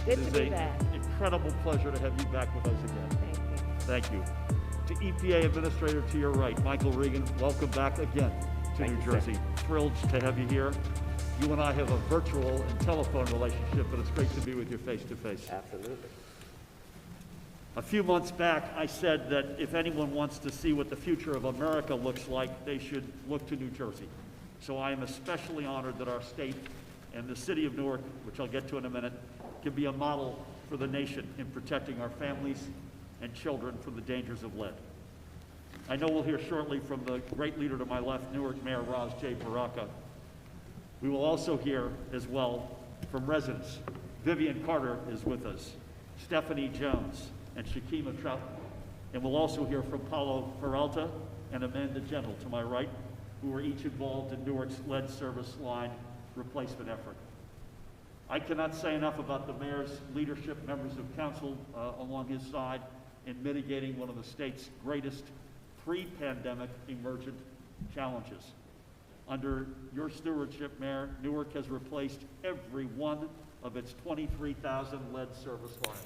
Good to be back. It is an incredible pleasure to have you back with us again. Thank you. Thank you. To EPA Administrator to your right, Michael Regan, welcome back again to New Jersey. Thrilled to have you here. You and I have a virtual and telephone relationship, but it's great to be with you face to face. Absolutely. A few months back, I said that if anyone wants to see what the future of America looks like, they should look to New Jersey. So I am especially honored that our state and the city of Newark, which I'll get to in a minute, can be a model for the nation in protecting our families and children from the dangers of lead. I know we'll hear shortly from the great leader to my left, Newark Mayor Ras J. Baraka. We will also hear as well from residents. Vivian Carter is with us, Stephanie Jones, and Shakima Troutman. And we'll also hear from Paulo Peralta and Amanda Gentle to my right, who were each involved in Newark's lead service line replacement effort. I cannot say enough about the mayor's leadership, members of council along his side in mitigating one of the state's greatest pre-pandemic emergent challenges. Under your stewardship, Mayor, Newark has replaced every one of its 23,000 lead service lines.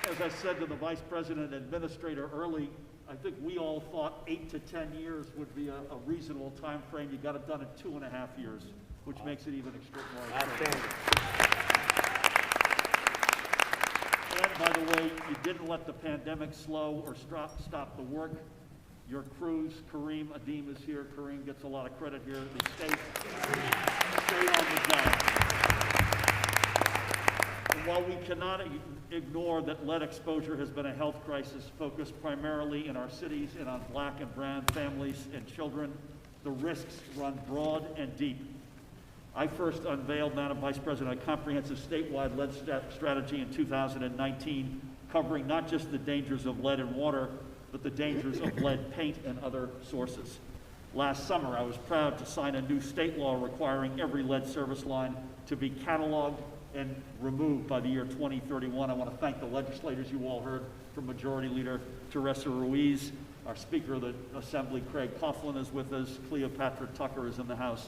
As I said to the Vice President and Administrator early, I think we all thought 8 to 10 years would be a reasonable time frame. You got it done in 2.5 years, which makes it even extraordinary. And by the way, you didn't let the pandemic slow or stop the work. Your crews, Kareem Adim is here. Kareem gets a lot of credit here. They stayed on the job. And while we cannot ignore that lead exposure has been a health crisis focused primarily in our cities and on black and brown families and children, the risks run broad and deep. I first unveiled, Madam Vice President, a comprehensive statewide lead strategy in 2019, covering not just the dangers of lead in water, but the dangers of lead paint and other sources. Last summer, I was proud to sign a new state law requiring every lead service line to be cataloged and removed by the year 2031. I want to thank the legislators you all heard from Majority Leader Teresa Ruiz. Our Speaker of the Assembly, Craig Coughlin, is with us. Cleopatra Tucker is in the House.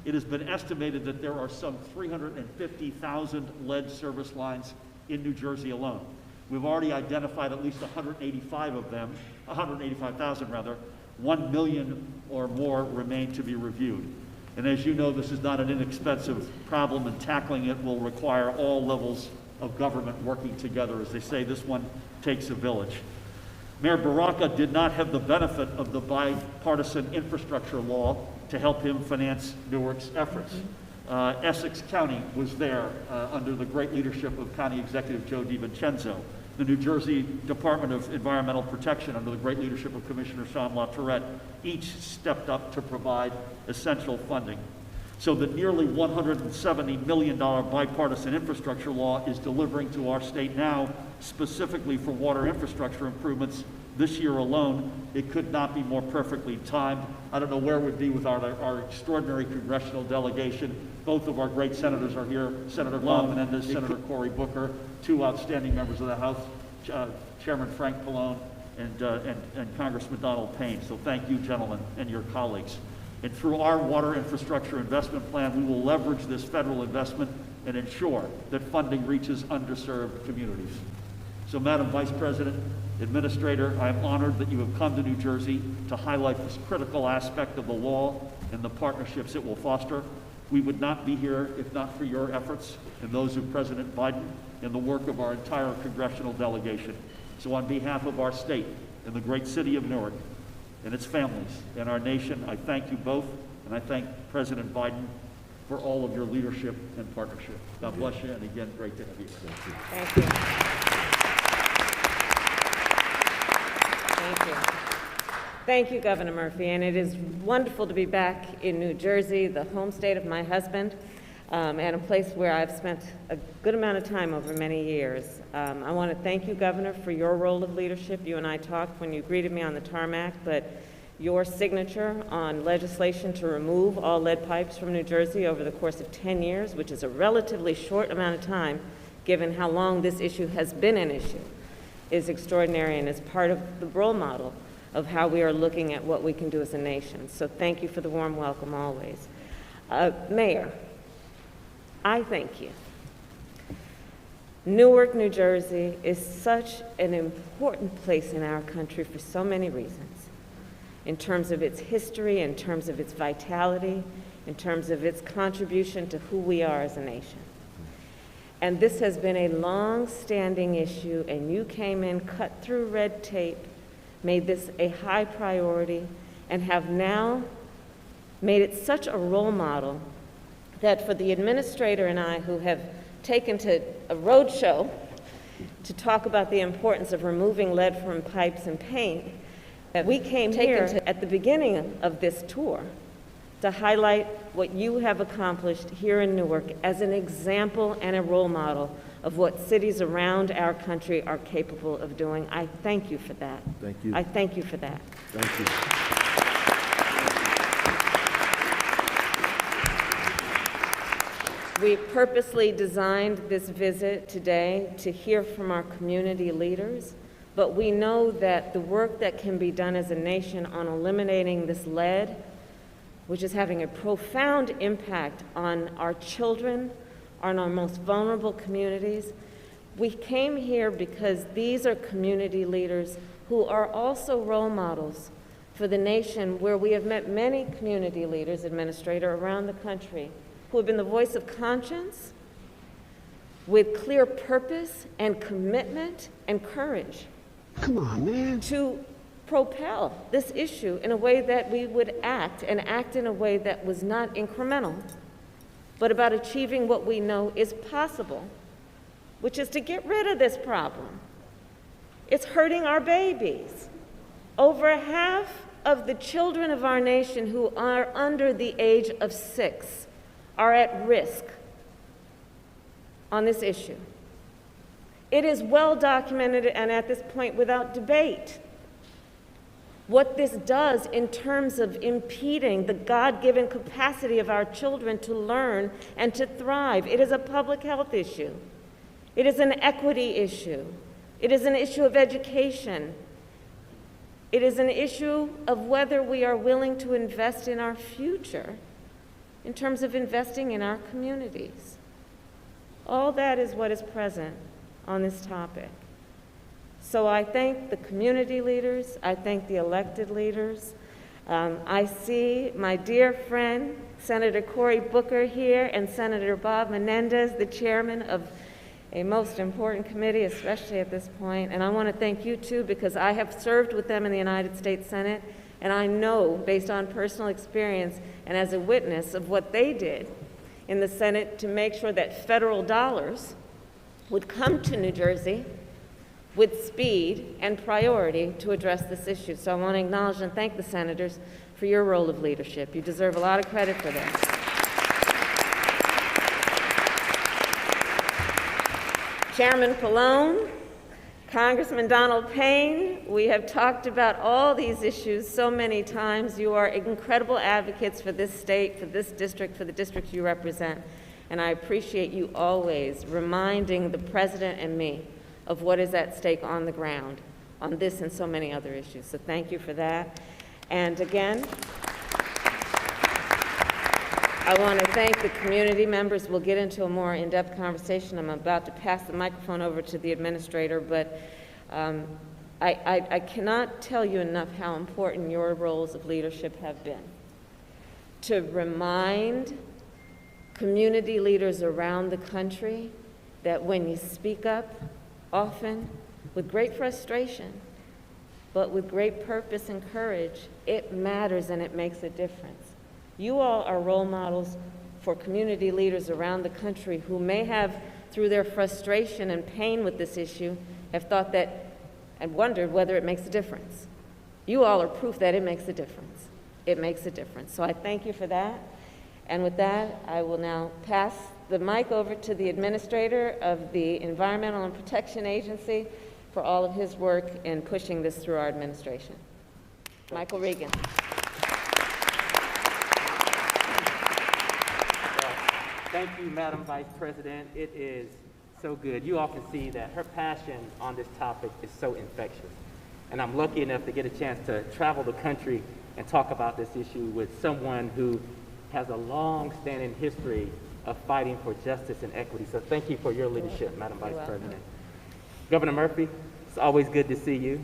It has been estimated that there are some 350,000 lead service lines in New Jersey alone. We've already identified at least 185 of them, 185,000 rather. 1 million or more remain to be reviewed. And as you know, this is not an inexpensive problem, and tackling it will require all levels of government working together. As they say, this one takes a village. Mayor Baraka did not have the benefit of the Bipartisan Infrastructure Law to help him finance Newark's efforts. Essex County was there under the great leadership of County Executive Joe DiVincenzo. The New Jersey Department of Environmental Protection under the great leadership of Commissioner Sean LaTourette each stepped up to provide essential funding. So the nearly $170 million bipartisan infrastructure law is delivering to our state now, specifically for water infrastructure improvements. This year alone, it could not be more perfectly timed. I don't know where we'd be with our extraordinary congressional delegation. Both of our great senators are here, Senator Lon Menendez, Senator Cory Booker, two outstanding members of the House, Chairman Frank Pallone and Congressman Donald Payne. So thank you, gentlemen, and your colleagues. And through our water infrastructure investment plan, we will leverage this federal investment and ensure that funding reaches underserved communities. So, Madam Vice President, Administrator, I am honored that you have come to New Jersey to highlight this critical aspect of the law and the partnerships it will foster. We would not be here if not for your efforts and those of President Biden and the work of our entire congressional delegation. So on behalf of our state and the great city of Newark and its families and our nation, I thank you both, and I thank President Biden for all of your leadership and partnership. God bless you, and again, great to have you here. Thank you. Thank you. Thank you, Governor Murphy, and it is wonderful to be back in New Jersey, the home state of my husband, and a place where I've spent a good amount of time over many years. I want to thank you, Governor, for your role of leadership. You and I talked when you greeted me on the tarmac, but your signature on legislation to remove all lead pipes from New Jersey over the course of 10 years, which is a relatively short amount of time, given how long this issue has been an issue, is extraordinary and is part of the role model of how we are looking at what we can do as a nation. So thank you for the warm welcome always. Mayor, I thank you. Newark, New Jersey is such an important place in our country for so many reasons, in terms of its history, in terms of its vitality, in terms of its contribution to who we are as a nation. And this has been a long-standing issue, and you came in, cut through red tape, made this a high priority, and have now made it such a role model that for the administrator and I, who have taken to a road show to talk about the importance of removing lead from pipes and paint, that we came here at the beginning of this tour to highlight what you have accomplished here in Newark as an example and a role model of what cities around our country are capable of doing. I thank you for that. Thank you. I thank you for that. Thank you. We purposely designed this visit today to hear from our community leaders, but we know that the work that can be done as a nation on eliminating this lead, which is having a profound impact on our children, on our most vulnerable communities. We came here because these are community leaders who are also role models for the nation, where we have met many community leaders, administrator, around the country, who have been the voice of conscience with clear purpose and commitment and courage. Come on, man. To propel this issue in a way that we would act, and act in a way that was not incremental, but about achieving what we know is possible, which is to get rid of this problem. It's hurting our babies. Over half of the children of our nation who are under the age of 6 are at risk on this issue. It is well documented, and at this point without debate, what this does in terms of impeding the God-given capacity of our children to learn and to thrive. It is a public health issue. It is an equity issue. It is an issue of education. It is an issue of whether we are willing to invest in our future in terms of investing in our communities. All that is what is present on this topic. So I thank the community leaders, I thank the elected leaders. I see my dear friend, Senator Cory Booker here, and Senator Bob Menendez, the chairman of a most important committee, especially at this point. And I want to thank you too, because I have served with them in the United States Senate, and I know, based on personal experience and as a witness of what they did in the Senate to make sure that federal dollars would come to New Jersey with speed and priority to address this issue. So I want to acknowledge and thank the senators for your role of leadership. You deserve a lot of credit for that. Chairman Pallone, Congressman Donald Payne, we have talked about all these issues so many times. You are incredible advocates for this state, for this district, for the districts you represent. And I appreciate you always reminding the president and me of what is at stake on the ground on this and so many other issues. So thank you for that. And again, I want to thank the community members. We'll get into a more in-depth conversation. I'm about to pass the microphone over to the administrator, but I cannot tell you enough how important your roles of leadership have been to remind community leaders around the country that when you speak up, often with great frustration, but with great purpose and courage, it matters and it makes a difference. You all are role models for community leaders around the country who may have, through their frustration and pain with this issue, have thought that and wondered whether it makes a difference. You all are proof that it makes a difference. It makes a difference. So I thank you for that. And with that, I will now pass the mic over to the administrator of the Environmental and Protection Agency for all of his work in pushing this through our administration. Michael Regan. Thank you, Madam Vice President. It is so good. You all can see that her passion on this topic is so infectious. And I'm lucky enough to get a chance to travel the country and talk about this issue with someone who has a long-standing history of fighting for justice and equity. So thank you for your leadership, Madam Vice President. Governor Murphy, it's always good to see you.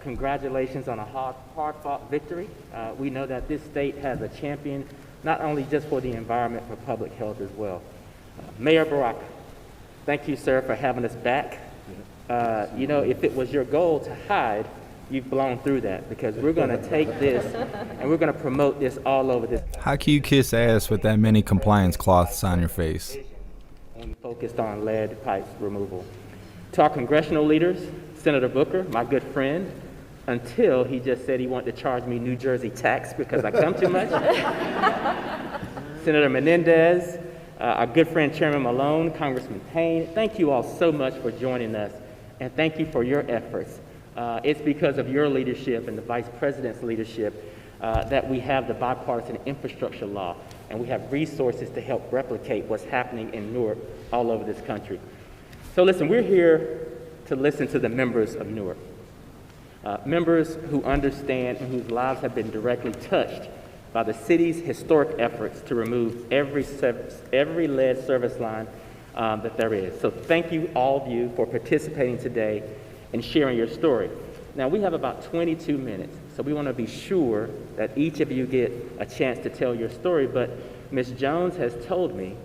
Congratulations on a hard-fought victory. We know that this state has a champion, not only just for the environment, but public health as well. Mayor Baraka, thank you, sir, for having us back. You know, if it was your goal to hide, you've blown through that, because we're going to take this and we're going to promote this all over this. How can you kiss ass with that many compliance cloths on your face? And focused on lead pipes removal. To our congressional leaders, Senator Booker, my good friend, until he just said he wanted to charge me New Jersey tax because I come too much. Senator Menendez, our good friend Chairman Malone, Congressman Payne, thank you all so much for joining us, and thank you for your efforts. It's because of your leadership and the Vice President's leadership that we have the Bipartisan Infrastructure Law, and we have resources to help replicate what's happening in Newark all over this country. So listen, we're here to listen to the members of Newark, members who understand and whose lives have been directly touched by the city's historic efforts to remove every lead service line that there is. So thank you, all of you, for participating today and sharing your story. Now, we have about 22 minutes, so we want to be sure that each of you get a chance to tell your story, but Ms. Jones has told me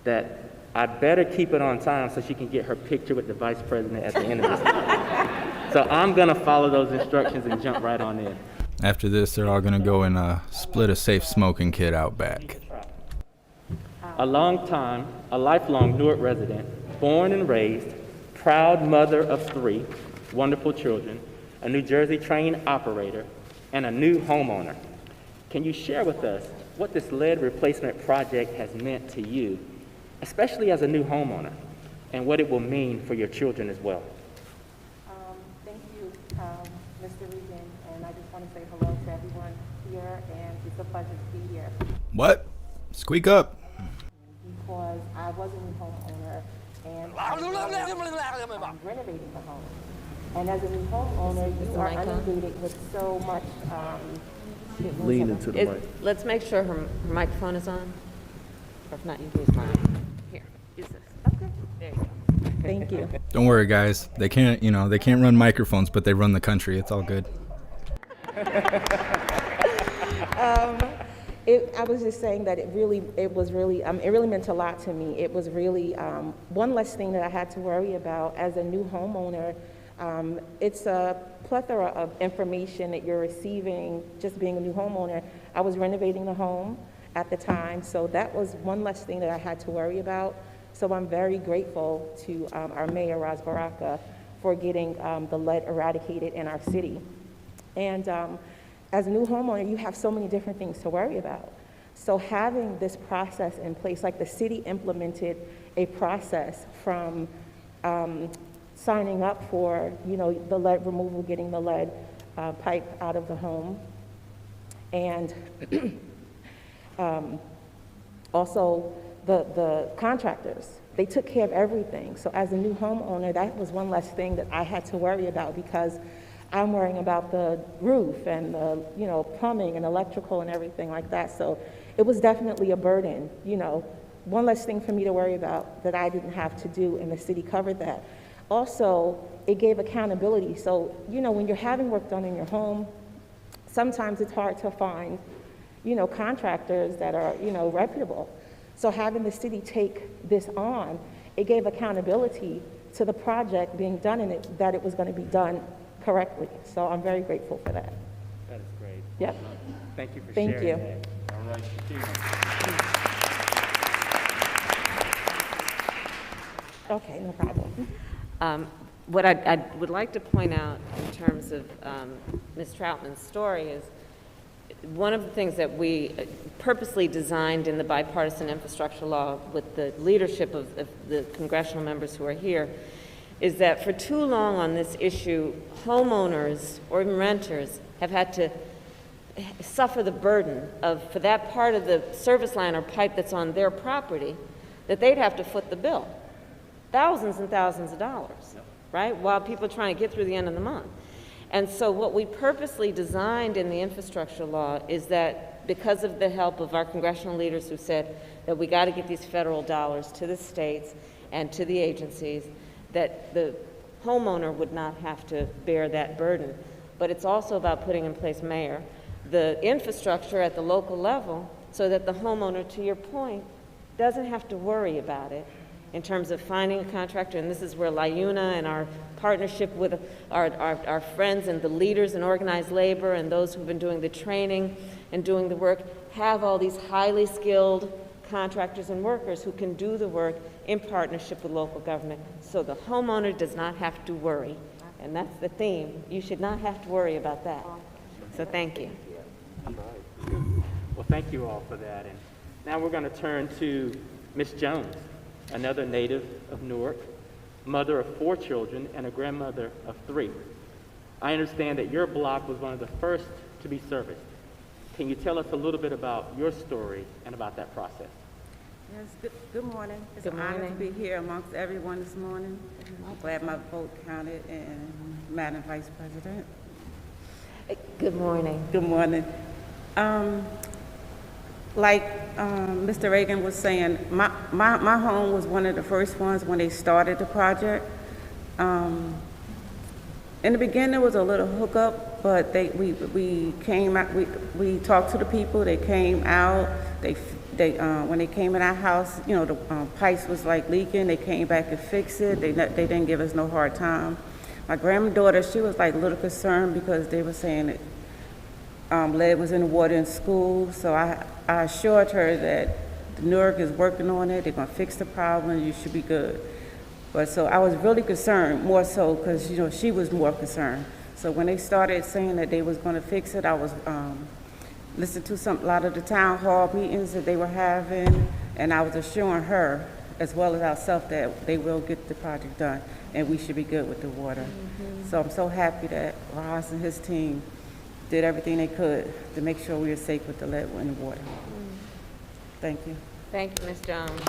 that I better keep it on time so she can get her picture with the Vice President at the end of this. So I'm going to follow those instructions and jump right on in. After this, they're all going to go and split a safe smoking kit out back. A lifelong Newark resident, born and raised, proud mother of 3 wonderful children, a New Jersey trained operator, and a new homeowner. Can you share with us what this lead replacement project has meant to you, especially as a new homeowner, and what it will mean for your children as well? Thank you, Mr. Regan, and I just want to say hello to everyone here, and it's a pleasure to be here. What? Squeak up. Because I was a new homeowner, and I'm renovating the home. And as a new homeowner, you are inundated with so much. Lean into the mic. Let's make sure her microphone is on. Or if not, you can use mine. Here, use this. Okay. There you go. Thank you. Don't worry, guys. They can't run microphones, but they run the country. It's all good. I was just saying that it really meant a lot to me. It was really one less thing that I had to worry about as a new homeowner. It's a plethora of information that you're receiving just being a new homeowner. I was renovating the home at the time, so that was one less thing that I had to worry about. So I'm very grateful to our Mayor, Ras Baraka, for getting the lead eradicated in our city. And as a new homeowner, you have so many different things to worry about. So having this process in place, like the city implemented a process from signing up for, the lead removal, getting the lead pipe out of the home, and also the contractors. They took care of everything. So as a new homeowner, that was one less thing that I had to worry about, because I'm worrying about the roof and the, plumbing and electrical and everything like that. So it was definitely a burden, one less thing for me to worry about that I didn't have to do, and the city covered that. Also, it gave accountability. So, when you're having work done in your home, sometimes it's hard to find, contractors that are, reputable. So having the city take this on, it gave accountability to the project being done and that it was going to be done correctly. So I'm very grateful for that. That is great. Yep. Thank you for Thank sharing you. that. All right, Shakira. Okay, no problem. What I would like to point out in terms of Ms. Troutman's story is one of the things that we purposely designed in the Bipartisan Infrastructure Law with the leadership of the congressional members who are here is that for too long on this issue, homeowners or even renters have had to suffer the burden of, for that part of the service line or pipe that's on their property, that they'd have to foot the bill. Thousands and thousands of dollars, right? While people are trying to get through the end of the month. And so what we purposely designed in the infrastructure law is that because of the help of our congressional leaders who said that we got to get these federal dollars to the states and to the agencies, that the homeowner would not have to bear that burden. But it's also about putting in place, Mayor, the infrastructure at the local level so that the homeowner, to your point, doesn't have to worry about it in terms of finding a contractor. And this is where LIUNA and our partnership with our friends and the leaders in organized labor and those who've been doing the training and doing the work have all these highly skilled contractors and workers who can do the work in partnership with local government. So the homeowner does not have to worry. And that's the theme. You should not have to worry about that. So thank you. All right. Well, thank you all for that. And now we're going to turn to Ms. Jones, another native of Newark, mother of 4 children and a grandmother of 3. I understand that your block was one of the first to be serviced. Can you tell us a little bit about your story and about that process? Yes, good morning. It's Good an honor to morning. be here amongst everyone this morning. I'm glad my vote counted, and Madam Vice President. Good morning. Good morning. Like Mr. Reagan was saying, my home was one of the first ones when they started the project. In the beginning, there was a little hookup, but we came out. We talked to the people. They came out. When they came in our house, you know, the pipes was like leaking. They came back and fixed it. They didn't give us no hard time. My granddaughter, she was like a little concerned because they were saying that lead was in the water in school. So I assured her that Newark is working on it. They're gonna fix the problem. You should be good. But so I was really concerned, more so because, you know, she was more concerned. So when they started saying that they was going to fix it, I was listening to a lot of the town hall meetings that they were having, and I was assuring her, as well as ourselves, that they will get the project done, and we should be good with the water. Mm-hmm. So I'm so happy that Ross and his team did everything they could to make sure we were safe with the lead in the water. Mm. Thank you. Thank you, Ms. Jones.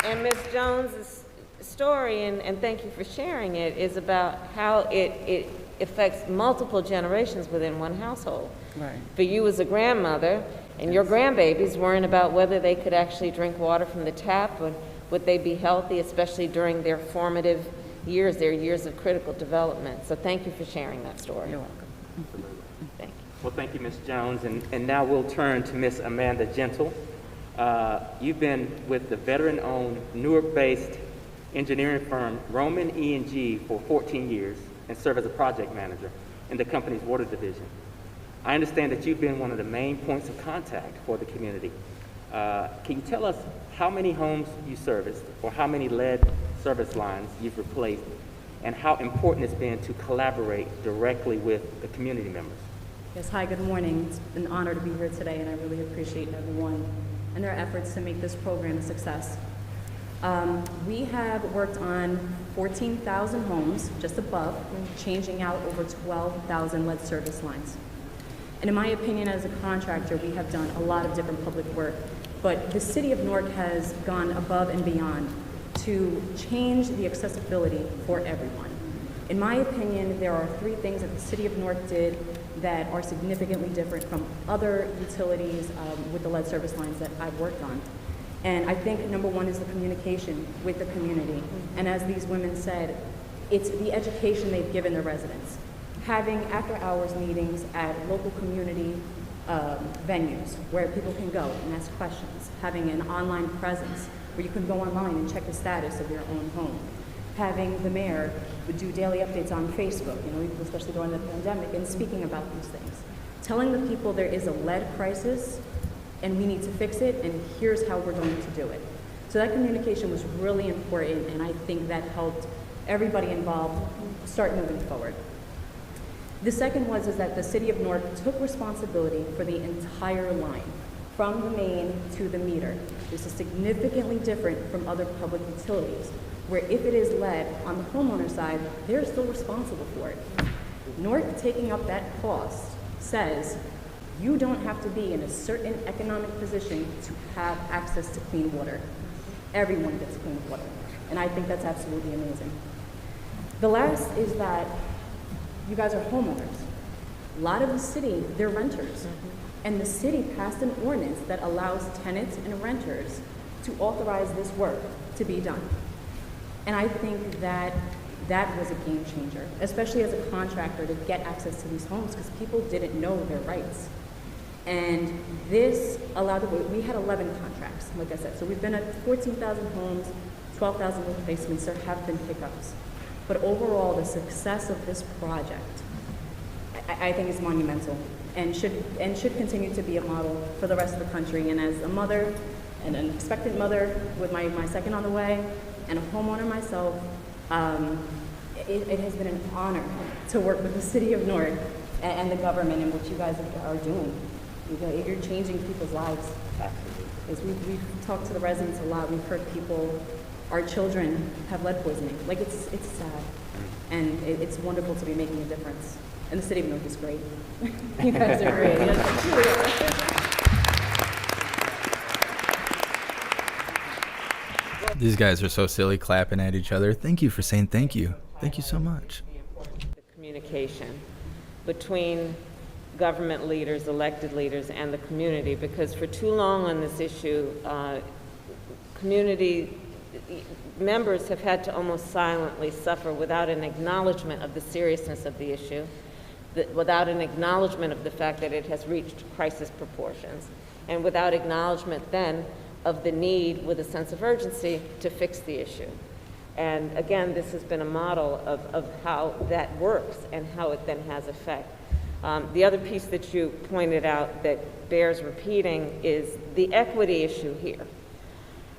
And Ms. Jones' story, and thank you for sharing it, is about how it affects multiple generations within one household. Right. For you as a grandmother, and your grandbabies worrying about whether they could actually drink water from the tap, or would they be healthy, especially during their formative years, their years of critical development. So thank you for sharing that story. You're welcome. Thank you. Well, thank you, Ms. Jones. And now we'll turn to Ms. Amanda Gentle. You've been with the veteran-owned Newark-based engineering firm Roman E&G for 14 years and serve as a project manager in the company's water division. I understand that you've been one of the main points of contact for the community. Can you tell us how many homes you serviced or how many lead service lines you've replaced and how important it's been to collaborate directly with the community members? Yes, hi, good morning. It's an honor to be here today, and I really appreciate everyone and their efforts to make this program a success. We have worked on 14,000 homes, just above, changing out over 12,000 lead service lines. And in my opinion, as a contractor, we have done a lot of different public work, but the City of Newark has gone above and beyond to change the accessibility for everyone. In my opinion, there are 3 things that the City of Newark did that are significantly different from other utilities with the lead service lines that I've worked on. And I think number 1 is the communication with the community. And as these women said, it's the education they've given the residents. Having after-hours meetings at local community venues where people can go and ask questions. Having an online presence where you can go online and check the status of your own home. Having the mayor do daily updates on Facebook, especially during the pandemic, and speaking about these things. Telling the people there is a lead crisis and we need to fix it, and here's how we're going to do it. So that communication was really important, and I think that helped everybody involved start moving forward. The second is that the City of Newark took responsibility for the entire line, from the main to the meter. This is significantly different from other public utilities, where if it is lead on the homeowner side, they're still responsible for it. Newark taking up that cost says you don't have to be in a certain economic position to have access to clean water. Everyone gets clean water, and I think that's absolutely amazing. The last is that you guys are homeowners. A lot of the city, they're renters. And the city passed an ordinance that allows tenants and renters to authorize this work to be done. And I think that that was a game changer, especially as a contractor, to get access to these homes, because people didn't know their rights. And this allowed, we had 11 contracts, like I said. So we've been at 14,000 homes, 12,000 replacements. There have been hiccups. But overall, the success of this project, I think is monumental and should continue to be a model for the rest of the country. And as a mother, and an expectant mother with my second on the way, and a homeowner myself, it has been an honor to work with the city of Newark and the government and what you guys are doing. You're changing people's lives. Absolutely. We've talked to the residents a lot. We've heard people, our children have lead poisoning. Like, it's sad. And it's wonderful to be making a difference. And the city of Newark is great. You guys are great. These guys are so silly clapping at each other. Thank you for saying thank you. Thank you so much. The communication between government leaders, elected leaders, and the community, because for too long on this issue, community members have had to almost silently suffer without an acknowledgement of the seriousness of the issue, without an acknowledgement of the fact that it has reached crisis proportions, and without acknowledgement then of the need with a sense of urgency to fix the issue. And again, this has been a model of how that works and how it then has effect. The other piece that you pointed out that bears repeating is the equity issue here.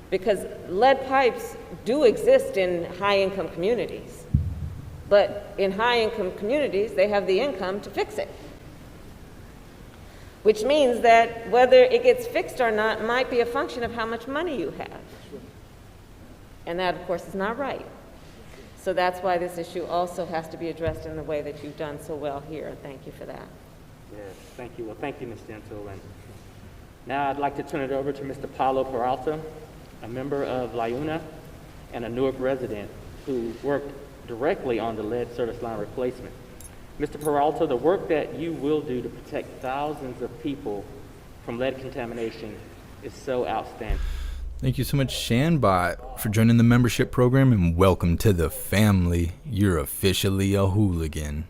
Because lead pipes do exist in high-income communities. But in high-income communities, they have the income to fix it. Which means that whether it gets fixed or not might be a function of how much money you have. And that, of course, is not right. So that's why this issue also has to be addressed in the way that you've done so well here, and thank you for that. Yes, thank you. Well, thank you, Ms. Gentle. And now I'd like to turn it over to Mr. Paulo Peralta, a member of LIUNA and a Newark resident who worked directly on the lead service line replacement. Mr. Peralta, the work that you will do to protect thousands of people from lead contamination is so outstanding. Thank you so much, Shanbot, for joining the membership program, and welcome to the family. You're officially a hooligan.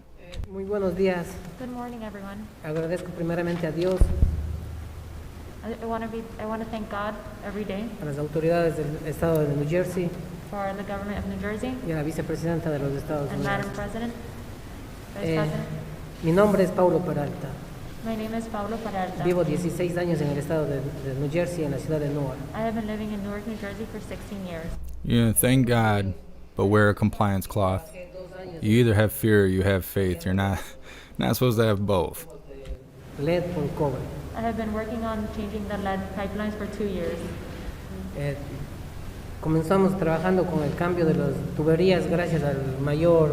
Muy buenos días. Good morning, everyone. Agradezco primeramente a Dios, I want to thank God every day a las autoridades del estado de New Jersey for the government of New Jersey y a la vicepresidenta de los Estados and Unidos. Madam President, Vice President. Mi nombre es Paulo Peralta. My name is Pablo Peralta. Vivo 16 años en el estado de New Jersey, en la ciudad de Newark. I have been living in Newark, New Jersey for 16 years. Yeah, thank God, but wear a compliance cloth. You either have fear or you have faith. You're not supposed to have both. Lead por cobre. I have been working on changing the lead pipelines for 2 years. Comenzamos trabajando con el cambio de las tuberías gracias al mayor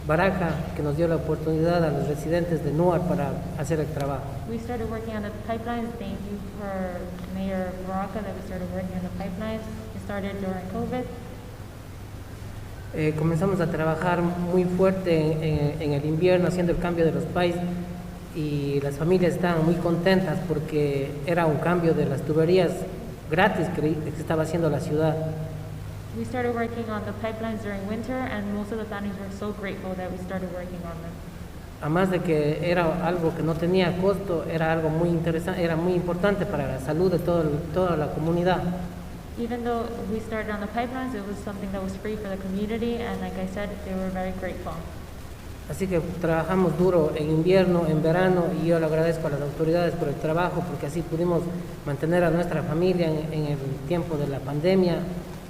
Baraja, que nos dio la oportunidad a los residentes de Newark para hacer el trabajo. We started working on the pipelines. Thank you for Mayor Baraka that we started working on the pipelines. We started during COVID. Comenzamos a trabajar muy fuerte en el invierno haciendo el cambio de los pipes y las familias estaban muy contentas porque era un cambio de las tuberías gratis que estaba haciendo la ciudad. We started working on the pipelines during winter, and most of the families were so grateful that we started working on them. Además de que era algo que no tenía costo, era algo muy interesante, era muy importante para la salud de toda la comunidad. Even though we started on the pipelines, it was something that was free for the community, and like I said, they were very grateful. Así que trabajamos duro en invierno, en verano, y yo le agradezco a las autoridades por el trabajo, porque así pudimos mantener a nuestra familia en el tiempo de la pandemia.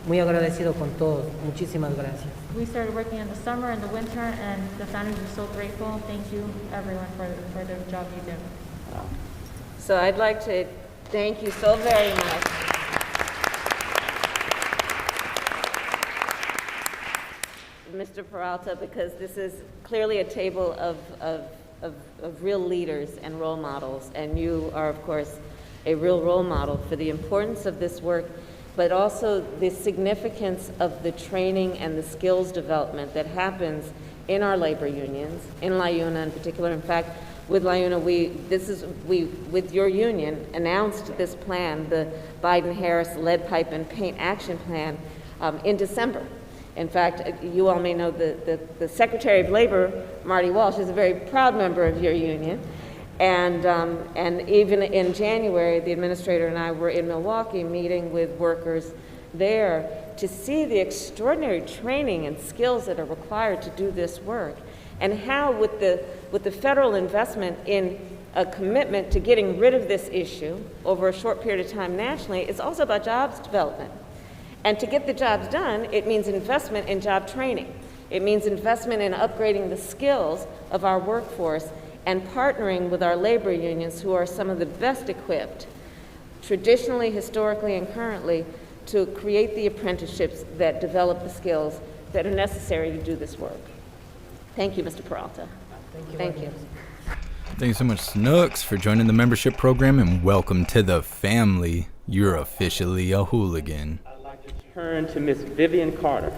Muy agradecido con todos. Muchísimas gracias. We started working in the summer and the winter, and the families were so grateful. Thank you, everyone, for the job you do. So I'd like to thank you so very much. Mr. Peralta, because this is clearly a table of real leaders and role models, and you are, of course, a real role model for the importance of this work but also the significance of the training and the skills development that happens in our labor unions, in LIUNA in particular. In fact, with LIUNA, we, with your union, announced this plan, the Biden-Harris Lead Pipe and Paint Action Plan, in December. In fact, you all may know the Secretary of Labor, Marty Walsh, is a very proud member of your union. And even in January, the administrator and I were in Milwaukee meeting with workers there to see the extraordinary training and skills that are required to do this work, and how with the federal investment in a commitment to getting rid of this issue over a short period of time nationally, it's also about jobs development. And to get the jobs done, it means investment in job training. It means investment in upgrading the skills of our workforce and partnering with our labor unions, who are some of the best equipped, traditionally, historically, and currently, to create the apprenticeships that develop the skills that are necessary to do this work. Thank you, Mr. Peralta. Thank you. Thank you so much, Snooks, for joining the membership program, and welcome to the family. You're officially a hooligan. I'd like to turn to Miss Vivian Carter,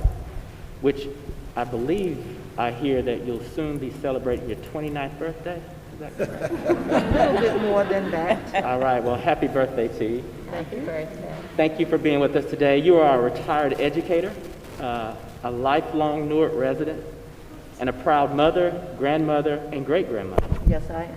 which I believe I hear that you'll soon be celebrating your 29th birthday. Is that correct? A little bit more than that. All right, well, happy birthday to you. Happy birthday. Thank you for being with us today. You are a retired educator, a lifelong Newark resident, and a proud mother, grandmother, and great-grandmother. Yes, I am.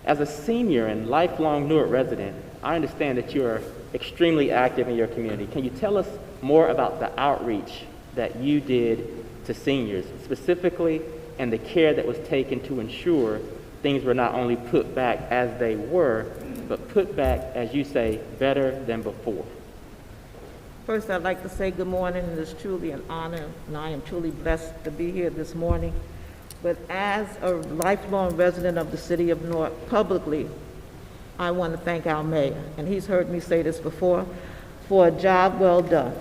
As a senior and lifelong Newark resident, I understand that you are extremely active in your community. Can you tell us more about the outreach that you did to seniors, specifically, and the care that was taken to ensure things were not only put back as they were, but put back, as you say, better than before? First, I'd like to say good morning. It is truly an honor, and I am truly blessed to be here this morning. But as a lifelong resident of the city of Newark, publicly, I want to thank our mayor, and he's heard me say this before, for a job well done.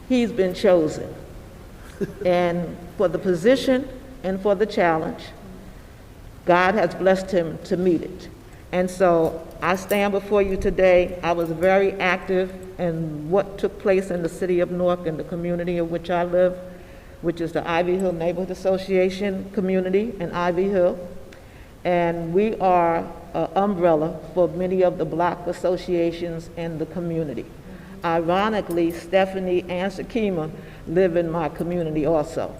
He's been chosen, and for the position and for the challenge, God has blessed him to meet it. And so I stand before you today. I was very active in what took place in the city of Newark and the community in which I live, which is the Ivy Hill Neighborhood Association community in Ivy Hill. And we are an umbrella for many of the block associations in the community. Ironically, Stephanie and Sakima live in my community also.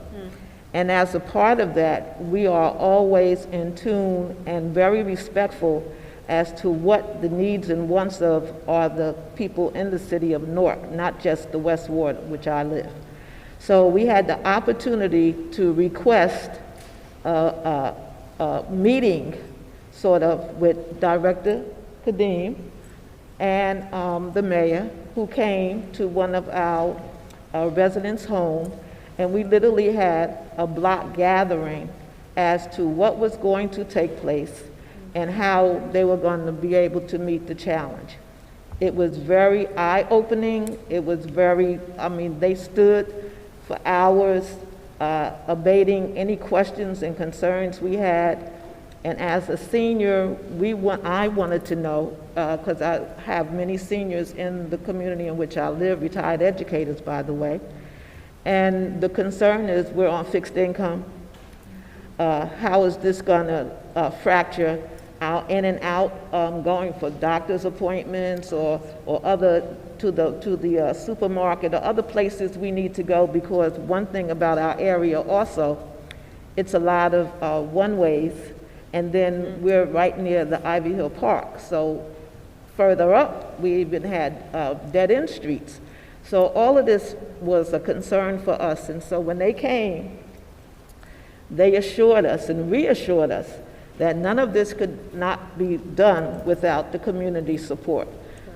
And as a part of that, we are always in tune and very respectful as to what the needs and wants of are the people in the city of Newark, not just the West Ward, which I live. So we had the opportunity to request a meeting, sort of, with Director Kadeem and the mayor, who came to one of our residents' home, and we literally had a block gathering as to what was going to take place and how they were going to be able to meet the challenge. It was very eye-opening. It was very, they stood for hours abating any questions and concerns we had. And as a senior, I wanted to know, because I have many seniors in the community in which I live, retired educators, by the way. And the concern is we're on fixed income. How is this going to fracture our in and out, going for doctor's appointments or other to the supermarket or other places we need to go? Because one thing about our area also, it's a lot of one-ways, and then we're right near the Ivy Hill Park. So further up, we even had dead-end streets. So all of this was a concern for us. And so when they came, they assured us and reassured us that none of this could not be done without the community support.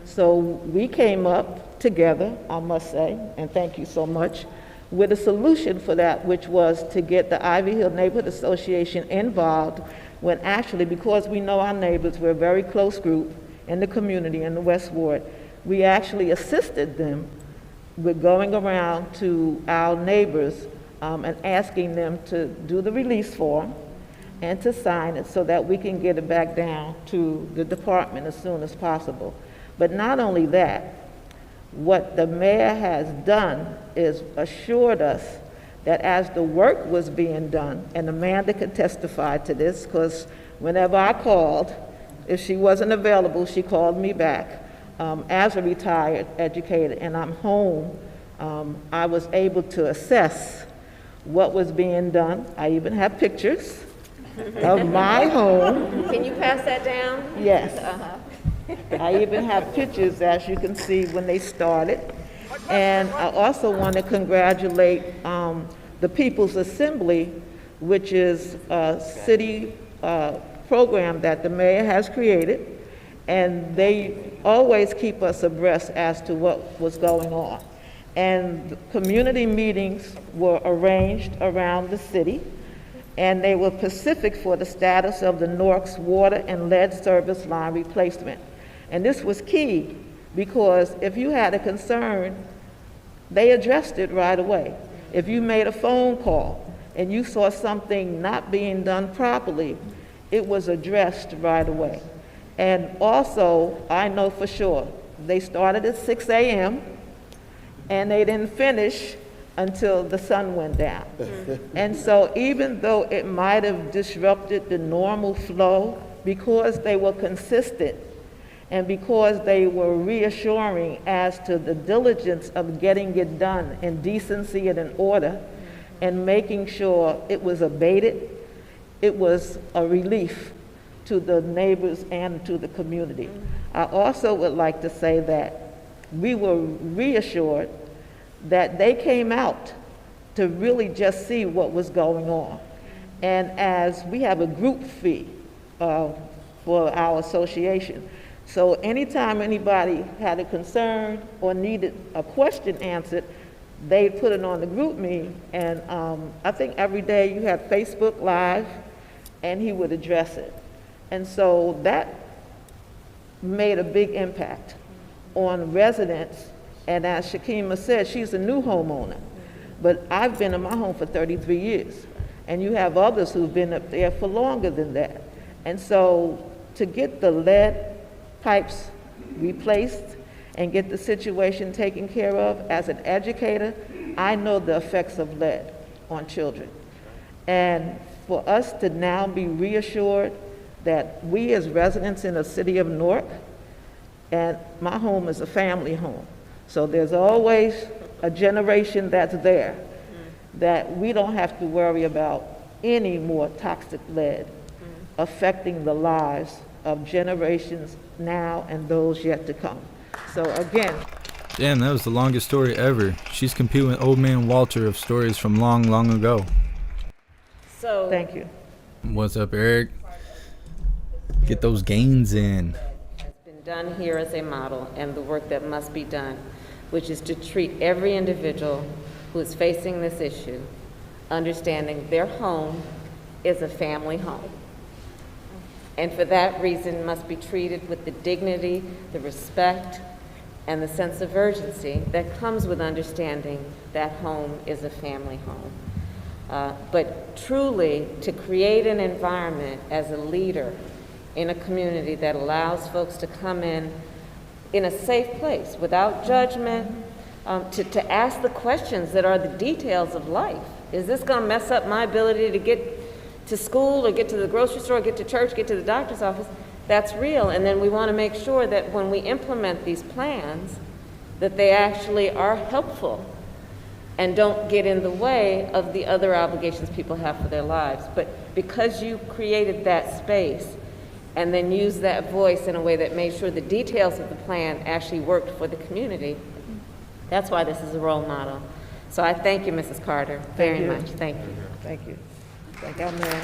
So we came up together, I must say, and thank you so much, with a solution for that, which was to get the Ivy Hill Neighborhood Association involved, when actually, because we know our neighbors, we're a very close group in the community in the West Ward, we actually assisted them with going around to our neighbors and asking them to do the release form and to sign it so that we can get it back down to the department as soon as possible. But not only that, what the mayor has done is assured us that as the work was being done, and Amanda could testify to this, because whenever I called, if she wasn't available, she called me back. As a retired educator, and I'm home, I was able to assess what was being done. I even have pictures of my home. Can you pass that down? Yes. I even have pictures, as you can see, when they started. And I also want to congratulate the People's Assembly, which is a city program that the mayor has created, and they always keep us abreast as to what was going on. And community meetings were arranged around the city, and they were specific for the status of the Newark's water and lead service line replacement. And this was key, because if you had a concern, they addressed it right away. If you made a phone call and you saw something not being done properly, it was addressed right away. And also, I know for sure, they started at 6 a.m. and they didn't finish until the sun went down. And so even though it might have disrupted the normal flow, because they were consistent and because they were reassuring as to the diligence of getting it done in decency and in order, and making sure it was abated, it was a relief to the neighbors and to the community. I also would like to say that we were reassured that they came out to really just see what was going on. And as we have a group fee for our association, so anytime anybody had a concern or needed a question answered, they put it on the group meeting, and I think every day you had Facebook Live, and he would address it. And so that made a big impact on residents. And as Shakima said, she's a new homeowner, but I've been in my home for 33 years. And you have others who've been up there for longer than that. And so to get the lead pipes replaced and get the situation taken care of, as an educator, I know the effects of lead on children. And for us to now be reassured that we as residents in the city of Newark, and my home is a family home, so there's always a generation that's there, that we don't have to worry about any more toxic lead affecting the lives of generations now and those yet to come. So again, Damn, that was the longest story ever. She's competing with Old Man Walter of stories from long, long ago. So thank you. What's up, Eric? Get those gains in. Has been done here as a model, and the work that must be done, which is to treat every individual who is facing this issue, understanding their home is a family home. And for that reason must be treated with the dignity, the respect, and the sense of urgency that comes with understanding that home is a family home. But truly, to create an environment as a leader in a community that allows folks to come in a safe place, without judgment, to ask the questions that are the details of life. Is this gonna mess up my ability to get to school, or get to the grocery store, get to church, get to the doctor's office? That's real. And then we want to make sure that when we implement these plans, that they actually are helpful and don't get in the way of the other obligations people have for their lives. But because you created that space and then used that voice in a way that made sure the details of the plan actually worked for the community, that's why this is a role model. So I thank you, Mrs. Carter, very much. Thank you. Thank you. Thank you, Mayor.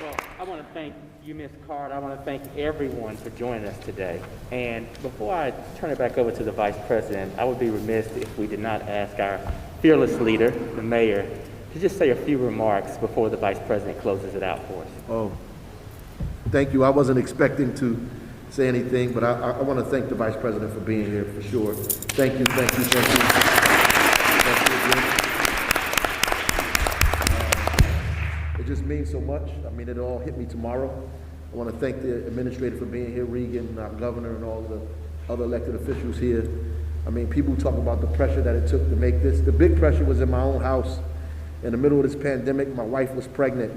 Well, I want to thank you, Ms. Carter. I want to thank everyone for joining us today. And before I turn it back over to the Vice President, I would be remiss if we did not ask our fearless leader, the Mayor, to just say a few remarks before the Vice President closes it out for us. Oh, thank you. I wasn't expecting to say anything, but I want to thank the Vice President for being here for sure. Thank you, thank you, thank you. Thank you again. It just means so much. I mean, it all hit me tomorrow. I want to thank the administrator for being here, Regan, our governor, and all the other elected officials here. I mean, people talk about the pressure that it took to make this. The big pressure was in my own house. In the middle of this pandemic, my wife was pregnant,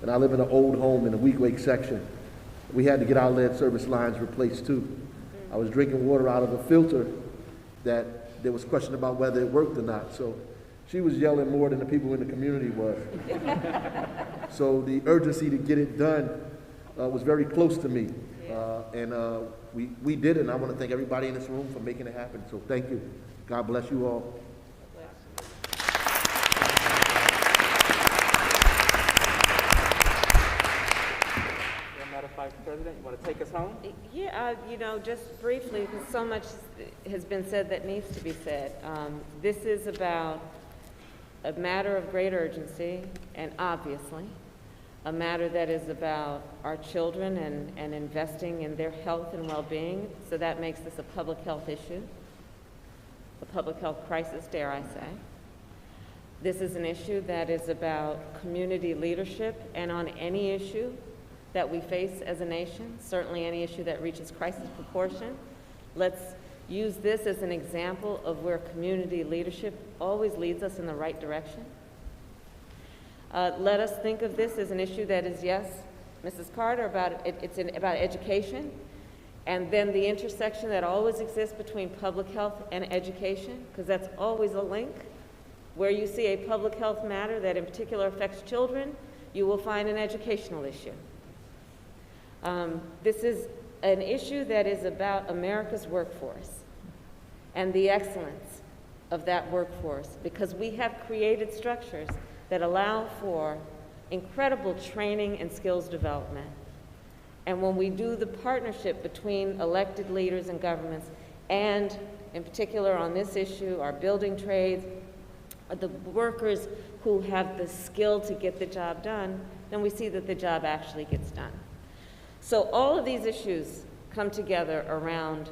and I live in an old home in the Weak Lake section. We had to get our lead service lines replaced too. I was drinking water out of a filter that there was question about whether it worked or not. So she was yelling more than the people in the community was. So the urgency to get it done was very close to me. We did it, and I want to thank everybody in this room for making it happen. So thank you. God bless you all. Vice President, you want to take us home? Yeah, just briefly, because so much has been said that needs to be said. This is about a matter of great urgency, and obviously, a matter that is about our children and investing in their health and well-being. So that makes this a public health issue, a public health crisis, dare I say. This is an issue that is about community leadership, and on any issue that we face as a nation, certainly any issue that reaches crisis proportion. Let's use this as an example of where community leadership always leads us in the right direction. Let us think of this as an issue that is, yes, Mrs. Carter, about education, and then the intersection that always exists between public health and education, because that's always a link. Where you see a public health matter that in particular affects children, you will find an educational issue. This is an issue that is about America's workforce and the excellence of that workforce, because we have created structures that allow for incredible training and skills development. And when we do the partnership between elected leaders and governments, and in particular on this issue, our building trades, the workers who have the skill to get the job done, then we see that the job actually gets done. So all of these issues come together around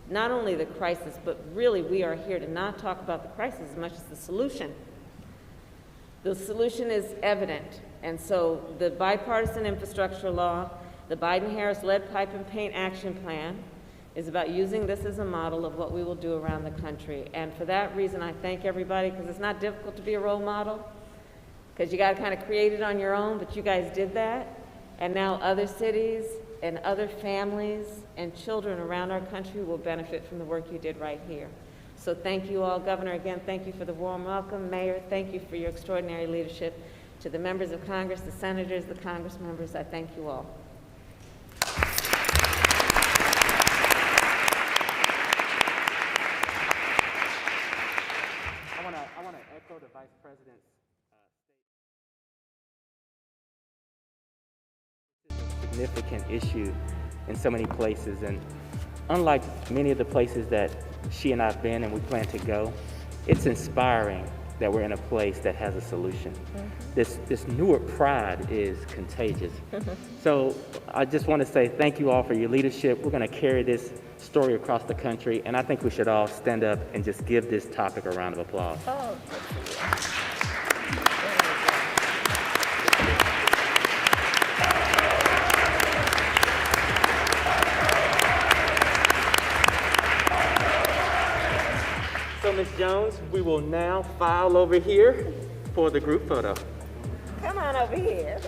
not only the crisis, but really we are here to not talk about the crisis as much as the solution. The solution is evident, and so the Bipartisan Infrastructure Law, the Biden-Harris Lead Pipe and Paint Action Plan is about using this as a model of what we will do around the country. And for that reason, I thank everybody, because it's not difficult to be a role model, because you got to kind of create it on your own, but you guys did that. And now other cities and other families and children around our country will benefit from the work you did right here. So thank you all. Governor, again, thank you for the warm welcome. Mayor, thank you for your extraordinary leadership. To the members of Congress, the senators, the Congress members, I thank you all. I want to echo the Vice President's significant issue in so many places, and unlike many of the places that she and I have been and we plan to go, it's inspiring that we're in a place that has a solution. This Newark pride is contagious. So I just want to say thank you all for your leadership. We're going to carry this story across the country, and I think we should all stand up and just give this topic a round of applause. So, Ms. Jones, we will now file over here for the group photo. Come on over here.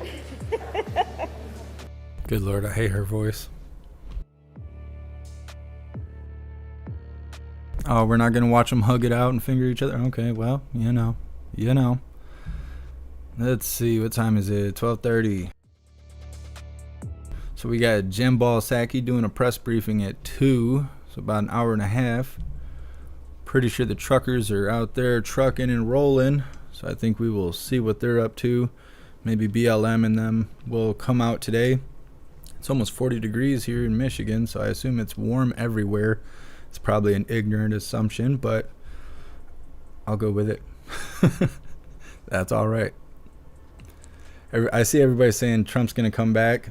Good Lord, I hate her voice. Oh, we're not going to watch them hug it out and finger each other? Okay, well, you know. Let's see, what time is it? 12:30. So we got Jim Psaki doing a press briefing at 2, so about an hour and a half. Pretty sure the truckers are out there trucking and rolling, so I think we will see what they're up to. Maybe BLM and them will come out today. It's almost 40 degrees here in Michigan, so I assume it's warm everywhere. It's probably an ignorant assumption, but I'll go with it. That's all right. I see everybody saying Trump's going to come back.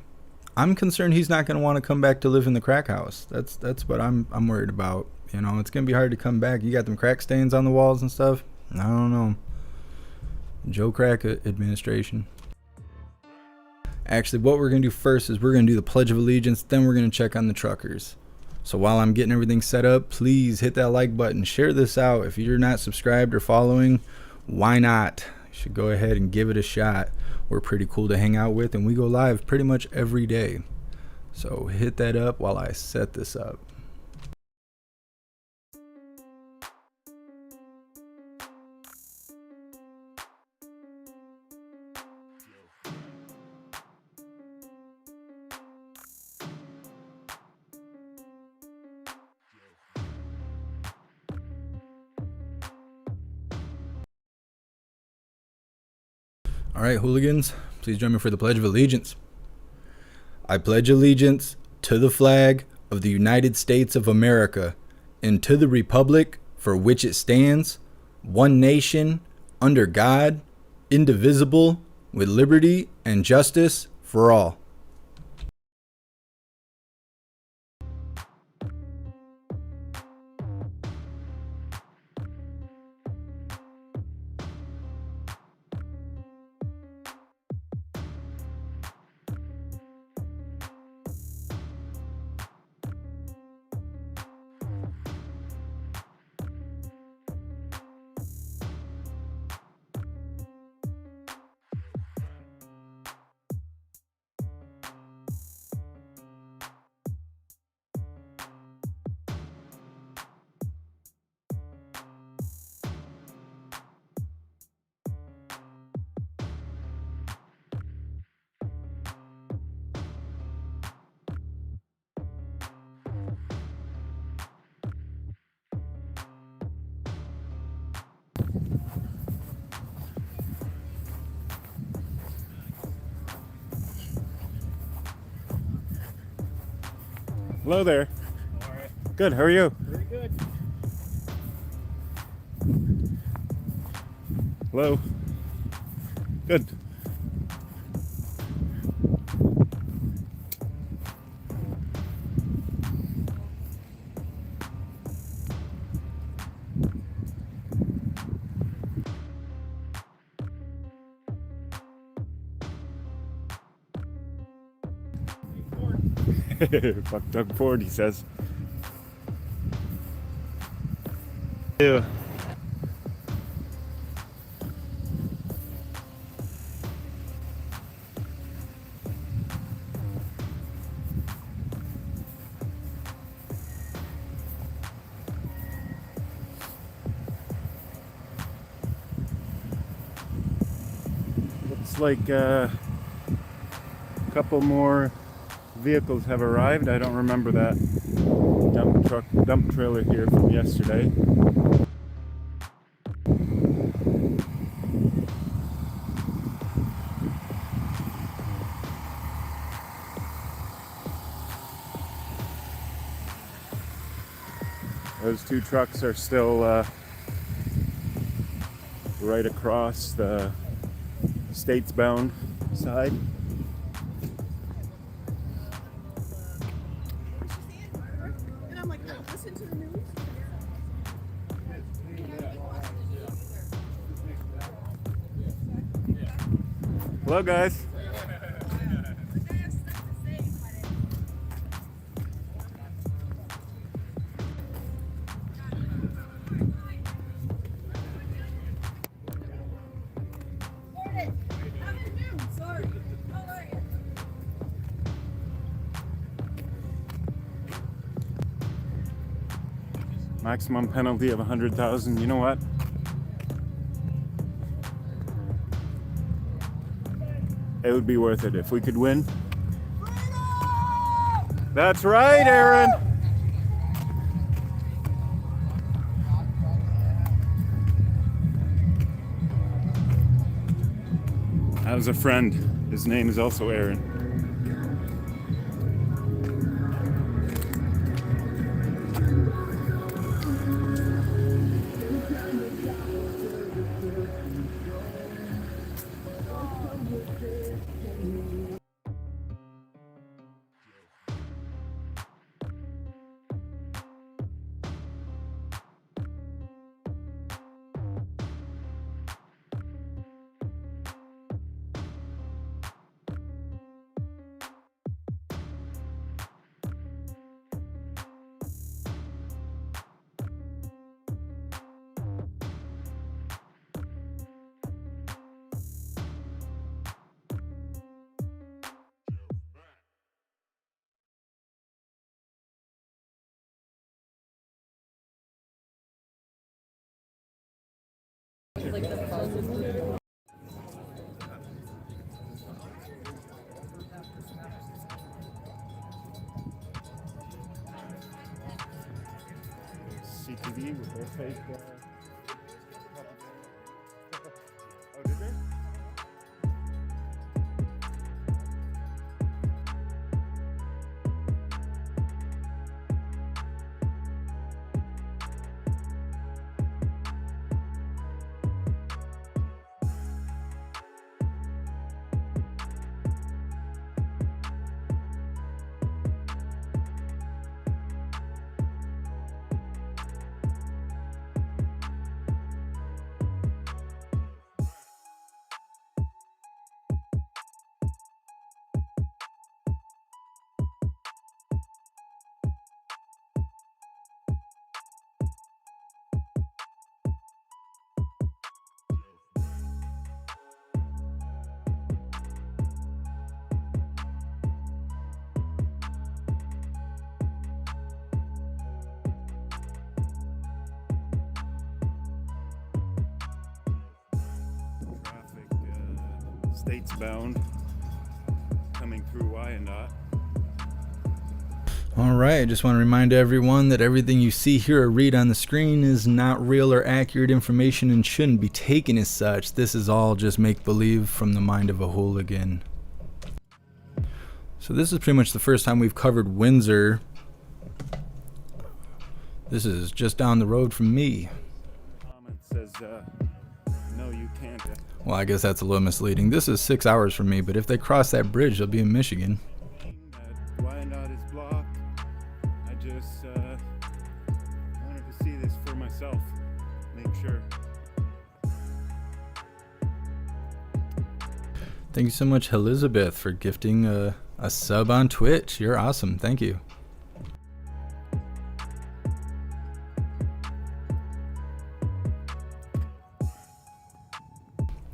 I'm concerned he's not going to want to come back to live in the crack house. That's what I'm worried about. You know, it's going to be hard to come back. You got them crack stains on the walls and stuff. I don't know. Joe Crack administration. Actually, what we're going to do first is we're going to do the Pledge of Allegiance, then we're going to check on the truckers. So while I'm getting everything set up, please hit that like button. Share this out. If you're not subscribed or following, why not? You should go ahead and give it a shot. We're pretty cool to hang out with, and we go live pretty much every day. So hit that up while I set this up. All right, hooligans, please join me for the Pledge of Allegiance. I pledge allegiance to the flag of the United States of America and to the republic for which it stands, one nation, under God, indivisible, with liberty and justice for all. Hello there. All right. Good, how are you? Very good. Hello. Good. Fuck Doug Ford, he says. Yeah. Looks like a couple more vehicles have arrived. I don't remember that dump trailer here from yesterday. Those two trucks are still right across the statesbound side. Hello, guys. Maximum penalty of 100,000. You know what? It would be worth it if we could win. That's right, Aaron. I was a friend. His name is also Aaron. CTV with their fake. Oh, did they? States bound coming through Wyandotte. All right, I just want to remind everyone that everything you see here or read on the screen is not real or accurate information and shouldn't be taken as such. This is all just make-believe from the mind of a hooligan. So this is pretty much the first time we've covered Windsor. This is just down the road from me. Comment says, no, you can't. Well, I guess that's a little misleading. This is 6 hours from me, but if they cross that bridge, they'll be in Michigan. Wyandotte is blocked. I just wanted to see this for myself. Make sure. Thank you so much, Elizabeth, for gifting a sub on Twitch. You're awesome. Thank you.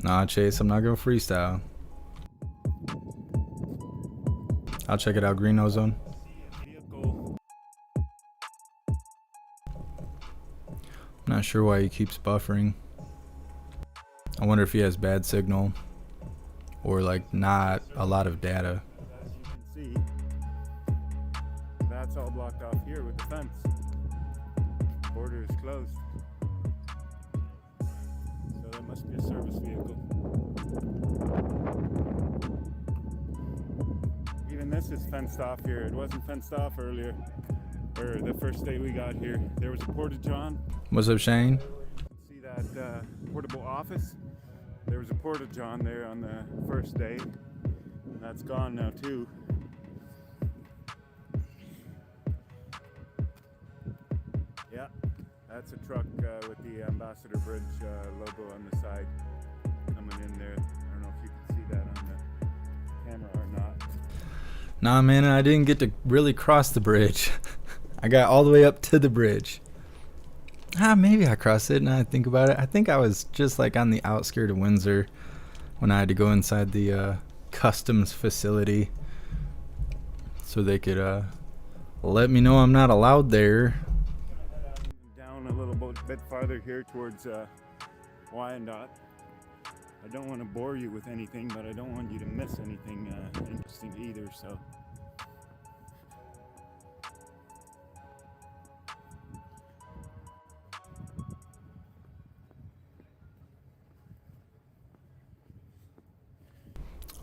Nah, Chase, I'm not gonna freestyle. I'll check it out, Green Ozone. I'm not sure why he keeps buffering. I wonder if he has bad signal or like not a lot of data. As you can see, that's all blocked off here with the fence. Border is closed. So that must be a service vehicle. Even this is fenced off here. It wasn't fenced off earlier, or the first day we got here. There was a porta-john. What's up, Shane? See that portable office? There was a porta-john there on the first day. And that's gone now too. Yeah, that's a truck with the Ambassador Bridge logo on the side coming in there. I don't know if you can see that on the camera or not. Nah, man, I didn't get to really cross the bridge. I got all the way up to the bridge. Maybe I crossed it now I think about it. I think I was just like on the outskirts of Windsor when I had to go inside the customs facility so they could let me know I'm not allowed there. Down a little bit farther here towards Wyandotte. I don't want to bore you with anything, but I don't want you to miss anything interesting either, so.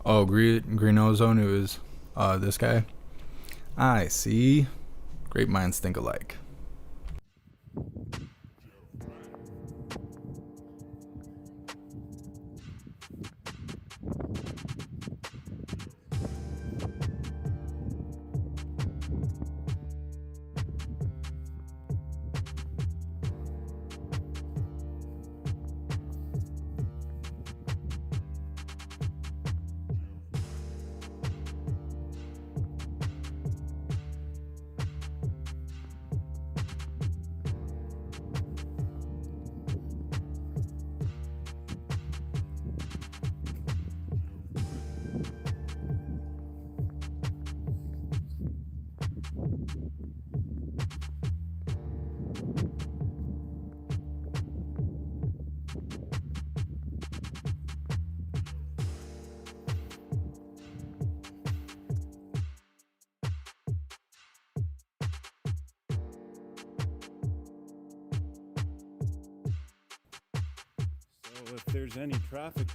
Oh, Green Ozone, it was this guy. I see. Great minds think alike. So if there's any traffic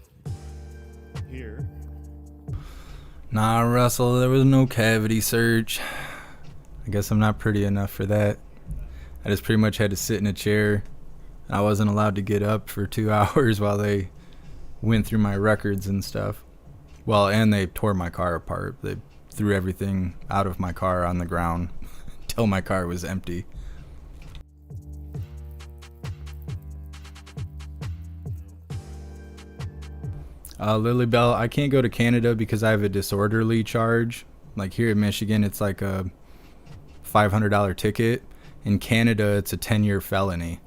here. Nah, Russell, there was no cavity search. I guess I'm not pretty enough for that. I just pretty much had to sit in a chair. I wasn't allowed to get up for 2 hours while they went through my records and stuff. Well, and they tore my car apart. They threw everything out of my car on the ground until my car was empty. Lilybell, I can't go to Canada because I have a disorderly charge. Like here in Michigan, it's like a $500 ticket. In Canada, it's a 10-year felony.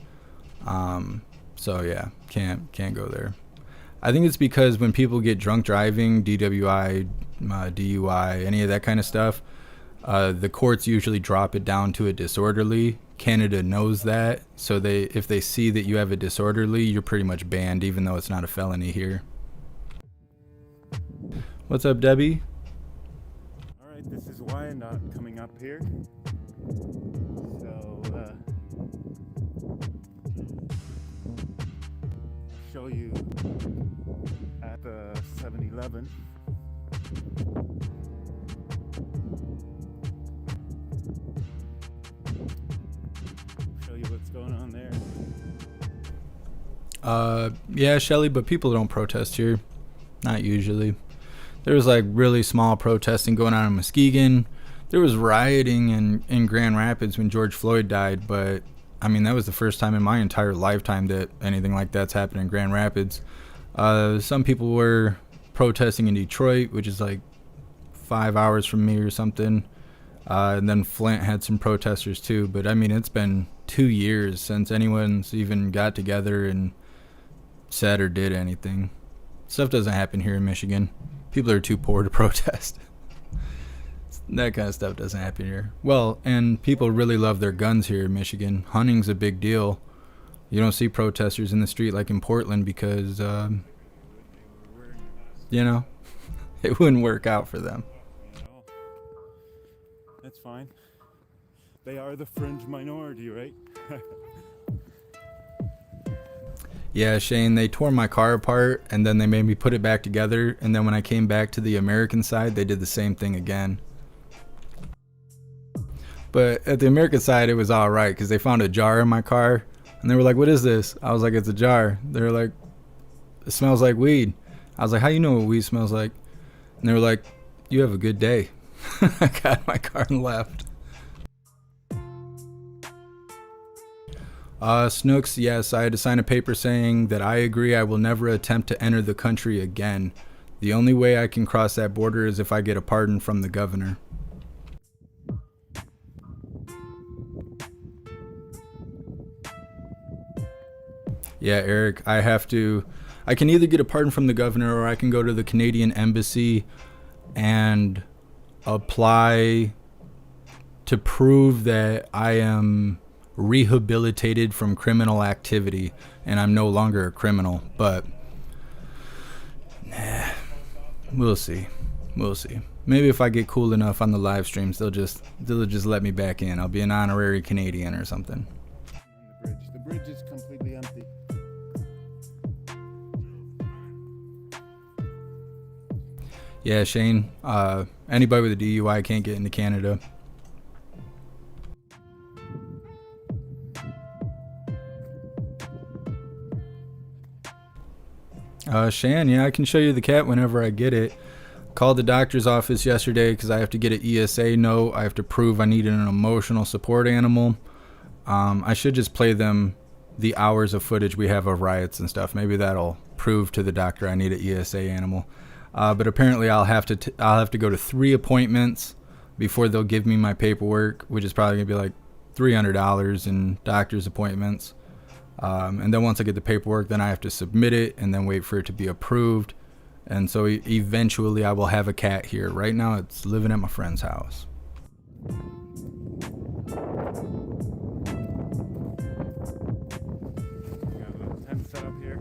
So yeah, can't go there. I think it's because when people get drunk driving, DWI, DUI, any of that kind of stuff, the courts usually drop it down to a disorderly. Canada knows that, so if they see that you have a disorderly, you're pretty much banned, even though it's not a felony here. What's up, Debbie? All right, this is why I'm not coming up here. So, I'll show you at the 7-Eleven. Show you what's going on there. Yeah, Shelly, but people don't protest here. Not usually. There was like really small protesting going on in Muskegon. There was rioting in Grand Rapids when George Floyd died, but I mean, that was the first time in my entire lifetime that anything like that's happened in Grand Rapids. Some people were protesting in Detroit, which is like 5 hours from me or something. And then Flint had some protesters too, but I mean, it's been 2 years since anyone's even got together and said or did anything. Stuff doesn't happen here in Michigan. People are too poor to protest. That kind of stuff doesn't happen here. Well, and people really love their guns here in Michigan. Hunting's a big deal. You don't see protesters in the street like in Portland because, you know, it wouldn't work out for them. That's fine. They are the fringe minority, right? Yeah, Shane, they tore my car apart and then they made me put it back together. And then when I came back to the American side, they did the same thing again. But at the American side, it was all right because they found a jar in my car and they were like, "What is this?" I was like, "It's a jar." They were like, "It smells like weed." I was like, "How you know what weed smells like?" And they were like, "You have a good day." I got in my car and left. Snooks, yes, I had to sign a paper saying that I agree I will never attempt to enter the country again. The only way I can cross that border is if I get a pardon from the governor. Yeah, Eric, I can either get a pardon from the governor or I can go to the Canadian embassy and apply to prove that I am rehabilitated from criminal activity and I'm no longer a criminal. But nah, we'll see. Maybe if I get cool enough on the live streams, they'll just let me back in. I'll be an honorary Canadian or something. The bridge is completely empty. Yeah, Shane, anybody with a DUI can't get into Canada. Shan, yeah, I can show you the cat whenever I get it. Called the doctor's office yesterday because I have to get an ESA note. I have to prove I need an emotional support animal. I should just play them the hours of footage we have of riots and stuff. Maybe that'll prove to the doctor I need an ESA animal. But apparently I'll have to go to 3 appointments before they'll give me my paperwork, which is probably gonna be like $300 in doctor's appointments. And then once I get the paperwork, then I have to submit it and then wait for it to be approved. And so eventually I will have a cat here. Right now it's living at my friend's house. Got a little tent set up here.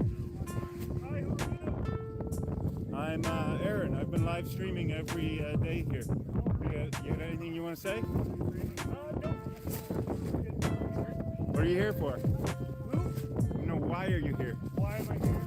I'm Aaron. I've been live streaming every day here. You got anything you want to say? What are you here for? No, why are you here? Why am I here?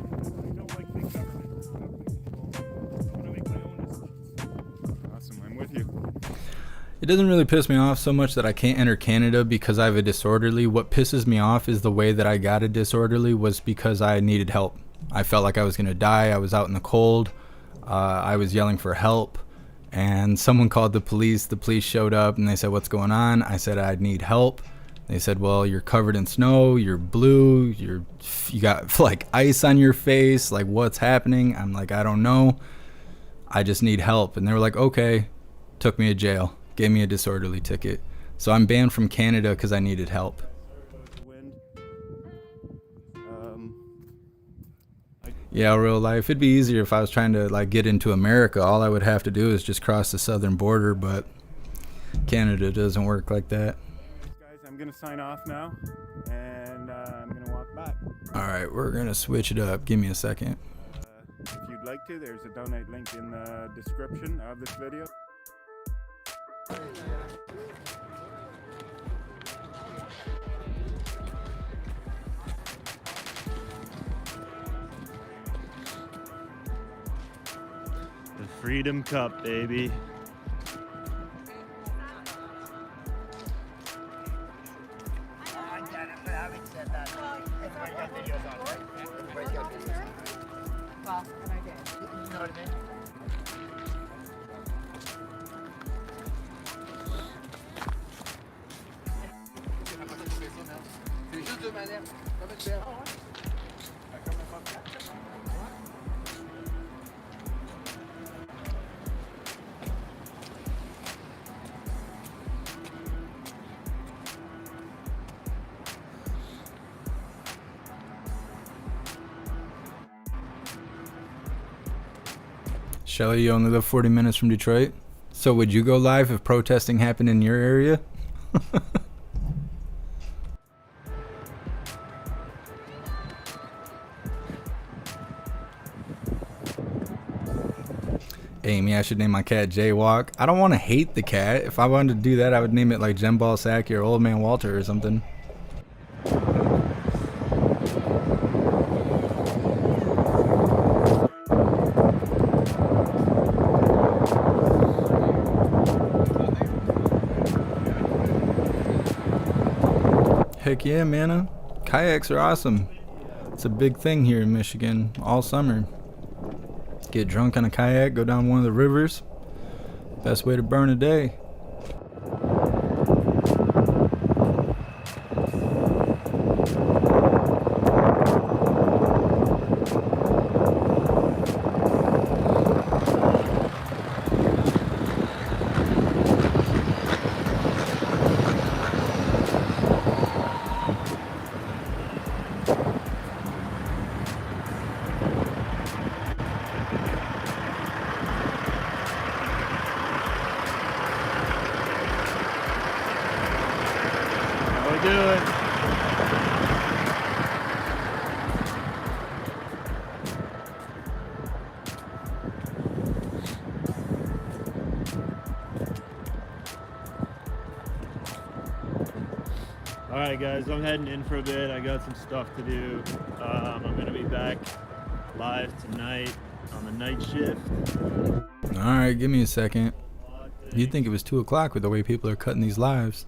It doesn't really piss me off so much that I can't enter Canada because I have a disorderly. What pisses me off is the way that I got a disorderly was because I needed help. I felt like I was going to die. I was out in the cold. I was yelling for help. And someone called the police. The police showed up and they said, "What's going on?" I said, "I need help." They said, "Well, you're covered in snow. You're blue. You got like ice on your face. Like, what's happening?" I'm like, "I don't know. I just need help." And they were like, "Okay." Took me to jail. Gave me a disorderly ticket. So I'm banned from Canada because I needed help. Yeah, real life. It'd be easier if I was trying to like get into America. All I would have to do is just cross the southern border, but Canada doesn't work like that. Guys, I'm gonna sign off now, and I'm gonna walk back. All right, we're gonna switch it up. Give me a second. If you'd like to, there's a donate link in the description of this video. The Freedom Cup, baby. Shelly, you only live 40 minutes from Detroit. So would you go live if protesting happened in your area? Amy, I should name my cat Jaywalk. I don't want to hate the cat. If I wanted to do that, I would name it like Psaki or Old Man Walter or something. Heck yeah, man. Kayaks are awesome. It's a big thing here in Michigan all summer. Get drunk on a kayak, go down one of the rivers. Best way to burn a day. Alright guys, I'm heading in for a bit. I got some stuff to do. I'm going to be back live tonight on the night shift. Alright, give me a second. You'd think it was 2 o'clock with the way people are cutting these lives.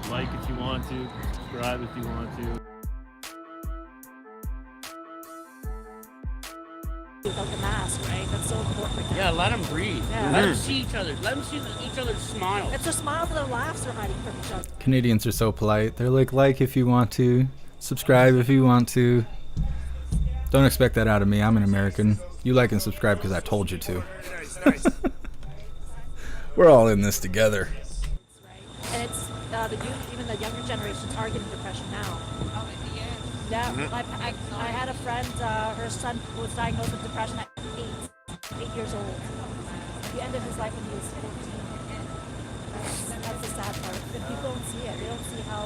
Like if you want to, subscribe if you want to. Without the mask, right? That's so important. Yeah, let them breathe. Yeah. Let them see each other. Let them see each other's smiles. It's their smiles and their laughs they're hiding from each other. Canadians are so polite. They're like if you want to, subscribe if you want to. Don't expect that out of me. I'm an American. You like and subscribe because I told you to. We're all in this together. And it's the youth, even the younger generations are getting depression now. Yeah, I had a friend, her son was diagnosed with depression at 8 years old. He ended his life when he was 14. That's the sad part. But people don't see it. They don't see how...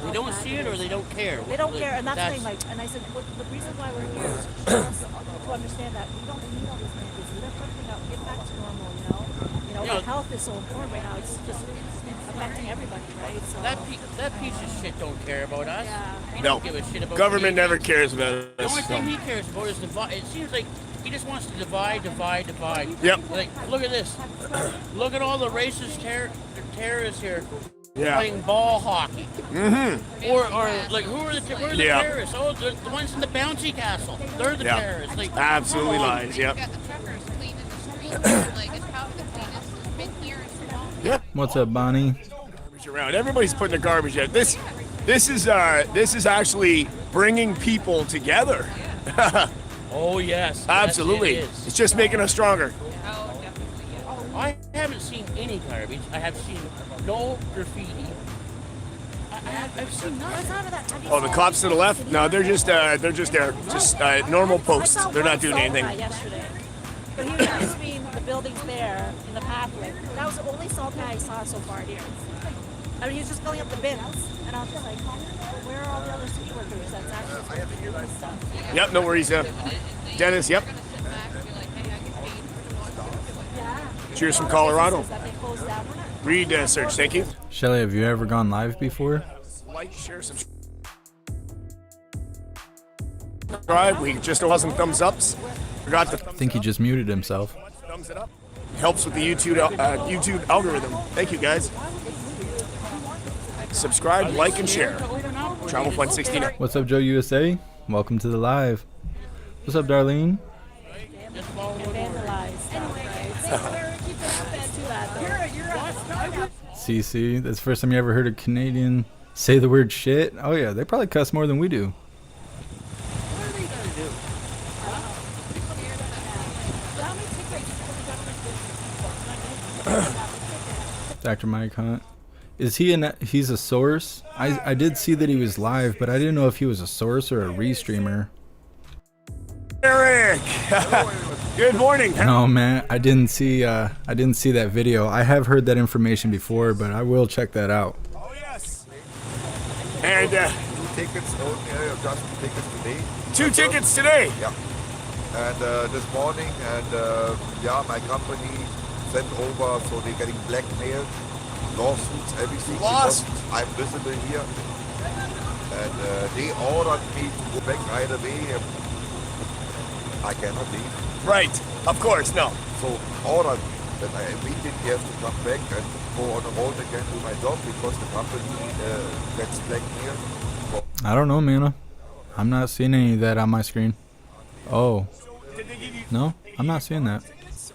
They don't see it or they don't care. They don't care, and that's the thing. Like, and I said, the reason why we're here is just to understand that we don't need all these things. Lift everything up, get back to normal, you know? Our health is so important right now. It's just affecting everybody, right? So that piece of shit don't care about us. Yeah. He don't give a shit about government Canadians. never cares about us. The only thing he cares about is the it seems like He just wants to divide. Yep. Like, look at this. Look at all the racist terrorists here. Yeah. Playing ball hockey. Mm-hmm. Or like, who are the Yeah. terrorists? Oh, the ones in the bouncy castle. They're the Yeah. terrorists. Like, Absolutely come on. lies. Yep. What's up, Bonnie? Garbage around. Everybody's putting the garbage out. This is actually bringing people together. Oh yes. Absolutely. Yes, it is. It's just making us stronger. I haven't seen any garbage. I have seen no graffiti. I've seen nothing. Oh, the cops to the left? No, they're just there. Just normal posts. They're not doing anything. Yesterday. But he was just between the buildings there in the pathway. That was the only salt guy I saw so far here. I mean, he was just filling up the bins. And I was just like, where are all the other city workers that's actually doing this stuff? Yep, no worries. Dennis, yep. Cheers from Colorado. Read search, thank you. Shelly, have you ever gone live before? Like, share, subscribe. We just don't have some thumbs ups. Forgot to I think he just muted himself. thumbs it up. Helps with the YouTube algorithm. Thank you, guys. Subscribe, like, and share. Travel Fun 69. What's up, Joe USA? Welcome to the live. What's up, Darlene? CC, that's the first time you ever heard a Canadian say the word shit? Oh yeah, they probably cuss more than we do. Dr. Mike Hunt. Is he he's a source? I did see that he was live, but I didn't know if he was a source or a restreamer. Eric! Good morning. No, man, I didn't see that video. I have heard that information before, but I will check that out. Oh yes. And tickets, just tickets today. 2 tickets today. Yeah. And this morning, and yeah, my company sent over, so they're getting blackmailed, lawsuits, everything. Lost. Because I'm visible here, and they ordered me to go back right away. I cannot leave. Right. Of course, no. So ordered that I immediately have to come back and go on the road again to my job because the company gets blackmailed. I don't know, man. I'm not seeing any of that on my screen. Oh. No, I'm not seeing that.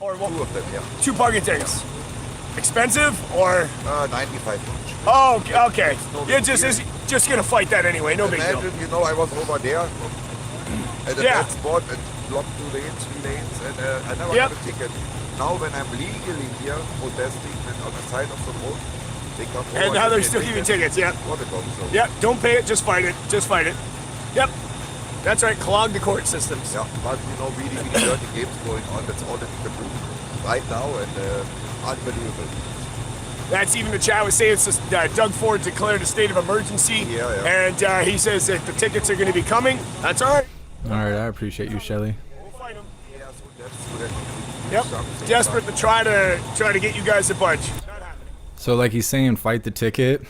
Or what? 2 of them, yeah. 2 parking tickets. Expensive or? 95 each. Oh, okay. You're just gonna fight that anyway. No big deal. Imagine, you know, I was over there at the bad spot and blocked 2 lanes, 3 lanes, and I never got a ticket. Now when I'm legally here protesting and on the side of the road, they come over. And now they're still giving tickets, yeah. What a go, so. Yep, don't pay it, just fight it. Just fight it. Yep. That's right, clog the court systems. Yeah, but you know, really dirty games going on. That's all that we can do right now, and unbelievable. That's even the chat was saying. It's just, Doug Ford declared a state of emergency, and he says that the tickets are going to be coming. That's all right. All right, I appreciate you, Shelly. Yep, desperate to try to get you guys a bunch. So like he's saying, fight the ticket.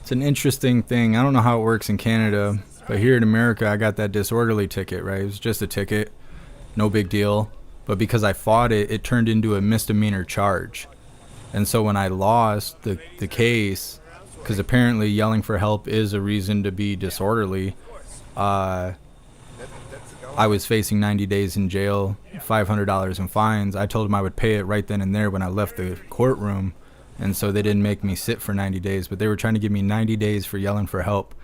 It's an interesting thing. I don't know how it works in Canada, but here in America, I got that disorderly ticket, right? It was just a ticket, no big deal. But because I fought it, it turned into a misdemeanor charge. And so when I lost the case, because apparently yelling for help is a reason to be disorderly, I was facing 90 days in jail, $500 in fines. I told them I would pay it right then and there when I left the courtroom. And so they didn't make me sit for 90 days, but they were trying to give me 90 days for yelling for help.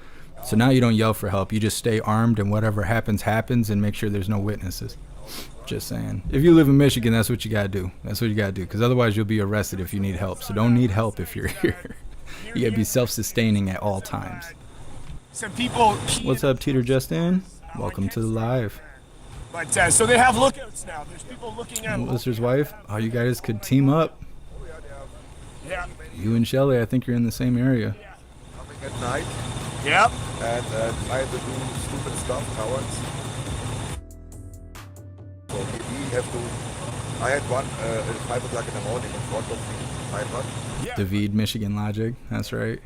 So now you don't yell for help. You just stay armed, and whatever happens, happens, and make sure there's no witnesses. Just saying. If you live in Michigan, that's what you got to do. That's what you got to do, because otherwise you'll be arrested if you need help. So don't need help if you're here. You got to be self-sustaining at all times. Some people. What's up, Teeter Justin? Welcome to the live. But so they have lookouts now. There's people looking at. Lister's wife. Oh, you guys could team up. Yeah. You and Shelly, I think you're in the same area. Coming at night. Yep. And try to do stupid stuff, cowards. So we have to. I had one at 5 o'clock in the morning in front of me. Yeah. David, Michigan Logic. That's right.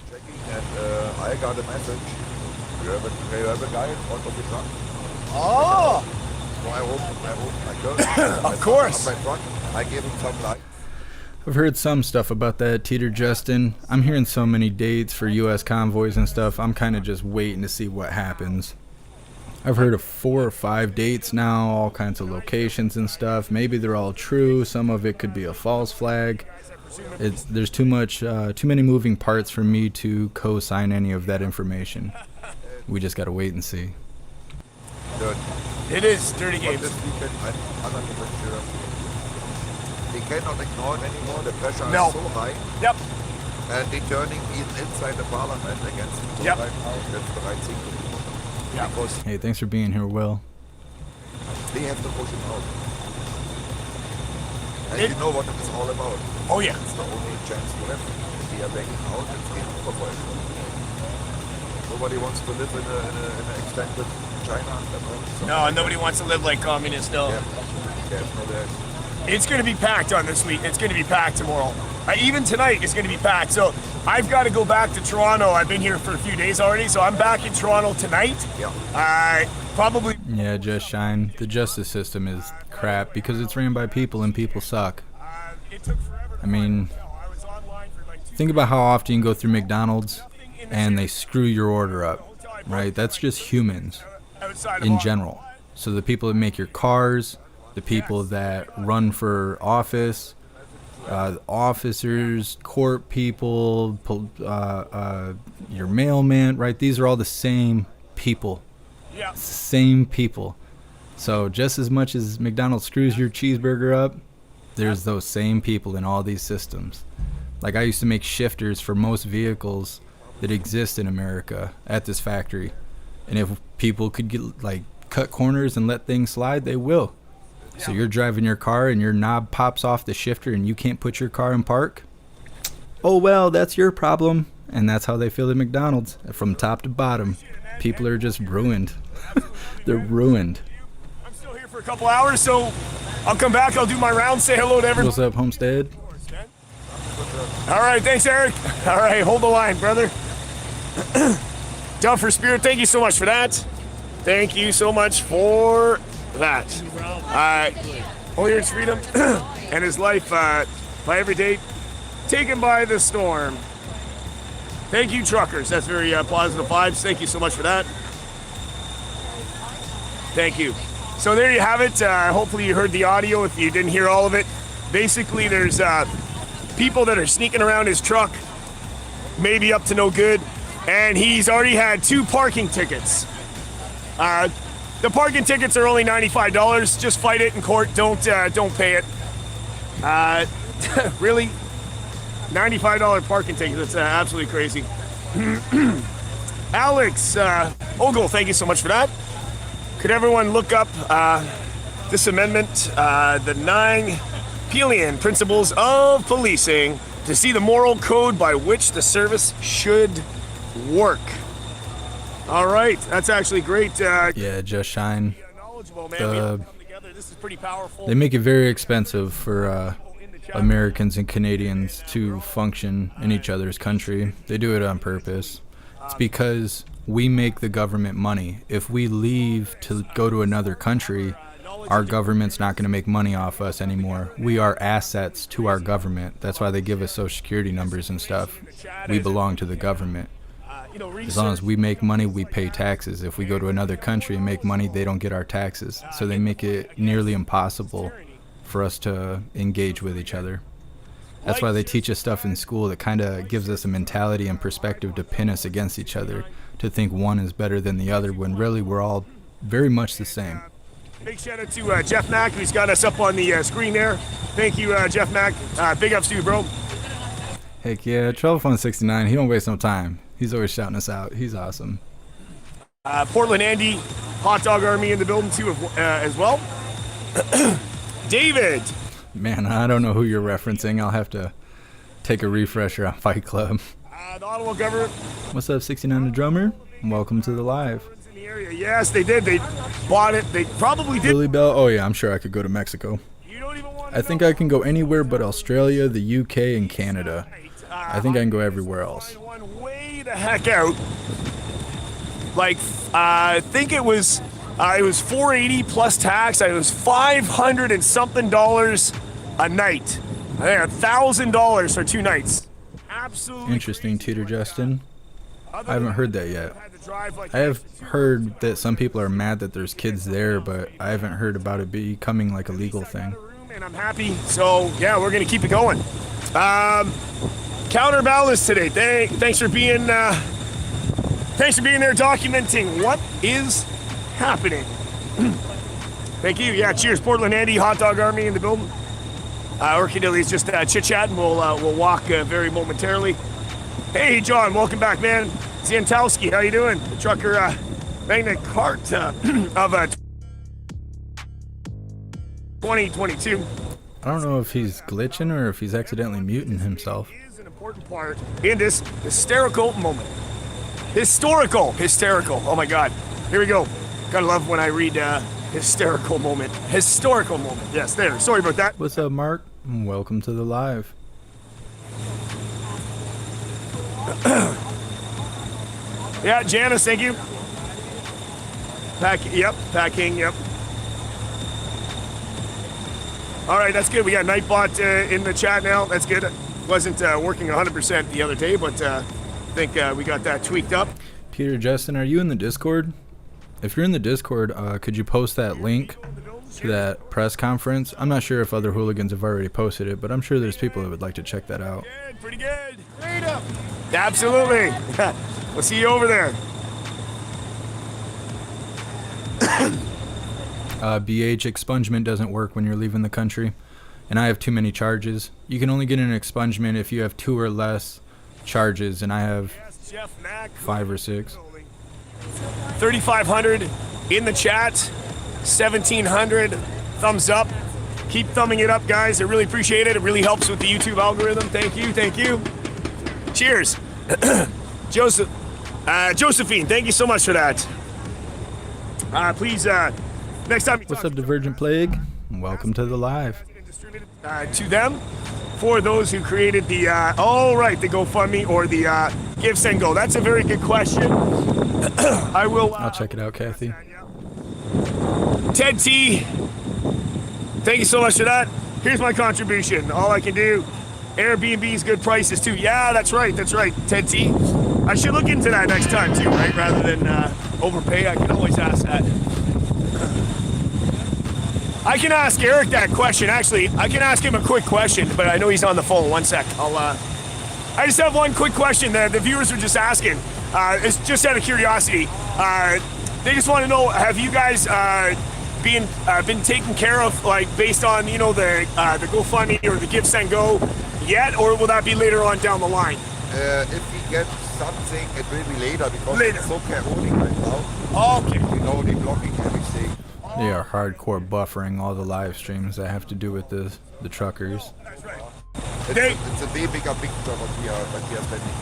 Checking, and I got a message. You have a guy in front of the truck. Oh. So I hope I go. Of course. On my truck, I give him some light. I've heard some stuff about that, Teeter Justin. I'm hearing so many dates for U.S. convoys and stuff. I'm kind of just waiting to see what happens. I've heard of 4 or 5 dates now, all kinds of locations and stuff. Maybe they're all true. Some of it could be a false flag. There's too many moving parts for me to co-sign any of that information. We just gotta wait and see. Dirty. It is dirty But games. this weekend, I'm 100% sure. We cannot ignore it anymore. The pressure No. is so high. Yep. And they're turning inside the parliament against people Yep. right now. That's the right thing to do. Yeah. Because Hey, thanks for being here, Will. they have to push it out. And you know what it is all about. Oh, yeah. It's the only chance to have. If we are backing out, it's game over for everyone. Nobody wants to live in an extended China. So No, nobody wants to live like communists, no. Yeah. There's no there. It's going to be packed on this week. It's going to be packed tomorrow. Even tonight it's going to be packed. So I've got to go back to Toronto. I've been here for a few days already, so I'm back in Toronto tonight. Yeah. Probably. Yeah, Just Shine. The justice system is crap because it's ran by people and people suck. I mean, think about how often you go through McDonald's and they screw your order up, right? That's just humans in general. So the people that make your cars, the people that run for office, officers, court people, your mailman, right? These are all the same people. Yeah. Same people. So just as much as McDonald's screws your cheeseburger up, there's those same people in all these systems. Like I used to make shifters for most vehicles that exist in America at this factory. And if people could get cut corners and let things slide, they will. So you're driving your car and your knob pops off the shifter and you can't put your car in park? Oh well, that's your problem. And that's how they feel at McDonald's, from top to bottom. People are just ruined. They're ruined. I'm still here for a couple hours, so I'll come back. I'll do my round, say hello to everyone. What's up, Homestead? All right, thanks, Eric. All right, hold the line, brother. Down for Spirit, thank you so much for that. Thank you so much for that. All Year's Freedom and his life by every date taken by the storm. Thank you, truckers. That's very positive vibes. Thank you so much for that. Thank you. So there you have it. Hopefully you heard the audio if you didn't hear all of it. Basically, there's people that are sneaking around his truck, maybe up to no good, and he's already had 2 parking tickets. The parking tickets are only $95. Just fight it in court. Don't pay it. Really? $95 parking ticket. That's absolutely crazy. Alex Ogle, thank you so much for that. Could everyone look up this amendment, the 9 Pelian Principles of Policing, to see the moral code by which the service should work? All right, that's actually great. Yeah, Just Shine. This is pretty powerful. They make it very expensive for Americans and Canadians to function in each other's country. They do it on purpose. It's because we make the government money. If we leave to go to another country, our government's not going to make money off us anymore. We are assets to our government. That's why they give us social security numbers and stuff. We belong to the government. As long as we make money, we pay taxes. If we go to another country and make money, they don't get our taxes. So they make it nearly impossible for us to engage with each other. That's why they teach us stuff in school that kind of gives us a mentality and perspective to pin us against each other, to think one is better than the other, when really we're all very much the same. Big shout out to JeffMAC, who's got us up on the screen there. Thank you, JeffMAC. Big ups to you, bro. Heck yeah, Trouble Fun 69, he don't waste no time. He's always shouting us out. He's awesome. Portland Andy, Hot Dog Army in the building too as well. David. Man, I don't know who you're referencing. I'll have to take a refresher on Fight Club. The Ottawa government. What's up, 69 the drummer? Welcome to the live. In the area. Yes, they did. They bought it. They probably did. Billy Bell? Oh yeah, I'm sure I could go to Mexico. I think I can go anywhere but Australia, the UK, and Canada. I think I can go everywhere else. Way the heck out. Like, I think it was It was $480 plus tax. It was $500 and something a night. I think $1,000 for 2 nights. Absolutely Interesting, Teeter Justin. I haven't heard that yet. I have heard that some people are mad that there's kids there, but I haven't heard about it becoming like a legal thing. And I'm happy. So yeah, we're gonna keep it going. Counterbalance today. Thanks for being there documenting what is happening. Thank you. Yeah, cheers. Portland Andy, Hot Dog Army in the building. Orchidilly's just chit-chatting. We'll walk very momentarily. Hey, John, welcome back, man. Zantowski, how you doing? The trucker magnet cart of 2022. I don't know if he's glitching or if he's accidentally muting himself. Is an important part in this hysterical moment. Hysterical. Oh my God. Here we go. Gotta love when I read hysterical moment. Historical moment. Yes, there. Sorry about that. What's up, Mark? Welcome to the live. Yeah, Janice, thank you. Packing, yep. All right, that's good. We got Nightbot in the chat now. That's good. Wasn't working 100% the other day, but I think we got that tweaked up. Peter Justin, are you in the Discord? If you're in the Discord, could you post that link to that press conference? I'm not sure if other hooligans have already posted it, but I'm sure there's people that would like to check that out. Pretty good. Absolutely. We'll see you over there. BH expungement doesn't work when you're leaving the country, and I have too many charges. You can only get an expungement if you have 2 or less charges, and I have 5 or 6. 3,500 in the chat, 1,700 thumbs up. Keep thumbing it up, guys. I really appreciate it. It really helps with the YouTube algorithm. Thank you. Cheers. Josephine, thank you so much for that. Please, next time you What's up, Divergent Plague? Welcome to the live. To them, for those who created the, the GoFundMe or the Give, Send, Go. That's a very good question. I'll check it out, Kathy. Ted T, thank you so much for that. Here's my contribution. All I can do. Airbnb's good prices too. Yeah, that's right, Ted T. I should look into that next time too, right? Rather than overpay, I can always ask that. I can ask Eric that question. Actually, I can ask him a quick question, but I know he's on the phone. One sec. I just have one quick question that the viewers are just asking. It's just out of curiosity. They just want to know: have you guys been taken care of, like based on the GoFundMe or the Give, Send, Go yet, or will that be later on down the line? If we get something, it will be later because it's so chaotic right now. Okay. They're blocking everything. They are hardcore buffering all the live streams that have to do with the truckers. It's a bigger picture what we are spending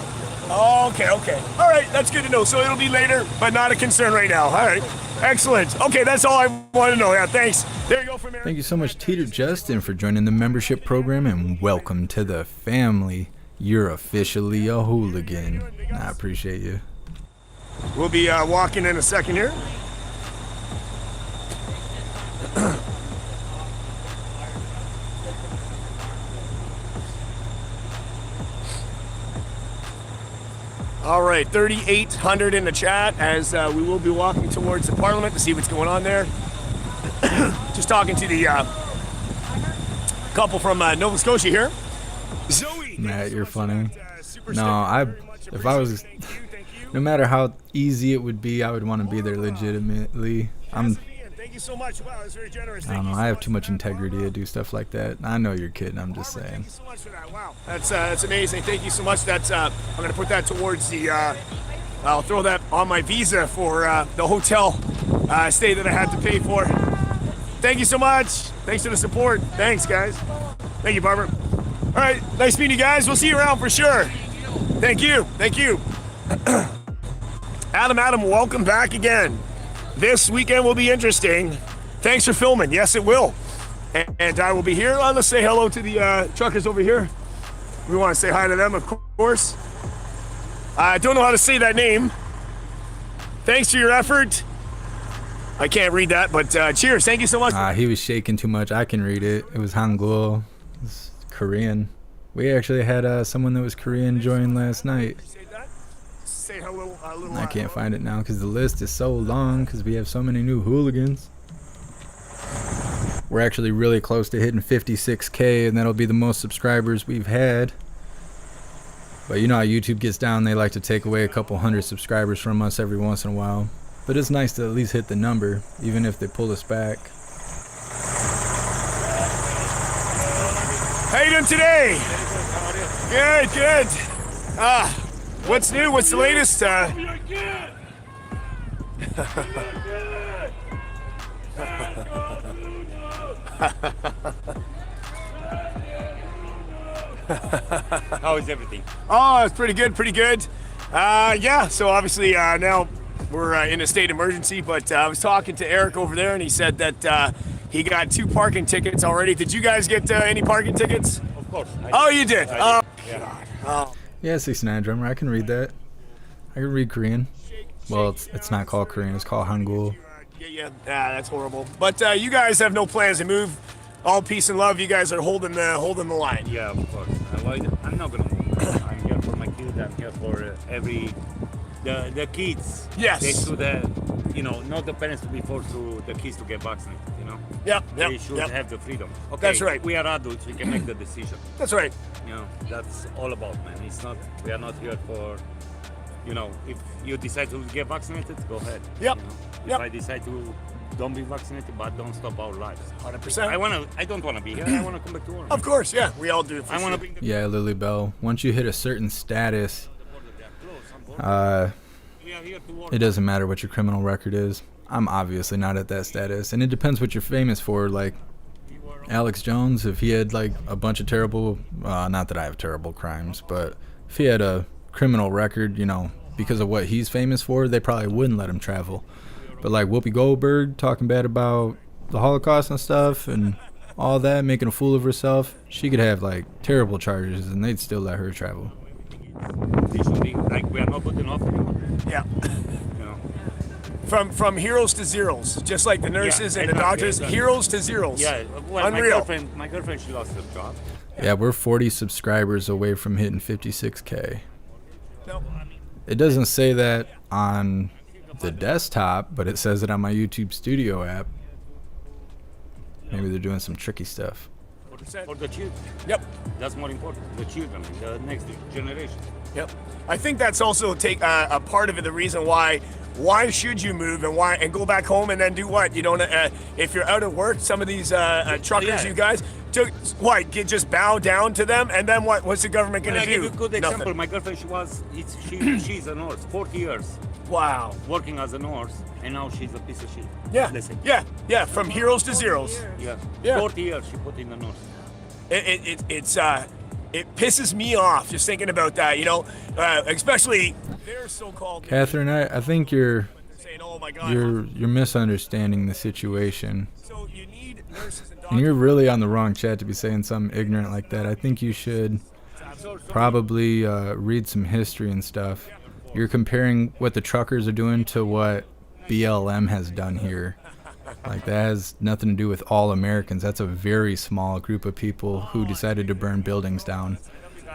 on here. Okay. All right, that's good to know. So it'll be later, but not a concern right now. All right. Excellent. Okay, that's all I want to know. Yeah, thanks. There you go from Eric. Thank you so much, Teeter Justin, for joining the membership program, and welcome to the family. You're officially a hooligan. I appreciate you. We'll be walking in a second here. All right, 3,800 in the chat as we will be walking towards the Parliament to see what's going on there. Just talking to the couple from Nova Scotia here. Zoe, Matt, you're funny. No, no matter how easy it would be, I would want to be there legitimately. Thank you so much. Wow, that's very generous. I don't know. I have too much integrity to do stuff like that. I know you're kidding. I'm just saying. Thank you so much for that. Wow, that's amazing. Thank you so much. That's I'm gonna put that towards the. I'll throw that on my visa for the hotel stay that I had to pay for. Thank you so much. Thanks for the support. Thanks, guys. Thank you, Barbara. All right, nice meeting you guys. We'll see you around for sure. Thank you. Adam, welcome back again. This weekend will be interesting. Thanks for filming. Yes, it will. And I will be here. Let's say hello to the truckers over here. We want to say hi to them, of course. I don't know how to say that name. Thanks for your effort. I can't read that, but cheers. Thank you so much. He was shaking too much. I can read it. It was Hangul. It's Korean. We actually had someone that was Korean join last night. Say hello, I can't find it now because the list is so long because we have so many new hooligans. We're actually really close to hitting 56K, and that'll be the most subscribers we've had. But you know how YouTube gets down, they like to take away a couple hundred subscribers from us every once in a while. But it's nice to at least hit the number, even if they pull us back. How you doing today? Good, good. What's new? What's the latest? How is everything? Oh, it's pretty good, pretty good. Yeah, so obviously now we're in a state emergency, but I was talking to Eric over there, and he said that he got 2 parking tickets already. Did you guys get any parking tickets? Of course. Oh, you did? Oh, yeah. God. Yeah, 69 drummer. I can read that. I can read Korean. Well, it's not called Korean. It's called Hangul. Yeah, that's horrible. But you guys have no plans to move. All peace and love. You guys are holding the line. Yeah, of course. I'm not gonna move. I'm here for my kids. I'm here for the kids. Yes. They should, not the parents to be forced to the kids to get vaccinated. Yep. They should have the freedom. Okay. That's right. We are adults. We can make the decision. That's right. That's all about, man. It's not. We are not here for. If you decide to get vaccinated, go ahead. Yep. If I decide to don't be vaccinated, but don't stop our lives. 100%. I don't want to be here. I want to come back to work. Of course, yeah. We all do. I want to bring the Yeah, Lily Bell. Once you hit a certain status, it doesn't matter what your criminal record is. I'm obviously not at that status, and it depends what you're famous for. Like Alex Jones, if he had like a bunch of terrible, not that I have terrible crimes, but if he had a criminal record, because of what he's famous for, they probably wouldn't let him travel. But like Whoopi Goldberg talking bad about the Holocaust and stuff and all that, making a fool of herself, she could have like terrible charges and they'd still let her travel. Like we are not good enough anymore. Yeah. From heroes to zeros, just like the nurses and the doctors, heroes to zeros. Yeah, well, Unreal. My girlfriend, she lost her job. Yeah, we're 40 subscribers away from hitting 56K. No. It doesn't say that on the desktop, but it says it on my YouTube Studio app. Maybe they're doing some tricky stuff. For the children. Yep. That's more important. The children, the next generation. Yep. I think that's also a part of it. The reason why should you move and go back home and then do what? You don't. If you're out of work, some of these truckers, you guys, just bow down to them, and then what? What's the government going to do? I'll give you a good example. Nothing. My girlfriend, she's a nurse, 40 years. Wow. Working as a nurse, and now she's a piece of shit. Yeah. Listen. Yeah. From heroes to zeros. Yeah. 40 years she put in the nurse. It pisses me off just thinking about that. Especially their so-called. Catherine, I think you're saying, "Oh my God." you're misunderstanding the situation. So you need nurses and doctors. And you're really on the wrong chat to be saying something ignorant like that. I think you should probably read some history and stuff. You're comparing what the truckers are doing to what BLM has done here. Like, that has nothing to do with all Americans. That's a very small group of people who decided to burn buildings down.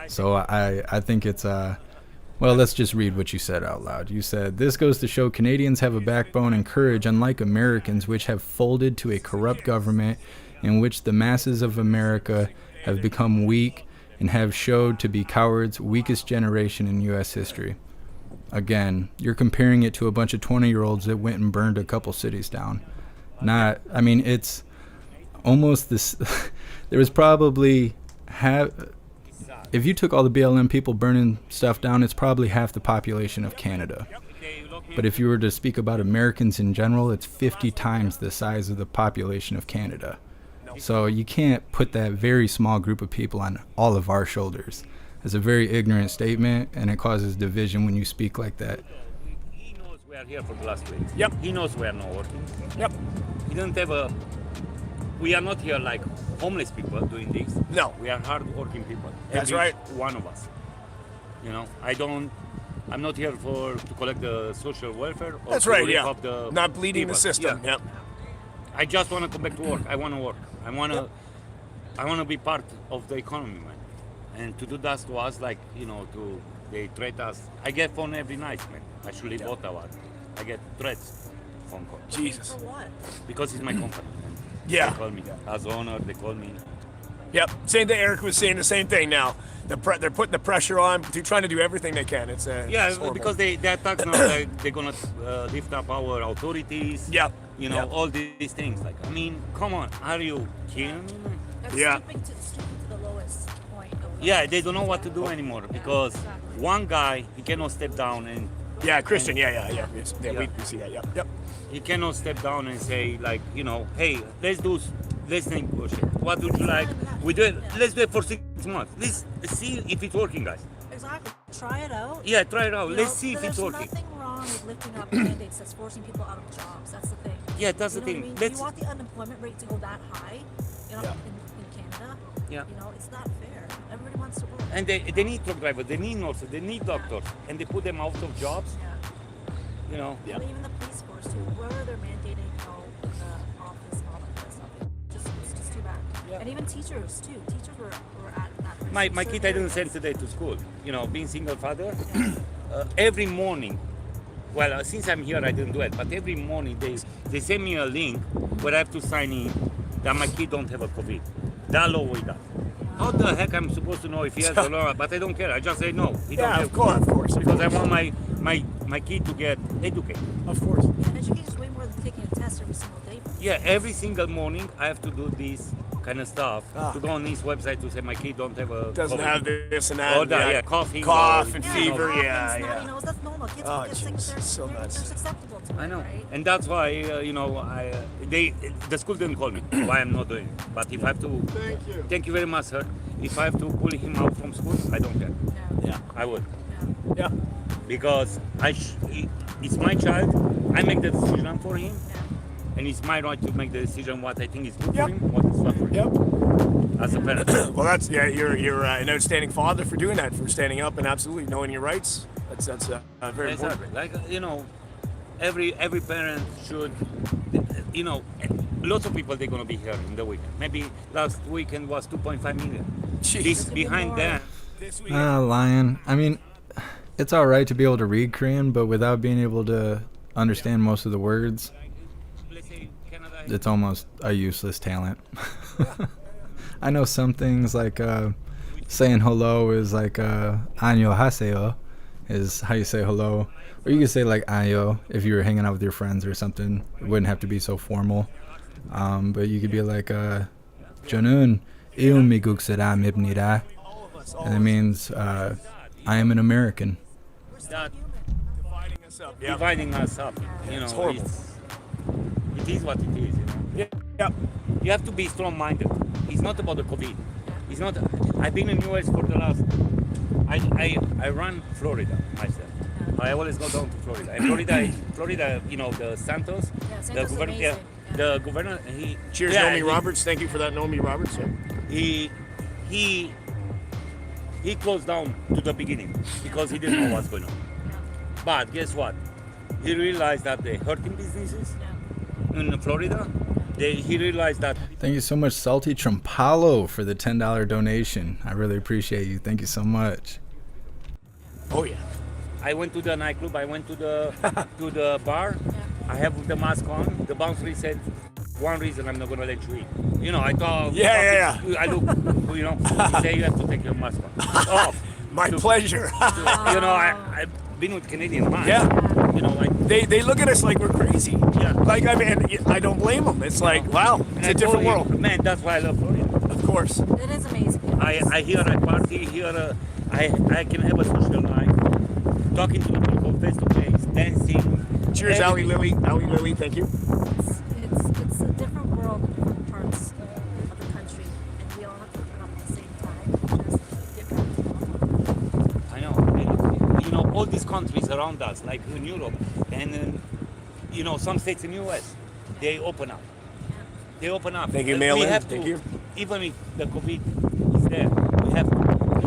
So I think it's well, let's just read what you said out loud. You said, "This goes to show Canadians have a backbone and courage, unlike Americans, which have folded to a corrupt government in which the masses of America have become weak and have showed to be cowards, weakest generation in U.S. history." Again, you're comparing it to a bunch of 20-year-olds that went and burned a couple cities down. It's almost this. There was probably if you took all the BLM people burning stuff down, it's probably half the population of Canada. But if you were to speak about Americans in general, it's 50 times the size of the population of Canada. So you can't put that very small group of people on all of our shoulders. It's a very ignorant statement, and it causes division when you speak like that. He knows we are here for the last week. Yep. He knows we are not working. Yep. He doesn't have we are not here like homeless people doing this. No. We are hard-working people. That's Every right. one of us. I don't I'm not here to collect the social welfare. Or That's to right, rip yeah. up the Not bleeding the people. system, Yeah. yep. I just want to come back to work. I want to work. I want to be part of the economy, man. And to do that to us, like, they threat us. I get phone every night, man. I should leave Ottawa. I get threats, phone calls. Jesus. For what? Because it's my company, man. Yeah. They call me. As owner, they call me. Yep, same thing. Eric was saying the same thing now. They're putting the pressure on, they're trying to do everything they can. It's horrible. Because they attack now, like, they're going to lift up our authorities. Yep. All these things. Like, I mean, come on. Are you kidding me, man? That's stooping to the lowest point. Yeah, they don't know what to do anymore because one guy, he cannot step down and... Yeah, Christian, yeah. We see that, yep. He cannot step down and say, like, hey, let's negotiate. What would you like? We do it. Let's do it for 6 months. Let's see if it's working, guys. Exactly. Try it out. Yeah, try it out. Let's see if it's working. There's nothing wrong with lifting up mandates that's forcing people out of jobs. That's the thing. Yeah, that's the thing. What I mean? Do you want the unemployment rate to go that high? In Canada? Yeah. It's not fair. Everybody wants to work. And they need truck drivers, they need nurses, they need doctors, and they put them out of jobs. Yeah. And even the police force too. Where they're mandating, in the office and all that kind of stuff. It's just too bad. Yeah. And even teachers too. Teachers were at that risk. My kid I didn't send today to school. Being single father, every morning. Well, since I'm here, I didn't do it. But every morning they send me a link where I have to sign in that my kid don't have a COVID. That law we got. How the heck I'm supposed to know if he has a law? But I don't care. I just say no. He don't have of course. Because I want my kid to get educated. Of course. Yeah, education is way more than taking a test every single day. Yeah, every single morning I have to do this kind of stuff to go on this website to say my kid don't have a Doesn't COVID. have this and that. All that, Cough and fever, yeah. That's normal. Kids Oh, get sick. jeez, so nuts. They're susceptible to it, I know, right? and that's why the school didn't call me. Why I'm not doing it. But if I have to, thank you very much, sir. If I have to pull him out from school, I don't care. Yeah, I would. Yeah, because it's my child. I make the decision for him, and it's my right to make the decision what I think is good for him, what is not for him. As a parent. Well, that's you're an outstanding father for doing that, for standing up and absolutely knowing your rights. That's very important. Like every parent should. Lots of people they're gonna be here in the weekend. Maybe last weekend was 2.5 million. This behind them. Lion. I mean, it's all right to be able to read Korean, but without being able to understand most of the words, it's almost a useless talent. I know some things like saying hello is like 안녕하세요 is how you say hello, or you could say like ayo if you were hanging out with your friends or something. It wouldn't have to be so formal. But you could be like 저는 미국 사람입니다, and it means I am an American. That dividing us up. Yeah. Dividing us up. It's horrible. It is what it is. Yeah. You have to be strong-minded. It's not about the COVID. It's not. I've been in US for the last. I run Florida myself. I always go down to Florida. And Florida, the Santos, the governor, the governor. Cheers, Nomi Roberts. Thank you for that, Nomi Roberts. Yeah. He closed down to the beginning because he didn't know what's going on. But guess what? He realized that they're hurting businesses in Florida. He realized that. Thank you so much, Salty Trumpalo, for the $10 donation. I really appreciate you. Thank you so much. Oh yeah. I went to the nightclub. I went to the bar. I have the mask on. The bouncer said, "One reason I'm not gonna let you eat." I thought. Yeah. I look. He said you have to take your mask off. My pleasure. I've been with Canadian man. Yeah. Like they look at us like we're crazy. Yeah. Like I don't blame them. It's like wow, it's a different world. Man, that's why I love Florida. Of course. It is amazing. I hear I party here. I can have a social life. Talking to the people face to face, dancing. Cheers, Ali Lily. Ali Lily, thank you. It's a different world in different parts of the country, and we all have to open up at the same time. Just different. I know. All these countries around us, like in Europe, and some states in the U.S., they open up. They open up. Thank you, We Mail-in. have to, Thank you. even if the COVID is there, we have to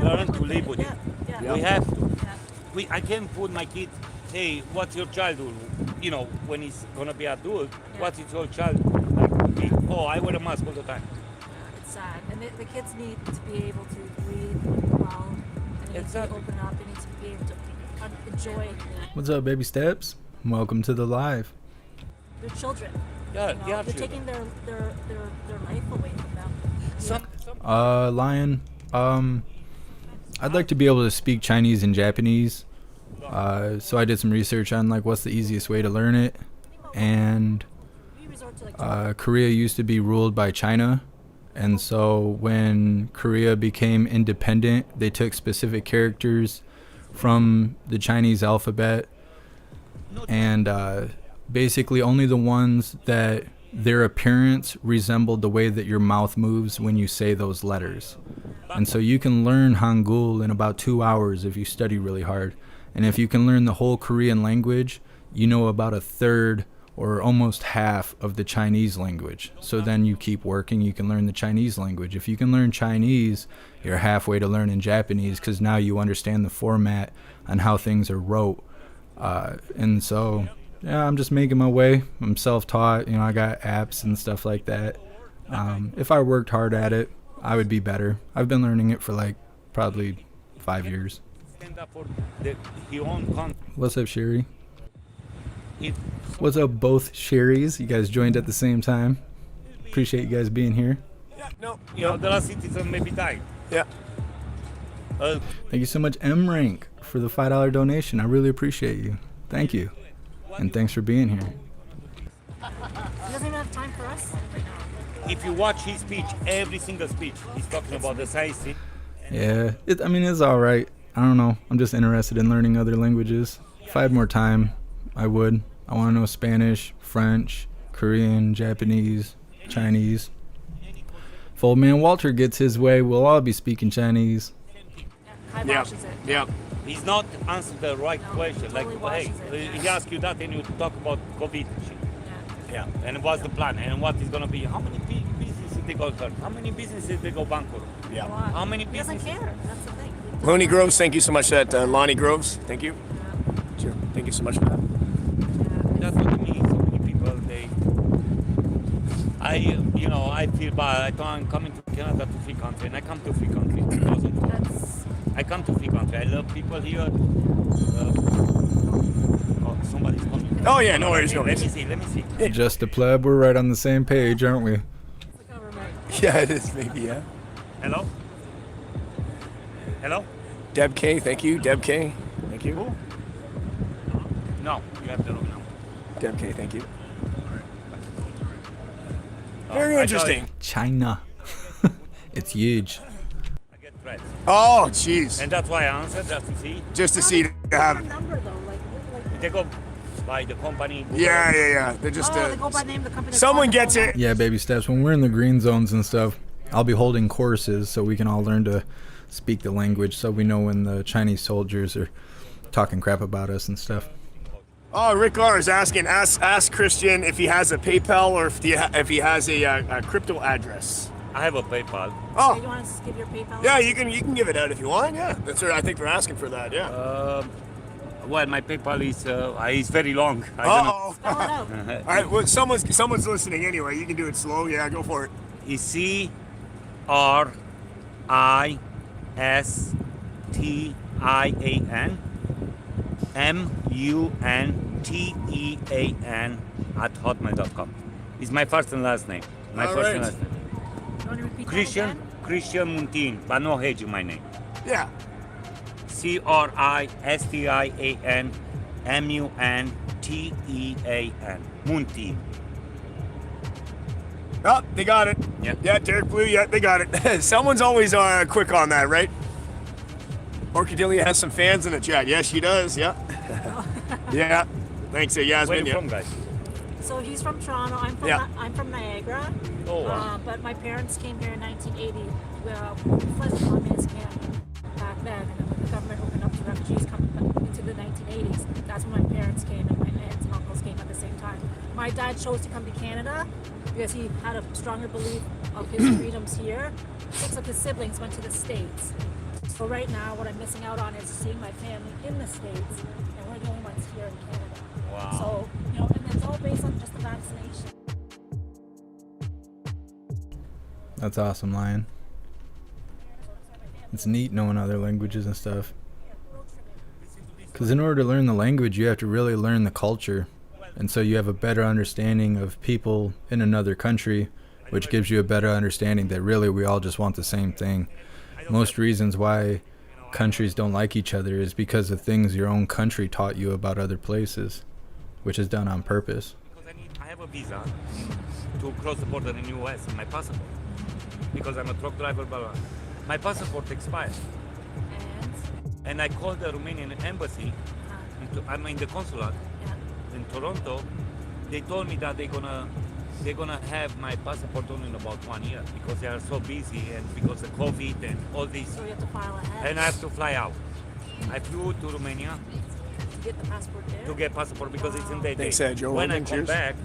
learn to live with it. Yeah. We have to. I can't put my kid, hey, what's your childhood? You know, when he's gonna be adult, what is your child? Like, oh, I wear a mask all the time. It's sad. And the kids need to be able to breathe well. They need to open up. They need to be able to enjoy What's up, baby steps? Welcome to the live. their children. Yeah, You know, yeah, they're taking their life away from them. Lion, I'd like to be able to speak Chinese and Japanese. So I did some research on like what's the easiest way to learn it. And Korea used to be ruled by China. And so when Korea became independent, they took specific characters from the Chinese alphabet and basically only the ones that their appearance resembled the way that your mouth moves when you say those letters. And so you can learn Hangul in about 2 hours if you study really hard. And if you can learn the whole Korean language, you know about a third or almost half of the Chinese language. So then you keep working, you can learn the Chinese language. If you can learn Chinese, you're halfway to learning Japanese because now you understand the format and how things are wrote. And so, yeah, I'm just making my way. I'm self-taught, you know, I got apps and stuff like that. If I worked hard at it, I would be better. I've been learning it for like probably 5 years. What's up, Sherry? What's up, both Sherrys? You guys joined at the same time. Appreciate you guys being here. No, you know, the last citizen maybe died. Yeah. Thank you so much, M-Rank, for the $5 donation. I really appreciate you. Thank you. And thanks for being here. He doesn't even have time for us right now. If you watch his speech, every single speech, he's talking about the science. Yeah, it's all right. I don't know. I'm just interested in learning other languages. If I had more time, I would. I want to know Spanish, French, Korean, Japanese, Chinese. If old man Walter gets his way, we'll all be speaking Chinese. Yeah, yeah. He's not answering the right question. Like, hey, he asks you that and you talk about COVID. Yeah. And what's the plan? And what is going to be? How many businesses they go hurt? How many businesses they go bankrupt? Yeah. How many He businesses? doesn't care. That's the thing. Lonnie Groves, thank you so much. That Lonnie Groves, thank you. Sure. Thank you so much for that. That's what it means. So many people, I feel bad. I thought I'm coming to Canada to free country, and I come to free country. I come to free country. I love people here. Somebody's coming. Oh yeah, no worries, no worries. Let me see. Just a pleb, we're right on the same page, aren't we? Yeah, it is maybe, yeah. Hello? Hello? Deb K, thank you. Deb K, thank you. Who? No, you have the wrong number. Deb K, thank you. Very interesting. China. It's huge. I get threats. Oh, jeez. And that's why I answered, just to see. Just to see to have. They go by the company. Yeah. They're just. They go by name of the company. Someone gets it. Yeah, baby steps. When we're in the green zones and stuff, I'll be holding courses so we can all learn to speak the language so we know when the Chinese soldiers are talking crap about us and stuff. Oh, Rick R is asking, ask Christian if he has a PayPal or if he has a crypto address. I have a PayPal. Oh. You want us to give your PayPal? Yeah, you can give it out if you want. Yeah, that's what I think they're asking for that. Yeah. Well, my PayPal is very long. I Uh don't oh. Spell it out. know. All right. Well, someone's listening anyway. You can do it slow. Yeah, go for it. It's CRISTIAN MUNTEAN@hotmail.com. It's my first and last name. My All first right. and last name. You want to repeat Christian that Christian Muntin, but no H in my name. Yeah. CRISTIAN MUNTEAN. Muntin. Oh, they got it. Yeah. Yeah, Derek Blue. Yeah, they got it. Someone's always quick on that, right? Orchidelia has some fans in the chat. Yes, she does. Yeah. Yeah. Thanks, Yasmin. Where are you Yeah. from, guys? So he's from Toronto. I'm from Niagara. Oh, wow. But my parents came here in 1980. We fled the communist camp back then, and then when the government opened up to refugees coming into the 1980s, that's when my parents came and my aunts and uncles came at the same time. My dad chose to come to Canada because he had a stronger belief of his freedoms here. 6 of his siblings went to the States. So right now, what I'm missing out on is seeing my family in the States, and we're the only ones here in Canada. Wow. So, you know, and it's all based on just the vaccination. That's awesome, Lion. It's neat knowing other languages and stuff. Because in order to learn the language, you have to really learn the culture. And so you have a better understanding of people in another country, which gives you a better understanding that really we all just want the same thing. Most reasons why countries don't like each other is because of things your own country taught you about other places, which is done on purpose. Because I have a visa to cross the border in the US and my passport. Because I'm a truck driver, blah, blah. My passport expired. And I called the Romanian embassy. I'm in the consulate in Toronto. They told me that they're gonna have my passport only in about 1 year because they are so busy and because of COVID and all this. So you have to file ahead. And I have to fly out. I flew to Romania To get the passport there? to get passport because it's in their day. Thanks, Joe. When I Rogan, come cheers. back,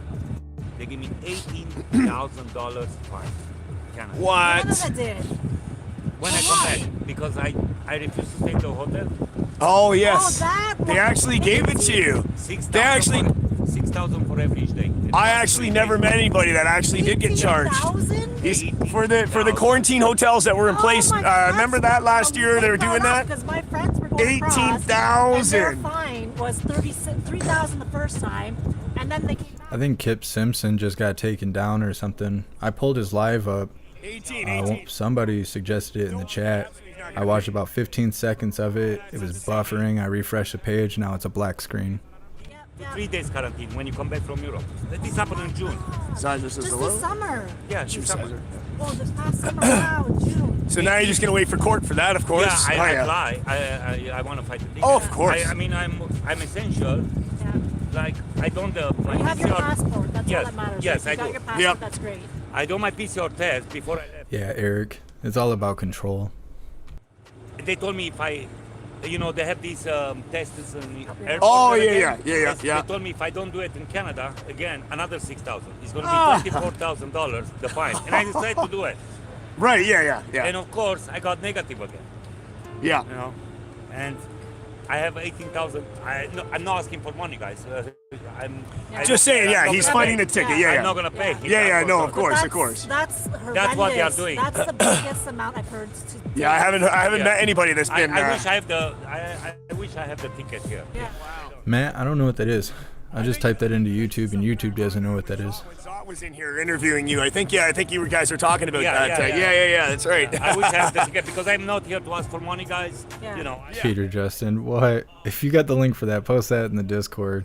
they give me $18,000 fine. Canada. What? Canada did. When I come back, because I refuse to stay in the hotel. Oh, yes. Oh, that They one. actually gave it to you. 6,000 for every day. I actually never met anybody that actually did get charged. 18,000? For the quarantine hotels that were in place. Remember that last year they were doing that? Because my friends were going across, 18,000. and their fine was $3,000 the first time, and then they came back. I think Kip Simpson just got taken down or something. I pulled his live up. 18. Somebody suggested it in the chat. I watched about 15 seconds of it. It was buffering. I refreshed the page. Now it's a black screen. 3 days quarantine when you come back from Europe. This happened in June. Just this summer. Yeah, this summer. Well, this past summer, wow, June. So now you're just going to wait for court for that, of course? Yeah, I Oh, apply. I want to fight the ticket. Oh, of course. I mean, I'm essential. Like, I don't my You have your PCR passport. That's yes, all that matters. Yes, If you I got do. your passport, that's great. I do my PCR test before I left. Yeah, Eric. It's all about control. They told me if I, they have these tests in airport. Oh, again. yeah. They told me if I don't do it in Canada, again, another 6,000. It's going to be $24,000, the fine. And I decided to do it. Right, yeah. And of course, I got negative again. Yeah. And I have 18,000. I'm not asking for money, guys. Just saying, yeah, he's finding the ticket. Yeah. I'm not going to pay. Yeah, no, of course. That's horrendous. That's what they are doing. That's the biggest amount I've heard. Yeah, I haven't met anybody that's been. I wish I have the ticket here. Yeah. Matt, I don't know what that is. I just typed that into YouTube, and YouTube doesn't know what that is. Zot was in here interviewing you. I think you guys were talking about that. Yeah. That's right. I wish I had the ticket because I'm not here to ask for money, guys. Yeah. Peter Justin, what? If you got the link for that, post that in the Discord.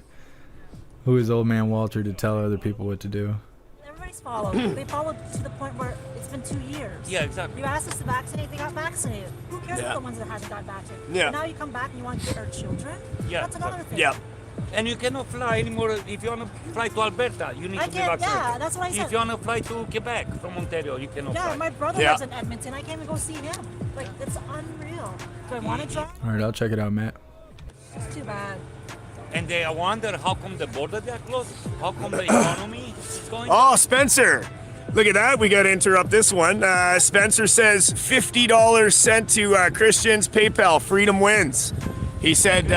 Who is old man Walter to tell other people what to do? Everybody's followed. They followed to the point where it's been 2 years. Yeah, exactly. You asked us to vaccinate, they got vaccinated. Who cares about the ones that hasn't got vaccinated? Yeah. But now you come back and you want to get our children? Yeah. That's another thing. Yeah. And you cannot fly anymore. If you want to fly to Alberta, you need I to be can't, vaccinated. yeah, that's what I said. If you want to fly to Quebec from Ontario, you cannot Yeah, fly. my brother lives in Edmonton. I can't even go see him. Like, it's unreal. Do I want to drive? All right, I'll check it out, Matt. It's too bad. And they wonder how come the border they are closed? How come the economy is going Oh, Spencer. Look at that. We got to interrupt this one. Spencer says $50 sent to Christians PayPal. Freedom wins. He said.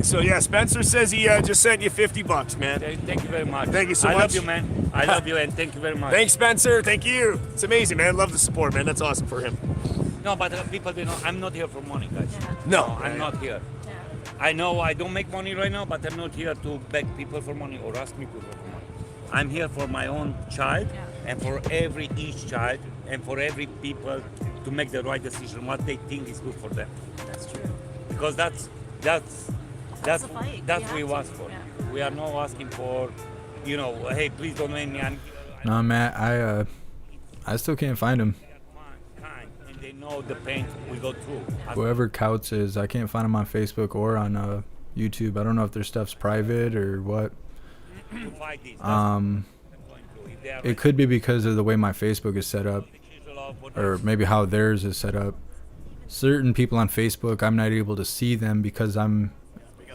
So yeah. Spencer says he just sent you $50, man. Thank you very much. Thank you so I much. love you, man. I love you, and thank you very much. Thanks, Spencer. Thank you. It's amazing, man. Love the support, man. That's awesome for him. No, but people, I'm not here for money, guys. No. I'm not here. I know I don't make money right now, but I'm not here to beg people for money or ask people for money. I'm here for my own child and for each child and for every people to make the right decision, what they think is good for them. That's true. Because that's the fight. what we ask for. Yeah. We are not asking for, hey, please don't make me. No, Matt, I still can't find him. And they know the pain we go through. Whoever Couts is, I can't find him on Facebook or on YouTube. I don't know if their stuff's private or what. It could be because of the way my Facebook is set up, or maybe how theirs is set up. Certain people on Facebook, I'm not able to see them because I'm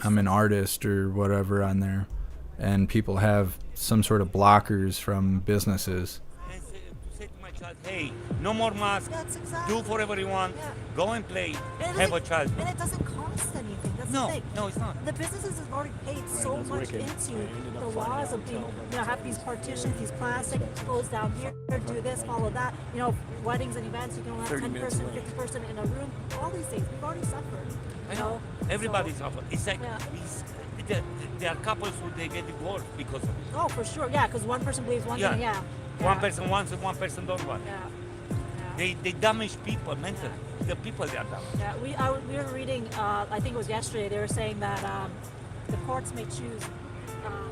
an artist or whatever on there, and people have some sort of blockers from businesses. child. Hey, no more masks. That's exactly. Do whatever you want. Yeah. Go and play. And Have a child. And it doesn't cost anything. That's No, the thing. no, it's not. The businesses have already paid so that's much wicked. into the laws of being, have these partitions, these plastic, close down here, do this, follow that. Weddings and events, you can only have 10 person, 50 person in a room. All these things, we've already suffered. I know. Everybody's So, suffering. It's like there are couples who they get divorced because of it. oh, for sure, yeah, because one person believes one thing, yeah. One person wants it, one person don't want it. Yeah. They damage people mentally. The people they are damaged. Yeah, we were reading, I think it was yesterday, they were saying that the courts may choose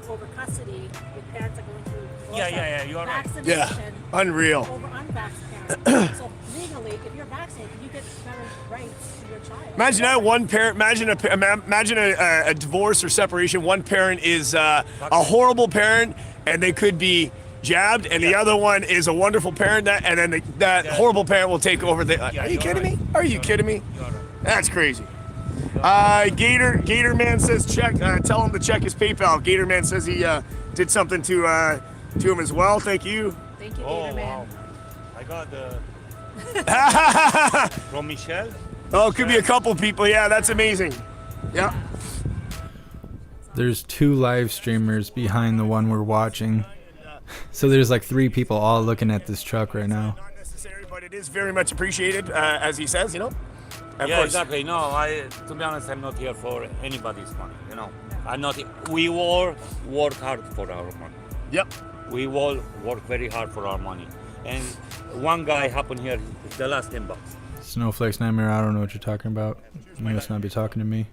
over custody with parents that are going through Yeah, you are right. vaccination Yeah, unreal. over unvaccinated parents. So legally, if you're vaccinated, you get better rights to your child. Imagine that one parent. Imagine a divorce or separation. One parent is a horrible parent, and they could be jabbed, and the other one is a wonderful parent. And then that horrible parent will take over. Are you kidding me? Are you kidding me? That's crazy. Gator Man says check. Tell him to check his PayPal. Gator Man says he did something to him as well. Thank you. Thank you, Gator Man. Wow. I got from Michelle. Oh, it could be a couple people. Yeah, that's amazing. Yeah. There's 2 live streamers behind the one we're watching. So there's like 3 people all looking at this truck right now. Not necessary, but it is very much appreciated, as he says, Of Yeah, course. exactly. No, to be honest, I'm not here for anybody's money. I'm not. We all work hard for our money. Yep. We all work very hard for our money. And one guy happened here, the last $10. Snowflake's Nightmare, I don't know what you're talking about. You must not be talking to me.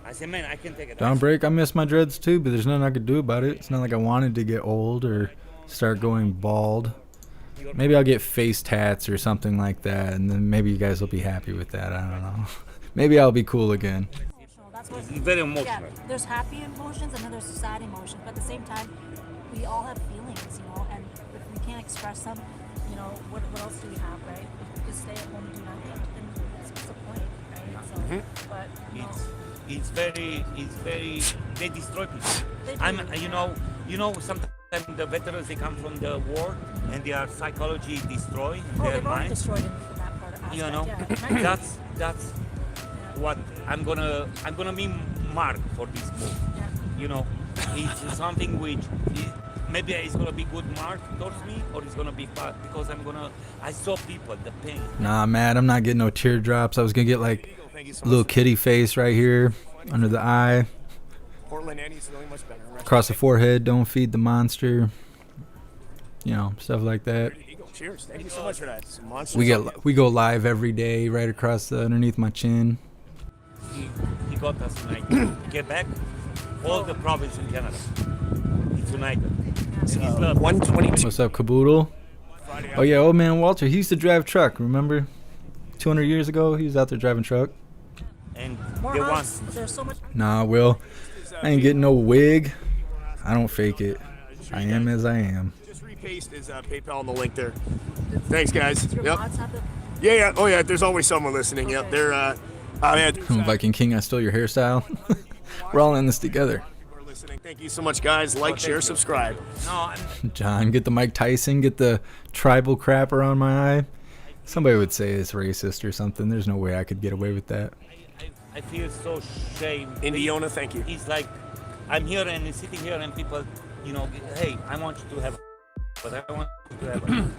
I said, man, I can take it. Don't break, I miss my dreads too, but there's nothing I could do about it. It's not like I wanted to get old or start going bald. Maybe I'll get face tats or something like that, and then maybe you guys will be happy with that. I don't know. Maybe I'll be cool again. That's what, very emotional. Yeah, there's happy emotions and then there's sad emotions. But at the same time, we all have feelings, and if we can't express them, what else do we have, right? If we just stay at home and do nothing, then what's the point, right? So, but it's very. They destroy people. Sometimes the veterans they come from the war and their psychology destroyed. Their they've already mind. destroyed it from that part of aspect. That's what I'm gonna be marked for this move. It's something which maybe it's gonna be good mark towards me, or it's gonna be bad because I saw people the pain. Nah, Matt, I'm not getting no teardrops. I was gonna get like a little kitty face right here under the eye. Portland Annie's doing much better. Across the forehead, don't feed the monster. Stuff like that. There you go. Cheers. Thank you so much for that. Some monsters. We go live every day, right across underneath my chin. He got us united. Quebec, all the province in Canada. It's united. 122. What's up, Caboodle? Oh yeah, old man Walter. He used to drive truck. Remember, 200 years ago, he was out there driving truck. And more they want. hugs. There's so much. Nah, Will. I ain't getting no wig. I don't fake it. I am as I am. Just repaste his PayPal on the link there. Thanks, guys. Your Yep. mods have the Yeah. Oh, yeah. There's always someone listening. Yep. They're. Viking King, I stole your hairstyle. We're all in this together. People are listening. Thank you so much, guys. Like, share, subscribe. No, John, get the Mike Tyson, get the tribal crap around my eye. Somebody would say it's racist or something. There's no way I could get away with that. I feel so shame. Indiana, thank you. It's like I'm here and sitting here and people, hey, I want you to have, but I want you to have.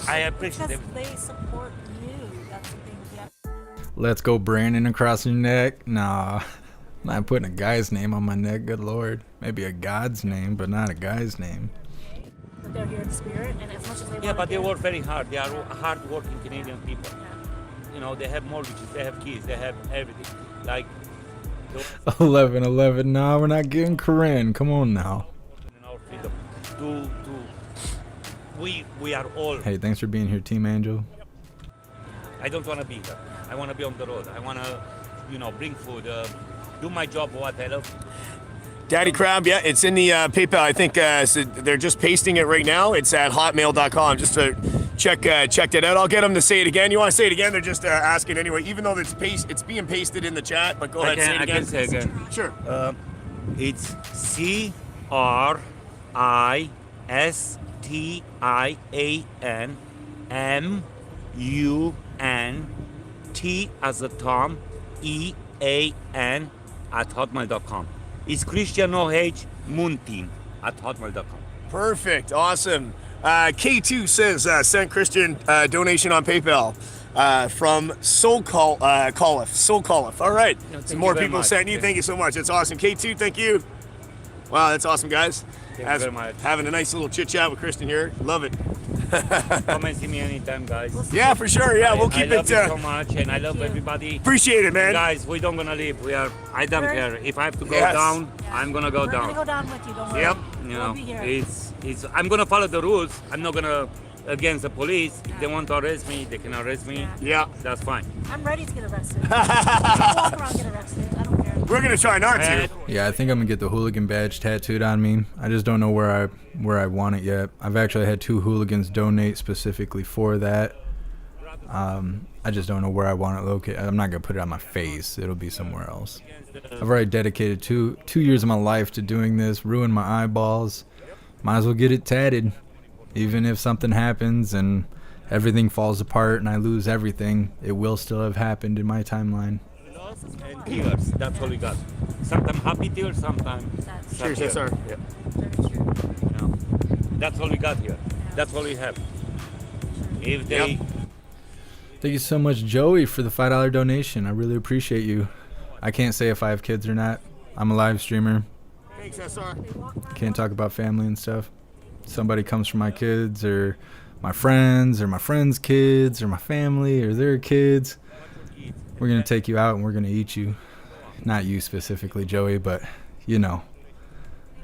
I appreciate it. because they support you. That's the thing. Yeah. Let's go, Brandon, across your neck. Nah, I'm not putting a guy's name on my neck. Good Lord. Maybe a God's name, but not a guy's name. But they're here in spirit, and as much as they Yeah, but they work very hard. They are hard-working Canadian people. They have mortgages, they have kids, they have everything. Like 11-11. Nah, we're not getting Corinne. Come on now. our freedom. We are all. Hey, thanks for being here, Team Angel. I don't want to be here. I want to be on the road. I want to, bring food, do my job what I love. Daddy Crab, yeah, it's in the PayPal. I think so they're just pasting it right now. It's at hotmail.com. Just to check it out. I'll get them to say it again. You want to say it again? They're just asking anyway. Even though it's being pasted in the chat, but go ahead, say it again. I can say it again. Sure. It's CRISTIAN MUNT as a Tom, EAN at hotmail.com. It's Christian OH Muntin at hotmail.com. Perfect. Awesome. K2 says send Christian donation on PayPal from Soul Caliph. All right. Some more people sent you. Thank you so much. That's awesome. K2, thank you. Wow, that's awesome, guys. Thank you very much. Having a nice little chit chat with Christian here. Love it. Come and see me anytime, guys. Yeah, for sure. Yeah, we'll keep I love it. you so much, and I love everybody. Appreciate it, man. Guys, we don't gonna leave. I don't care. If I have to go Yes. down, I'm gonna go We're down. gonna go down with you, don't worry. Yep. You We'll know, be here. it's. I'm gonna follow the rules. I'm not gonna against the police. If they want to arrest me, they can arrest me. Yeah. That's fine. I'm ready to get arrested. Walk around, get arrested. I don't care. We're gonna try not to. Yeah, I think I'm gonna get the Hooligan badge tattooed on me. I just don't know where I want it yet. I've actually had 2 hooligans donate specifically for that. I just don't know where I want it located. I'm not gonna put it on my face. It'll be somewhere else. I've already dedicated two years of my life to doing this. Ruined my eyeballs. Might as well get it tatted. Even if something happens and everything falls apart and I lose everything, it will still have happened in my timeline. And tears. That's all we got. Sometimes happy tears, sometimes. Sure, yes, sir. Yeah. You know, that's all we got here. That's all we have. If they. Thank you so much, Joey, for the $5 donation. I really appreciate you. I can't say if I have kids or not. I'm a live streamer. Thanks, SR. Can't talk about family and stuff. Somebody comes from my kids or my friends kids or my family or their kids. We're going to take you out and we're going to eat you. Not you specifically, Joey, but you know.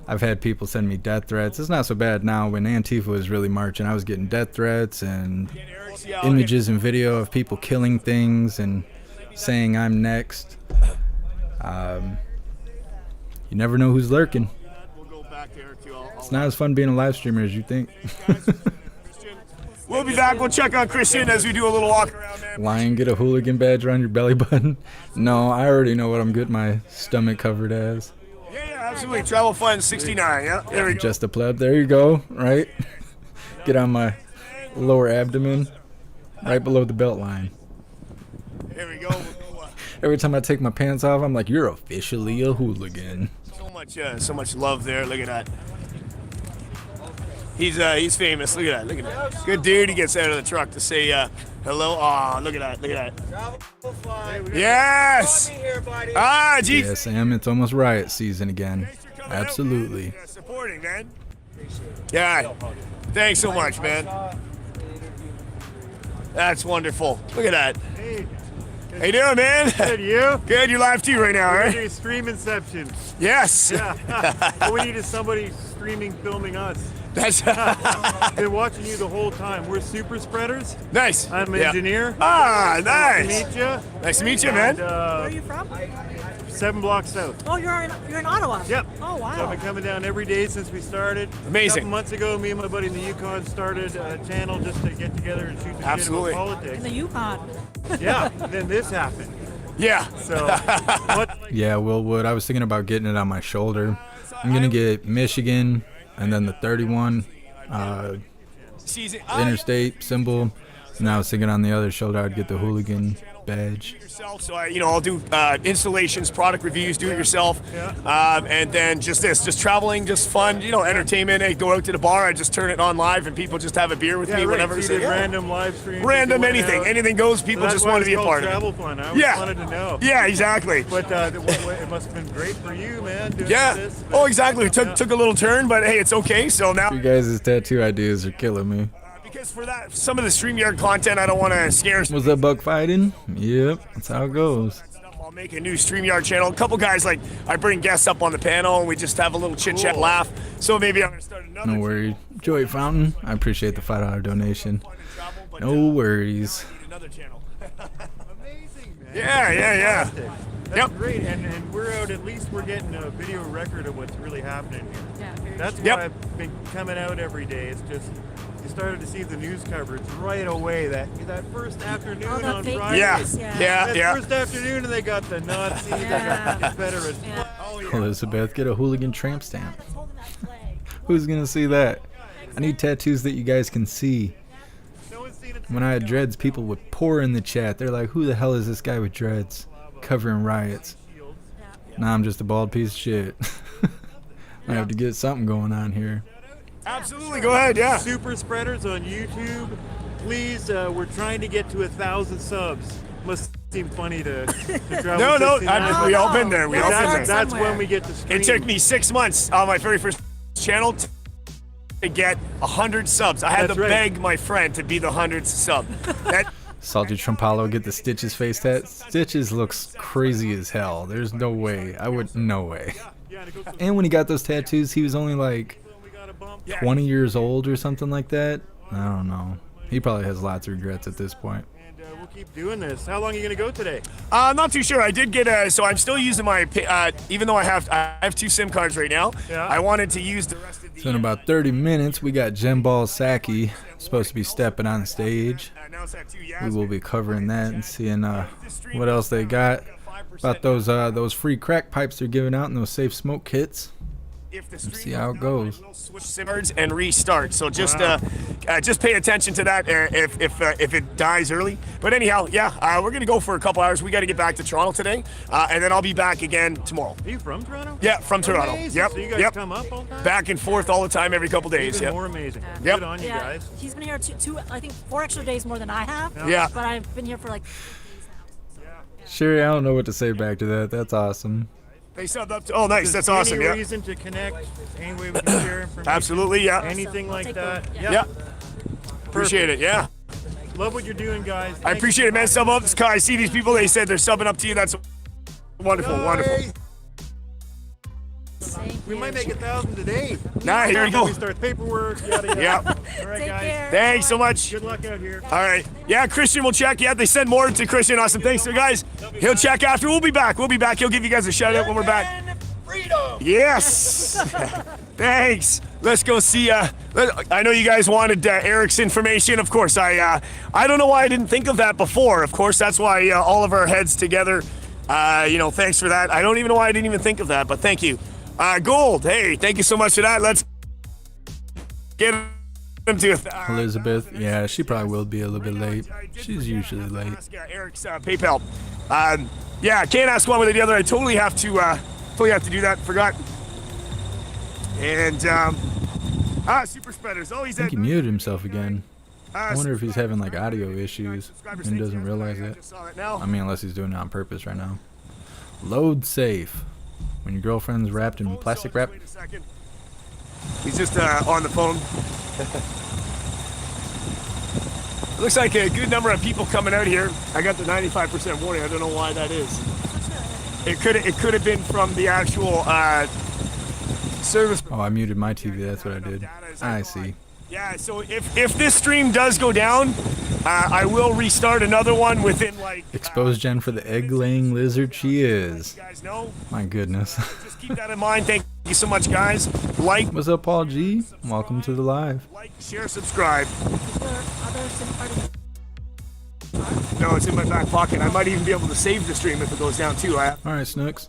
I've had people send me death threats. It's not so bad now. When Antifa was really marching, I was getting death threats and images and video of people killing things and saying I'm next. You never know who's lurking. It's not as fun being a live streamer as you think. We'll be back. We'll check on Christian as we do a little walk around there. Lion, get a hooligan badge around your belly button? No, I already know what I'm getting my stomach covered as. Yeah, absolutely. Travel Fun 69. Yeah, there we go. Just a pleb. There you go. Right? Get on my lower abdomen, right below the belt line. There we go. Every time I take my pants off, I'm like, you're officially a hooligan. So much love there. Look at that. He's famous. Look at that. Good dude. He gets out of the truck to say hello. Aw, look at that. Yes. Gee. Yeah, Sam, it's almost riot season again. Absolutely. Supporting, man. Yeah. Thanks so much, man. That's wonderful. Look at that. Hey. How you doing, man? Good, you? Good, you're live too right now, We're right? doing stream inception. Yes. Yeah. All we need is somebody streaming, filming us. That's been watching you the whole time. We're super spreaders. Nice. I'm an Yeah. engineer. Ah, nice. Nice to meet you. Nice to meet you, man. Where are you from? 7 blocks south. Oh, you're in Ottawa? Yep. Oh, wow. So I've been coming down every day since we started. Amazing. A couple months ago, me and my buddy in the Yukon started a channel just to get together and shoot the Absolutely. shit about politics. In the Yukon. Yeah. Then this happened. Yeah. So, what? Yeah, Will Wood. I was thinking about getting it on my shoulder. I'm going to get Michigan and then the 31 interstate symbol. And I was thinking on the other shoulder I'd get the hooligan badge. So I'll do installations, product reviews, do it yourself, and then just traveling, just fun, entertainment. Hey, go out to the bar, I just turn it on live, and people just have a beer with me, Right. whatever. So you did random live streams. Random you went anything, out. anything goes. People That's just why want to it's be a called part of Travel it. Fun. I always wanted to know. Yeah, exactly. But it must have been great for you, man. Doing this. Oh, exactly. Took a little turn, but hey, it's okay. So now. You guys' tattoo ideas are killing me. Because for that, some of the StreamYard content, I don't want to scare. Was that buck fighting? Yep, that's how it goes. I'll make a new StreamYard channel. A couple guys, I bring guests up on the panel, and we just have a little chit-chat, laugh. So maybe I'm going to start another. No worries. Joey Fountain, I appreciate the $5 donation. No worries. Yeah. That's great, and we're out. At least we're getting a video record of what's really happening here. Yeah, That's why I've been coming out every day. It's just you started to see the news coverage right away. That first afternoon on Friday. Yeah. First afternoon, and they got the Nazis, they got the Confederates. Elizabeth, get a hooligan tramp stamp. Who's gonna see that? I need tattoos that you guys can see. When I had dreads, people would pour in the chat. They're like, who the hell is this guy with dreads covering riots? Now I'm just a bald piece of shit. I have to get something going on here. Absolutely, go ahead, yeah. Super spreaders on YouTube. Please, we're trying to get to 1,000 subs. Must seem funny to travel. No, 69 miles. we all been there. We all been there. That's when we get to stream. It took me 6 months on my very first channel to get 100 subs. I had to beg my friend to be the 100th sub. That Salty Trumpalo get the Stitches face tat. Stitches looks crazy as hell. There's no way. No way. And when he got those tattoos, he was only like 20 years old or something like that. I don't know. He probably has lots of regrets at this point. We'll keep doing this. How long are you going to go today? I'm not too sure. I did get so I'm still using my, even though I have 2 SIM cards right now. Yeah. I wanted to use the rest of the. So in about 30 minutes, we got Jembal Psaki supposed to be stepping on stage. We will be covering that and seeing what else they got about those free crack pipes they're giving out and those safe smoke kits. Let's see how it goes. Switch SIM cards and restart. So just pay attention to that if it dies early. But anyhow, yeah, we're gonna go for a couple hours. We got to get back to Toronto today, and then I'll be back again tomorrow. Are you from Toronto? Yeah, from Toronto. Amazing. Yep. So you guys come up all the time? Back and forth all the time, every couple days. Even Yep. more amazing. Yep. Good on you guys. He's been here I think 4 extra days more than I have. Yeah. But I've been here for like. Sherry, I don't know what to say back to that. That's awesome. They subbed up to. Oh, nice. That's Any awesome. Yeah. reason to connect? Any way we can share information? Absolutely. Yeah. Anything like that? Yeah. Appreciate it. Yeah. Love what you're doing, guys. I appreciate it, man. Sub up. I see these people. They said they're subbing up to you. That's wonderful. Wonderful. We might make 1,000 today. Nah, here we go. We start paperwork. Yada yada. Yeah. All right, guys. Thanks so much. Good luck out here. All right. Yeah, Christian will check. Yeah, they send more to Christian. Awesome. Thanks, so guys. He'll check after. We'll be back. We'll be back. He'll give you guys a shout out when we're back. Yes. Thanks. Let's go see. I know you guys wanted Eric's information. Of course, I don't know why I didn't think of that before. Of course, that's why all of our heads together. Thanks for that. I don't even know why I didn't even think of that, but thank you. Gold. Hey, thank you so much for that. Let's get him to Elizabeth, yeah, she probably will be a little bit late. She's usually late. Eric's PayPal. Yeah, can't ask one without the other. I totally have to do that. Forgot. And super spreaders. Oh, he's I think he muted himself again. I wonder if he's having like audio issues and doesn't realize it. I mean, unless he's doing it on purpose right now. Load safe. When your girlfriend's wrapped in plastic wrap. He's just on the phone. Looks like a good number of people coming out here. I got the 95% warning. I don't know why that is. It could have been from the actual service. Oh, I muted my TV. That's what I did. I see. Yeah, so if this stream does go down, I will restart another one within like. Expose Jen for the egg-laying lizard she is. My goodness. Just keep that in mind. Thank you so much, guys. Like. What's up, Paul G? Welcome to the live. Like, share, subscribe. No, it's in my back pocket. I might even be able to save the stream if it goes down too. All right, Snooks.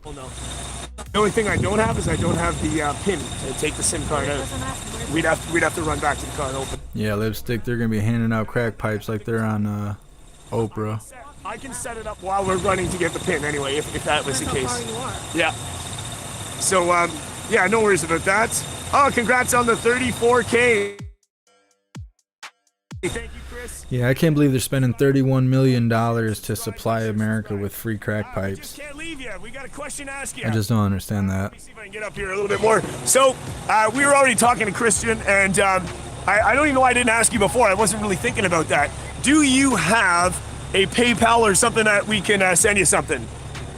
Oh no. The only thing I don't have is I don't have the pin to take the SIM card out. We'd have to run back to the car and open. Yeah, Lipstick, they're gonna be handing out crack pipes like they're on Oprah. I can set it up while we're running to get the pin anyway, if that was the case. Yeah. So yeah, no worries about that. Oh, congrats on the 34K. Thank you, Chris. Yeah, I can't believe they're spending $31 million to supply America with free crack pipes. Can't leave yet. We got a question to ask you. I just don't understand that. Let me see if I can get up here a little bit more. So we were already talking to Christian, and I don't even know why I didn't ask you before. I wasn't really thinking about that. Do you have a PayPal or something that we can send you something?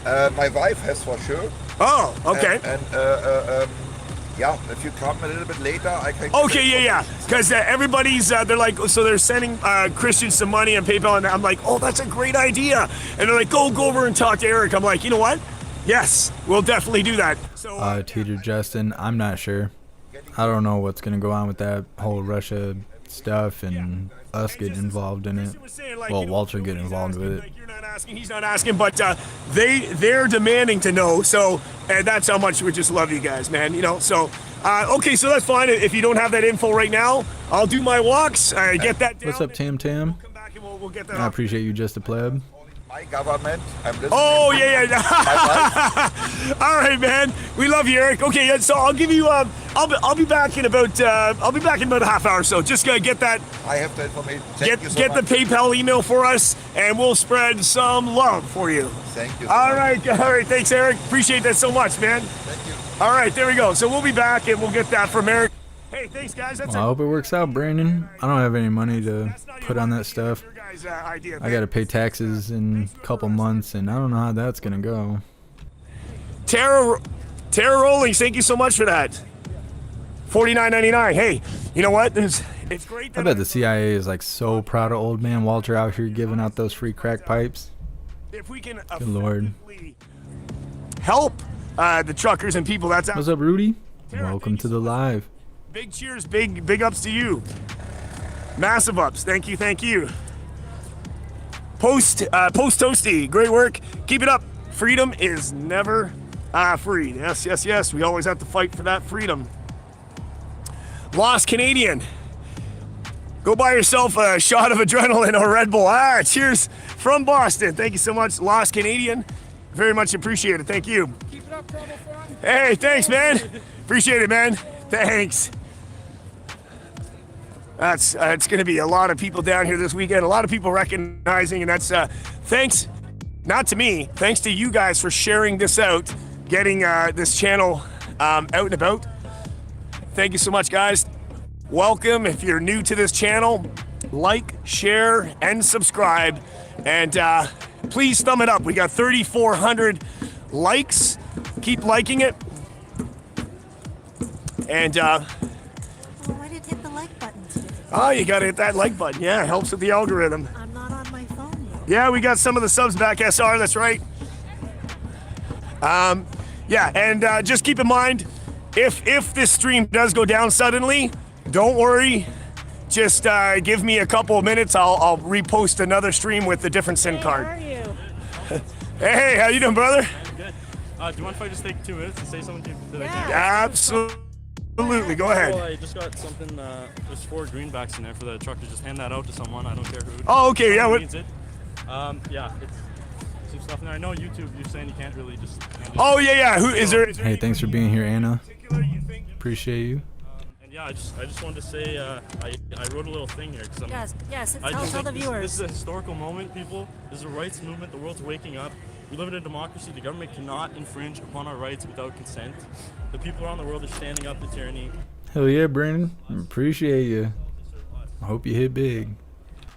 My wife has for sure. Oh, okay. And yeah, if you come a little bit later, I can. Okay, yeah. Because everybody's, they're like, so they're sending Christian some money on PayPal, and I'm like, oh, that's a great idea. And they're like, go over and talk to Eric. I'm like, you know what? Yes, we'll definitely do that. So, Teeter Justin, I'm not sure. I don't know what's gonna go on with that whole Russia stuff and us getting involved in it. Well, Walter getting involved with it. he's not asking, but they're demanding to know. So, and that's how much we just love you guys, man. You know, so Okay, so that's fine. If you don't have that info right now, I'll do my walks. Get that down. What's up, Tam Tam? We'll get that I appreciate you, just a pleb. My government. I'm listening. Oh yeah. All right, man. We love you, Eric. Okay, so I'll give you. I'll be back in about. I'll be back in about a half hour or so. Just get that. I have the information. Get the PayPal email for us, and we'll spread some love for you. Thank you. All right. Thanks, Eric. Appreciate that so much, man. Thank you. All right, there we go. So we'll be back, and we'll get that from Eric. Hey, thanks, guys. That's Well, I hope it works out, Brandon. I don't have any money to put on that stuff. I got to pay taxes in a couple months, and I don't know how that's gonna go. Tara Rollings, thank you so much for that. $49.99. Hey, you know what? It's great. I bet the CIA is like so proud of old man Walter out here giving out those free crack pipes. If we can Good Lord. help the truckers and people that's out. What's up, Rudy? Welcome to the live. Big cheers, big ups to you. Massive ups. Thank you. Post Toasty, great work. Keep it up. Freedom is never free. Yes. We always have to fight for that freedom. Lost Canadian. Go buy yourself a shot of adrenaline or Red Bull. Cheers from Boston. Thank you so much, Lost Canadian. Very much appreciate it. Thank you. Keep it up, Trouble Front. Hey, thanks, man. Appreciate it, man. Thanks. It's going to be a lot of people down here this weekend. A lot of people recognizing, and that's thanks, not to me, thanks to you guys for sharing this out, getting this channel out and about. Thank you so much, guys. Welcome. If you're new to this channel, like, share, and subscribe. And please thumb it up. We got 3,400 likes. Keep liking it. And Why did it hit the like button today? oh, you gotta hit that like button. Yeah, it helps with the algorithm. I'm not on my phone yet. Yeah, we got some of the subs back, SR, that's right. Yeah, and just keep in mind, if this stream does go down suddenly, don't worry. Just give me a couple of minutes. I'll repost another stream with a different SIM card. How are you? Hey, how you doing, brother? I'm good. Do you mind if I just take 2 minutes and say something to the camera? Absolutely, go ahead. Well, I just got something, there's 4 greenbacks in there for the truck to just hand that out to someone. I don't care who. Oh, okay, yeah. What? Needs it. Yeah, it's some stuff in there. I know YouTube, you're saying you can't really just. Oh, yeah. Who is there? Hey, thanks for being here, Anna. Appreciate you. And yeah, I just wanted to say I wrote a little thing here because Yes. I Tell just think the viewers. This is a historical moment, people. This is a rights movement. The world's waking up. We live in a democracy. The government cannot infringe upon our rights without consent. The people around the world are standing up to tyranny. Hell yeah, Brandon. Appreciate you. I hope you hit big.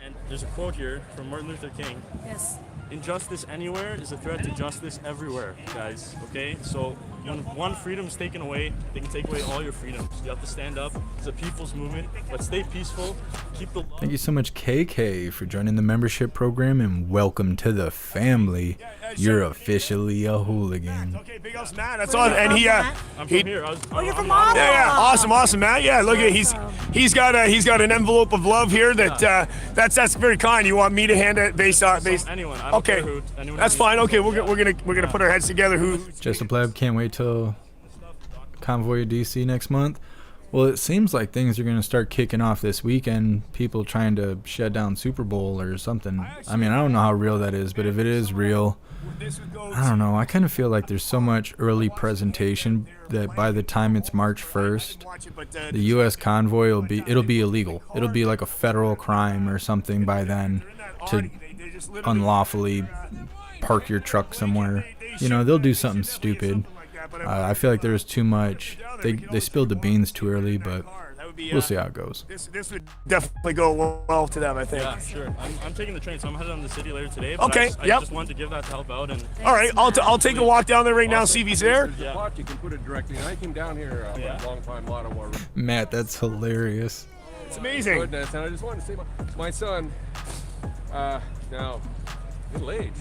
And there's a quote here from Martin Luther King. Yes. Injustice anywhere is a threat to justice everywhere, guys. Okay? So when one freedom is taken away, they can take away all your freedoms. You have to stand up. It's a people's movement, but stay peaceful. Keep the love. Thank you so much, KK, for joining the membership program, and welcome to the family. You're officially a hooligan. Okay, big ups, Matt. That's all. And I'm from here. You're from Ottawa. Yeah, awesome, Matt. Yeah, look at he's got an envelope of love here that's very kind. You want me to hand it based on anyone? I don't care who. Anyone that's fine. Okay, we're gonna put our heads together. Just a pleb. Can't wait till Convoy of DC next month. Well, it seems like things are going to start kicking off this weekend. People trying to shut down Super Bowl or something. I mean, I don't know how real that is, but if it is real, I don't know. I kind of feel like there's so much early presentation that by the time it's March 1st, the U.S. convoy it'll be illegal. It'll be like a federal crime or something by then to unlawfully park your truck somewhere. You know, they'll do something stupid. I feel like there's too much. They spilled the beans too early, but we'll see how it goes. This would definitely go well to them, I think. Yeah, sure. I'm taking the train, so I'm headed on the city later today. Okay, I just wanted to give that to help out. And all right, I'll take a walk down there right now, see if he's there. Yeah. You can put it directly. I came down here a long time, Ottawa. Matt, that's hilarious. It's amazing. Goodness, and I just wanted to say, my son, now middle-aged.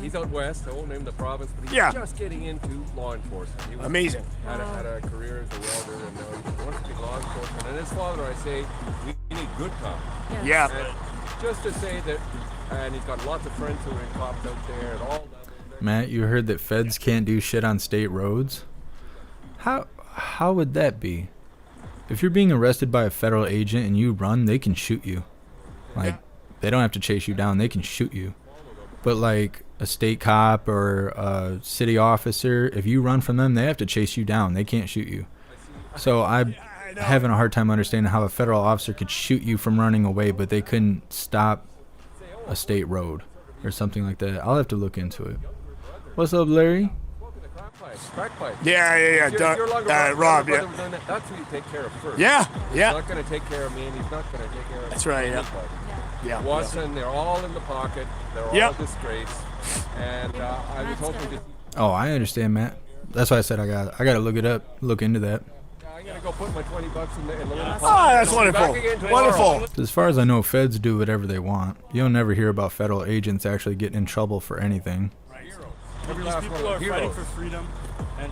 He's out west. I won't name the province, but he's just getting into law enforcement. He was, amazing. Had a career as a welder, and now he wants to be law enforcement. And his father, I say, we need good cops. Yeah. And just to say that, and he's got lots of friends who are in cops out there at all levels. Matt, you heard that feds can't do shit on state roads? How how would that be? If you're being arrested by a federal agent and you run, they can shoot you. Like, they don't have to chase you down, they can shoot you. But like a state cop or a city officer, if you run from them, they have to chase you down. They can't shoot you. So I'm having a hard time understanding how a federal officer could shoot you from running away, but they couldn't stop a state road or something like that. I'll have to look into it. What's up, Larry? Crack pipe. Yeah. Rob, yeah. That's who you take care of first. Yeah. He's not going to take care of me, and he's not going to take care of That's right, yeah. Yeah. Watson, they're all in the pocket. They're all disgraced. And I was hoping to... Oh, I understand, Matt. That's why I said I got to look into that. I'm going to go put my $20 in the little pocket. Oh, that's wonderful. Wonderful. As far as I know, feds do whatever they want. You'll never hear about federal agents actually getting in trouble for anything. These people are fighting for freedom, and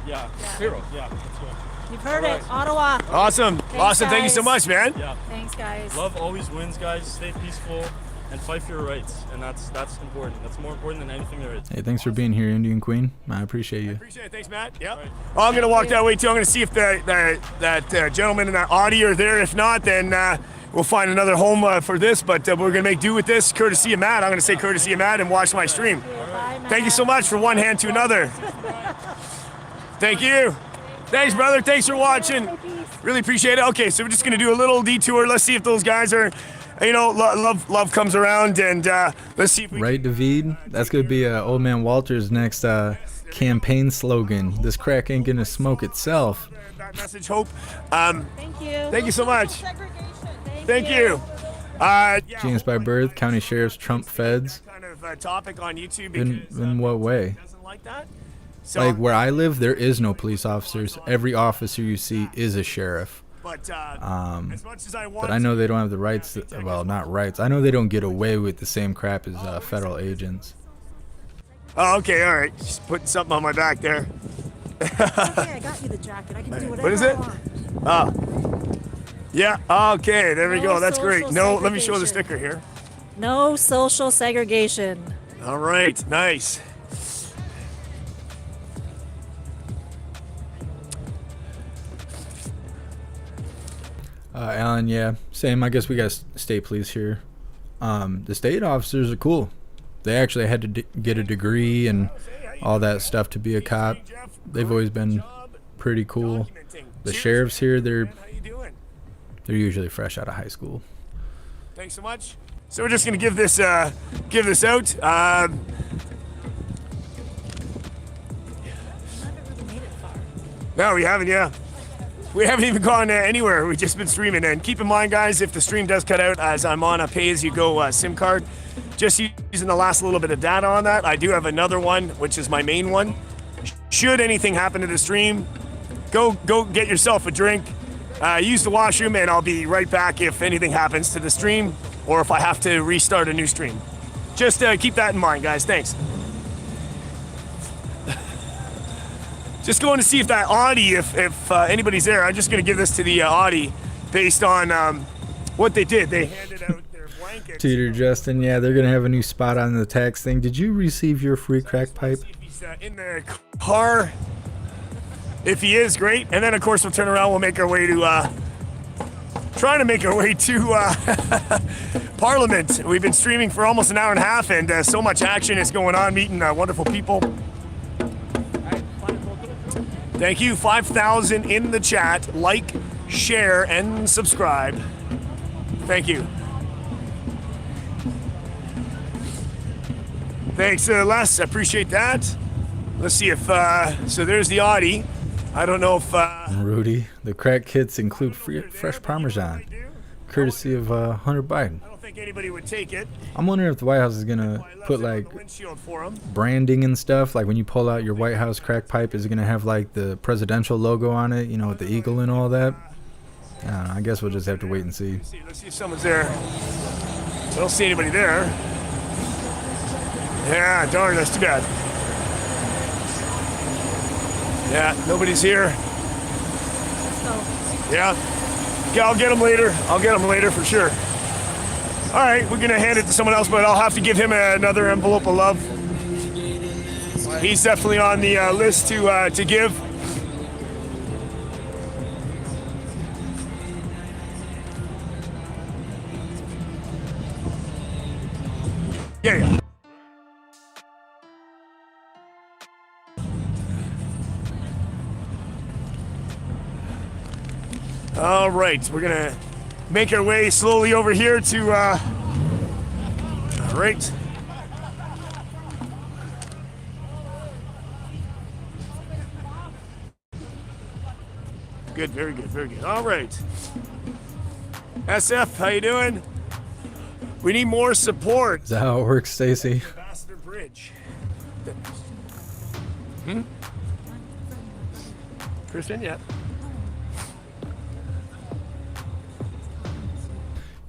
heroes. Yeah, that's right. You've heard it, Ottawa. Awesome. Awesome. Thank you so much, man. Yeah. Thanks, guys. Love always wins, guys. Stay peaceful and fight for your rights, and that's important. That's more important than anything there is. Hey, thanks for being here, Indian Queen. I appreciate you. Appreciate it. Thanks, Matt. Yeah. Right. I'm going to walk that way, too. I'm going to see if that gentleman in that Audi are there. If not, then we'll find another home for this, but we're going to make do with this, courtesy of Matt. I'm going to say courtesy of Matt and watch my stream. Thank you so much for one hand to another. Thank you. Thanks, brother. Thanks for watching. Really appreciate it. Okay, so we're just going to do a little detour. Let's see if those guys are, love comes around, and let's see if we... Right, David? That's going to be Old Man Walter's next campaign slogan. This crack ain't going to smoke itself. That message, hope. Thank you. Thank you so much. Thank you. Genius by birth, county sheriffs, Trump feds. Kind of topic on YouTube. In what way? Doesn't like that. So, like where I live, there is no police officers. Every officer you see is a sheriff. But as much as I want, but I know they don't have the rights. Well, not rights. I know they don't get away with the same crap as federal agents. Oh, okay, all right. Just putting something on my back there. Okay, I got you the jacket. I can do whatever What is it? I want. Yeah. Okay, there we go. That's great. No, let me show the sticker here. No social segregation. All right, nice. Alan, yeah, same. I guess we got state police here. The state officers are cool. They actually had to get a degree and all that stuff to be a cop. They've always been pretty cool. The sheriffs here, they're usually fresh out of high school. Thanks so much. So we're just gonna give this out. No, we haven't. Yeah. We haven't even gone anywhere. We've just been streaming. And keep in mind, guys, if the stream does cut out, as I'm on a pay-as-you-go SIM card, just using the last little bit of data on that. I do have another one, which is my main one. Should anything happen to the stream, go get yourself a drink, use the washroom, and I'll be right back if anything happens to the stream or if I have to restart a new stream. Just keep that in mind, guys. Thanks. Just going to see if that Audi, if anybody's there. I'm just going to give this to the Audi based on what they did. They handed out their blankets. Teeter Justin, yeah, they're going to have a new spot on the tax thing. Did you receive your free crack pipe? He's in the car. If he is, great. And then, of course, we'll turn around. We'll make our way to, trying to make our way to Parliament. We've been streaming for almost an hour and a half, and so much action is going on, meeting wonderful people. Thank you. 5,000 in the chat. Like, share, and subscribe. Thank you. Thanks, Les. I appreciate that. Let's see if, so there's the Audi. I don't know if, Rudy, the crack kits include fresh Parmesan, courtesy of Hunter Biden. I don't think anybody would take it. I'm wondering if the White House is going to put, like, branding and stuff. Like, when you pull out your White House crack pipe, is it going to have, like, the presidential logo on it, you know, with the eagle and all that? I don't know. I guess we'll just have to wait and see. Let's see if someone's there. I don't see anybody there. Yeah, darn, that's too bad. Yeah, nobody's here. Yeah. I'll get him later. I'll get him later for sure. All right, we're going to hand it to someone else, but I'll have to give him another envelope of love. He's definitely on the list to give. Yeah. All right, we're gonna make our way slowly over here to, all right. Good, very good, very good. All right. SF, how you doing? We need more support. Is that how it works, Stacy? Ambassador Bridge. Kristen, yeah.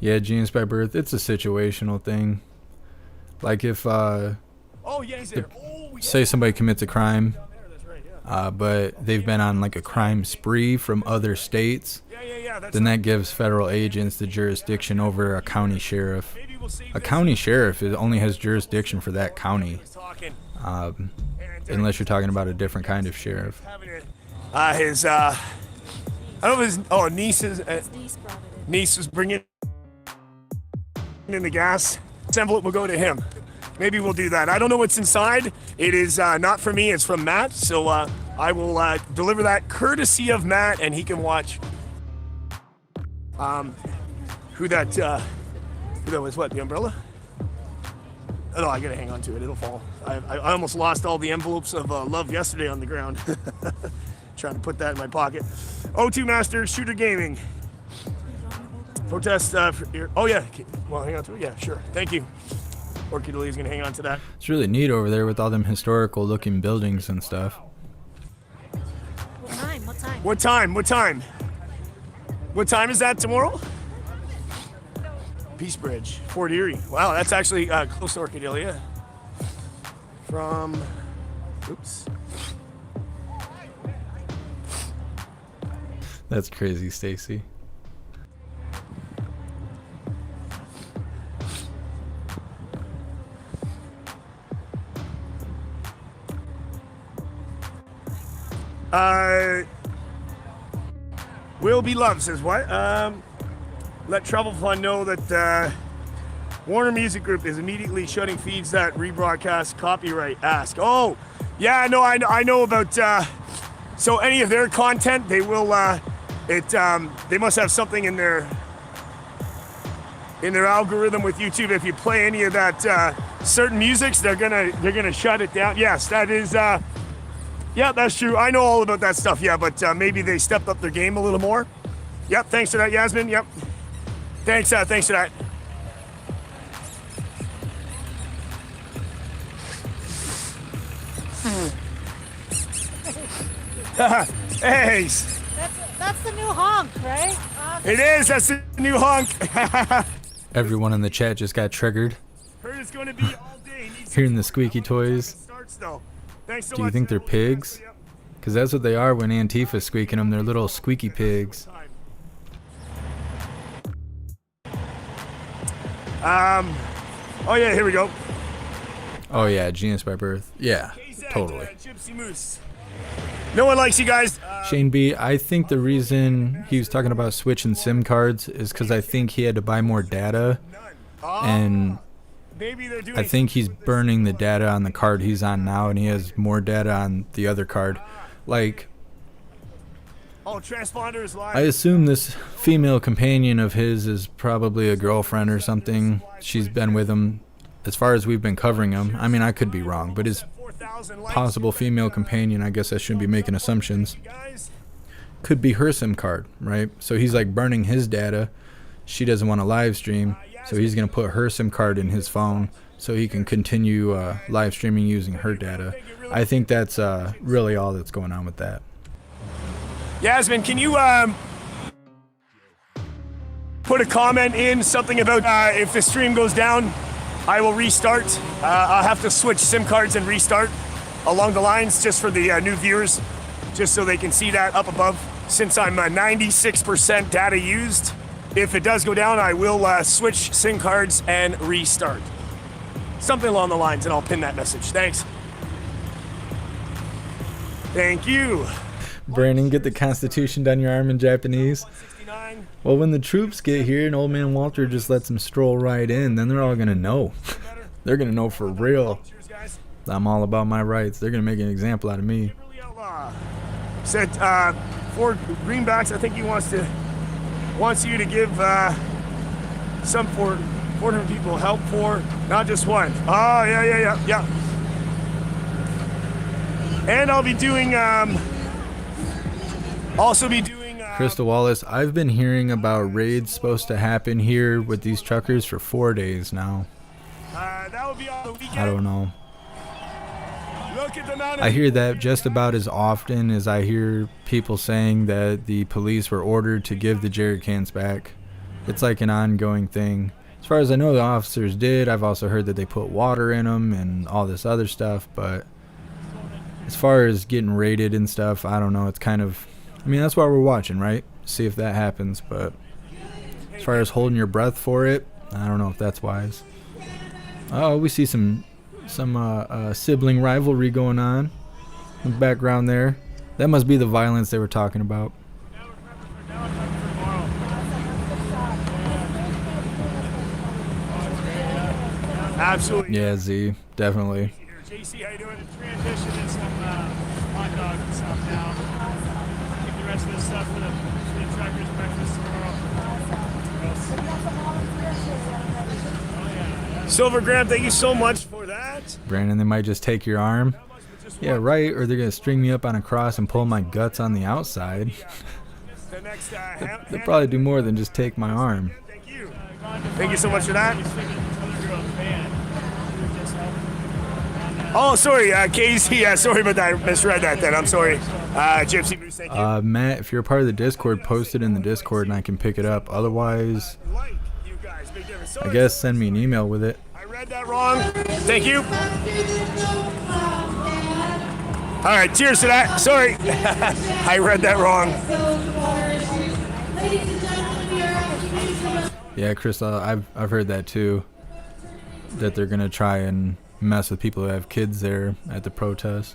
Yeah, genes by birth, it's a situational thing. Like if, Oh, yeah, he's there. say somebody commits a crime, but they've been on like a crime spree from other states, then that gives federal agents the jurisdiction over a county sheriff. A county sheriff only has jurisdiction for that county, unless you're talking about a different kind of sheriff. I don't know if his, niece was bringing in the gas. This envelope will go to him. Maybe we'll do that. I don't know what's inside. It is not for me, it's from Matt. So I will deliver that courtesy of Matt, and he can watch who that was. What, the umbrella? Oh, no, I gotta hang on to it. It'll fall. I almost lost all the envelopes of love yesterday on the ground. Trying to put that in my pocket. O2 Master Shooter Gaming. Protest oh yeah, well, hang on to it. Yeah, sure. Thank you. Orchid Lily's gonna hang on to that. It's really neat over there with all them historical looking buildings and stuff. What time? What time? What time? What time? What time is that tomorrow? Peace Bridge, Fort Erie. Wow, that's actually close to Orchid Hill, yeah. From, oops. That's crazy, Stacy. Will Be Love says what? Let Travel Fund know that Warner Music Group is immediately shutting feeds that rebroadcast copyright ask. Oh, yeah, no, I know about, so any of their content, they will, they must have something in their algorithm with YouTube. If you play any of that certain musics, they're gonna shut it down. Yes, that is, yeah, that's true. I know all about that stuff, yeah, but maybe they stepped up their game a little more. Yep, thanks for that, Yasmin, yep. Thanks for that. Hey. That's the new honk, right? It is, that's the new honk. Everyone in the chat just got triggered. Heard it's going to be all day. Hearing the squeaky toys. Thanks so Do you much. think they're pigs? Because that's what they are when Antifa's squeaking them. They're little squeaky pigs. Oh yeah, here we go. Oh yeah, genius by birth. Yeah, totally. Gypsy Moose. No one likes you guys. Shane B, I think the reason he was talking about switching SIM cards is because I think he had to buy more data, and I think he's burning the data on the card he's on now, and he has more data on the other card. Like, Oh, transponder is live. I assume this female companion of his is probably a girlfriend or something. She's been with him as far as we've been covering him. I mean, I could be wrong, but his possible female companion, I guess I shouldn't be making assumptions, could be her SIM card, right? So he's like burning his data. She doesn't want to live stream, so he's going to put her SIM card in his phone so he can continue live streaming using her data. I think that's really all that's going on with that. Yasmin, can you put a comment in, something about if the stream goes down, I will restart. I'll have to switch SIM cards and restart along the lines just for the new viewers, just so they can see that up above. Since I'm 96% data used, if it does go down, I will switch SIM cards and restart. Something along the lines, and I'll pin that message. Thanks. Thank you. Brandon, get the Constitution down your arm in Japanese. Well, when the troops get here and Old Man Walter just lets them stroll right in, then they're all going to know. They're gonna know for real that I'm all about my rights. They're gonna make an example out of me. Said for greenbacks, I think he wants you to give some for 400 people help for, not just one. Oh, yeah. And I'll be doing, Crystal Wallace, I've been hearing about raids supposed to happen here with these truckers for 4 days now. that will be on the weekend. I don't know. Look at the amount of I hear that just about as often as I hear people saying that the police were ordered to give the jerry cans back. It's like an ongoing thing. As far as I know, the officers did. I've also heard that they put water in them and all this other stuff, but as far as getting raided and stuff, I don't know. It's kind of, I mean, that's why we're watching, right? See if that happens, but as far as holding your breath for it, I don't know if that's wise. Oh, we see some sibling rivalry going on in the background there. That must be the violence they were talking about. Absolutely. Yeah, Z, definitely. JC, how you doing? Transition and some hot dogs and stuff now. Take the rest of this stuff for the truckers' breakfast tomorrow. Silver Graham, thank you so much for that. Brandon, they might just take your arm. Yeah, right, or they're going to string me up on a cross and pull my guts on the outside. They'll probably do more than just take my arm. Thank you so much for that. Oh, sorry, Casey. Sorry about that. I misread that then. I'm sorry. Gypsy Bruce, thank you. Matt, if you're a part of the Discord, post it in the Discord and I can pick it up. Otherwise, I guess send me an email with it. I read that wrong. Thank you. All right, cheers to that. Sorry. I read that wrong. Yeah, Chris, I've heard that too. That they're going to try and mess with people who have kids there at the protest.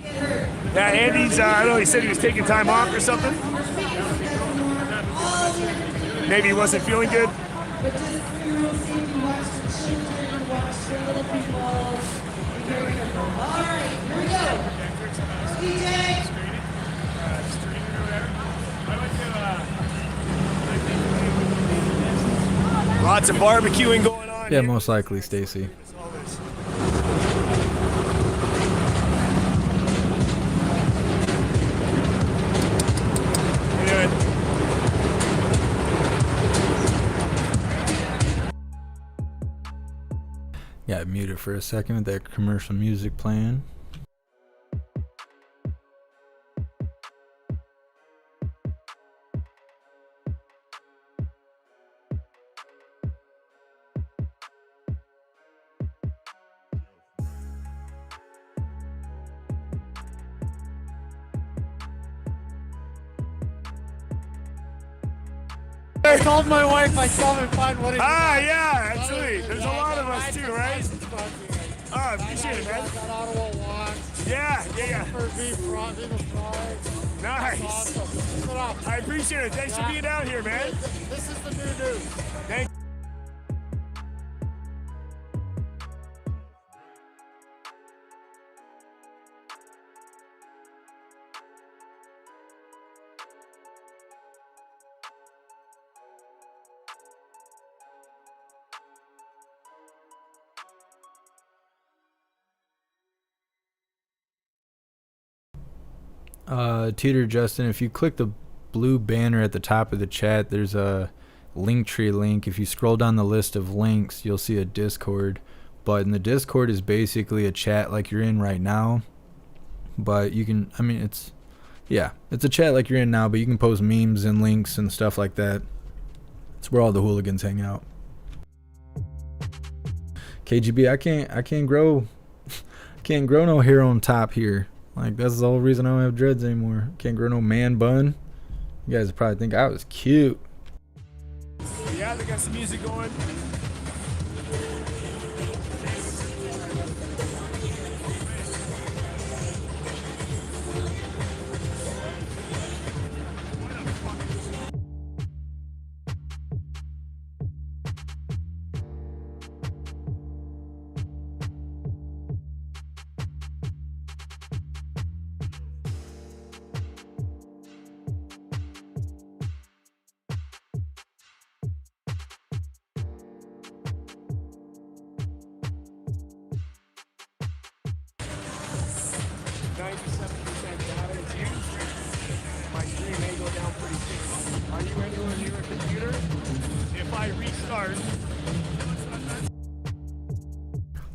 Yeah, Andy's, I don't know, he said he was taking time off or something. Maybe he wasn't feeling good. Lots of barbecuing going on. Yeah, most likely, Stacy. Got muted for a second with that commercial music playing. I told my wife I saw him find what he yeah, absolutely. There's a lot of us too, right? Oh, appreciate it, man. Yeah. Nice. I appreciate it. Thanks for being out here, man. This is the new news. Thank you. Teeter Justin, if you click the blue banner at the top of the chat, there's a Linktree link. If you scroll down the list of links, you'll see a Discord. But in the Discord is basically a chat like you're in right now. But you can, I mean, it's a chat like you're in now, but you can post memes and links and stuff like that. It's where all the hooligans hang out. KGB, I can't grow no hair on top here. Like, that's the whole reason I don't have dreads anymore. Can't grow no man bun. You guys probably think I was cute. Yeah, they got some music going. data is used, my screen may go down pretty soon. Are you anywhere near a computer? If I restart.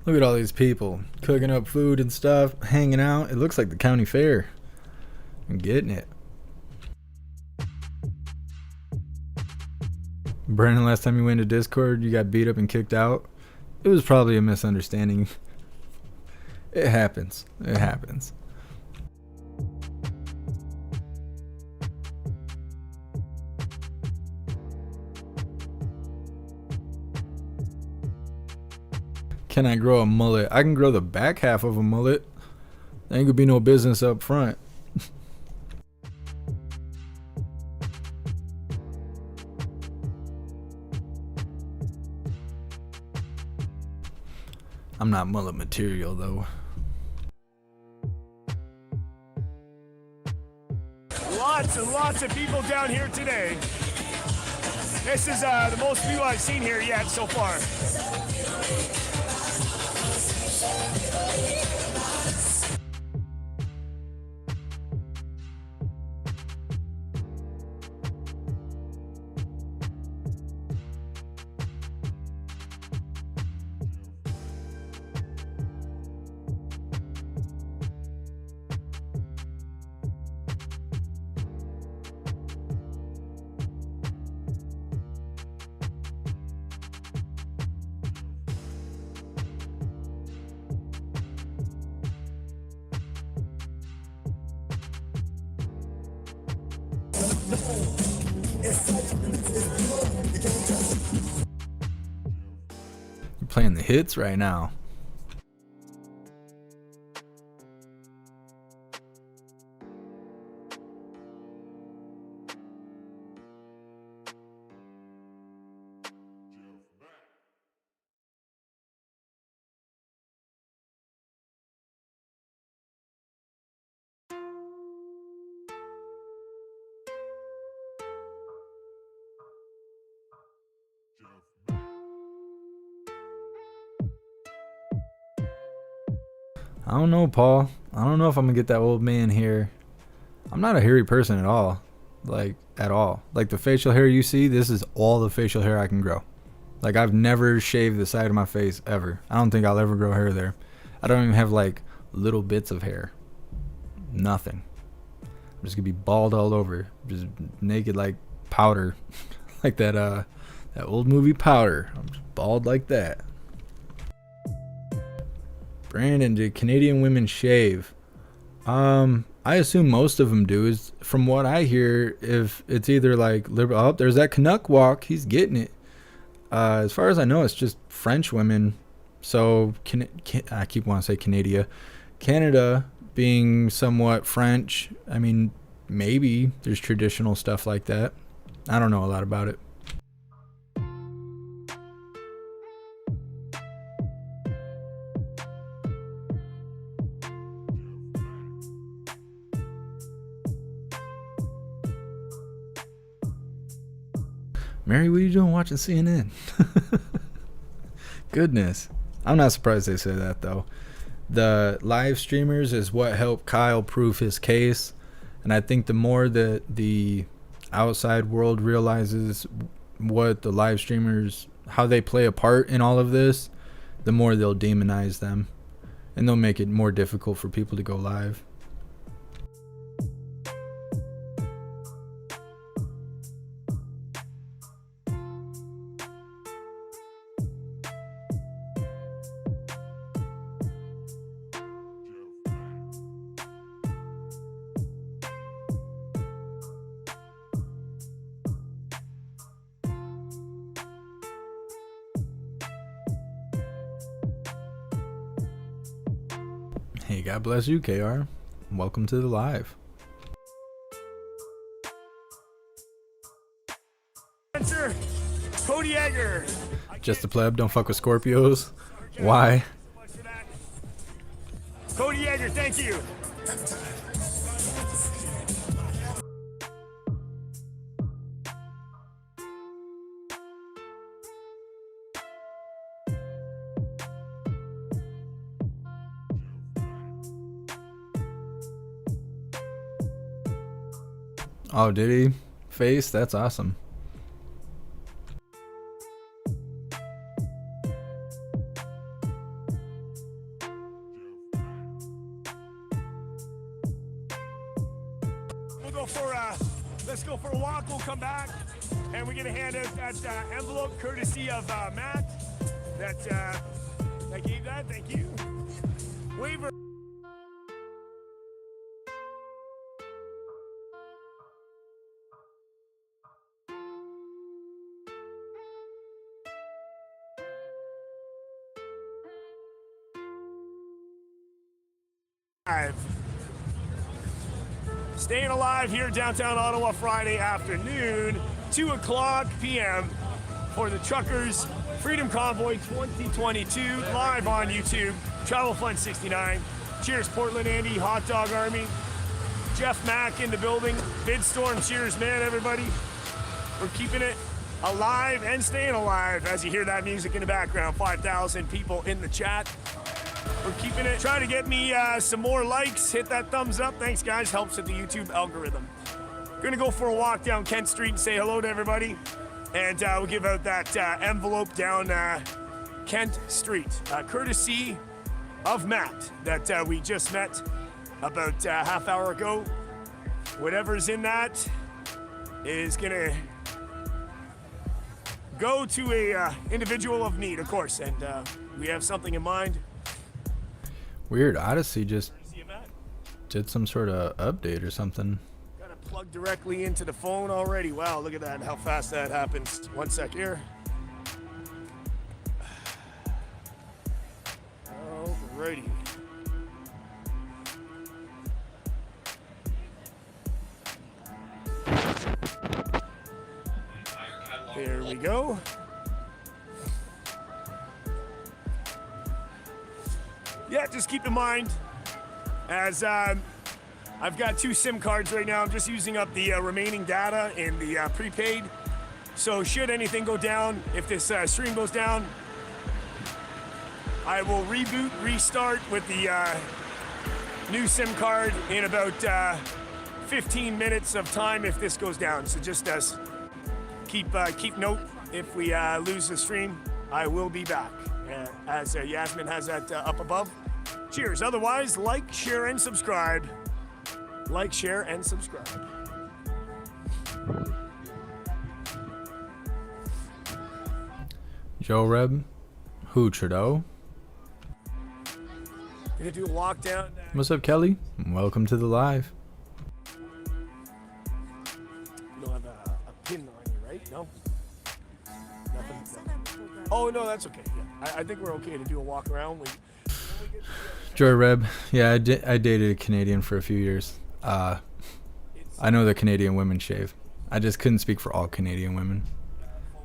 Look at all these people cooking up food and stuff, hanging out. It looks like the county fair. I'm getting it. Brandon, last time you went to Discord, you got beat up and kicked out. It was probably a misunderstanding. It happens. It happens. Can I grow a mullet? I can grow the back half of a mullet. There ain't gonna be no business up front. I'm not mullet material though. Lots and lots of people down here today. This is the most people I've seen here yet so far. You're playing the hits right now. I don't know, Paul. I don't know if I'm gonna get that old man hair. I'm not a hairy person at all. Like, at all. Like, the facial hair you see, this is all the facial hair I can grow. Like, I've never shaved the side of my face, ever. I don't think I'll ever grow hair there. I don't even have, like, little bits of hair. Nothing. I'm just gonna be bald all over. Just naked like Powder. Like that old movie Powder. I'm just bald like that. Brandon, do Canadian women shave? I assume most of them do. Is from what I hear, if it's either like liberal. Oh, there's that Canuck walk. He's getting it. As far as I know, it's just French women. So I keep wanting to say Canada. Canada being somewhat French. I mean, maybe there's traditional stuff like that. I don't know a lot about it. Mary, what are you doing watching CNN? Goodness. I'm not surprised they say that, though. The live streamers is what helped Kyle prove his case. And I think the more that the outside world realizes what the live streamers, how they play a part in all of this, the more they'll demonize them. And they'll make it more difficult for people to go live. Hey, God bless you, KR. Welcome to the live. Cody Egger. Just the pleb, don't fuck with Scorpios. Why? Cody Egger, thank you. Oh, did he? Face? That's awesome. Let's go for a walk. We'll come back, and we're gonna hand out that envelope courtesy of Matt. That I gave that. Thank you. Waiver. Staying alive here downtown Ottawa Friday afternoon, 2:00 p.m. for the Truckers Freedom Convoy 2022 live on YouTube. Travel Fund 69. Cheers, Portland Andy, Hot Dog Army. JeffMAC in the building. Bidstorm, cheers, man, everybody. We're keeping it alive and staying alive as you hear that music in the background. 5,000 people in the chat. We're keeping it. Try to get me some more likes. Hit that thumbs up. Thanks, guys. Helps with the YouTube algorithm. Gonna go for a walk down Kent Street and say hello to everybody. And we'll give out that envelope down Kent Street, courtesy of Matt that we just met about a half hour ago. Whatever's in that is gonna go to a individual of need, of course, and we have something in mind. Weird. Odyssey just did some sort of update or something. Got to plug directly into the phone already. Wow, look at that, how fast that happens. 1 sec here. Alrighty. There we go. Yeah, just keep in mind, as I've got 2 SIM cards right now, I'm just using up the remaining data in the prepaid. So should anything go down, if this stream goes down, I will reboot, restart with the new SIM card in about 15 minutes of time if this goes down. So just keep note, if we lose the stream, I will be back. As Yasmin has that up above. Cheers. Otherwise, like, share, and subscribe. Like, share, and subscribe. Joe Reb, who, Trudeau? Gonna do a walk down. What's up, Kelly? Welcome to the live. You don't have a pin on you, right? No? Nothing? Oh, no, that's okay. Yeah. I think we're okay to do a walk around. Joy Reb, yeah, I dated a Canadian for a few years. I know the Canadian women shave. I just couldn't speak for all Canadian women.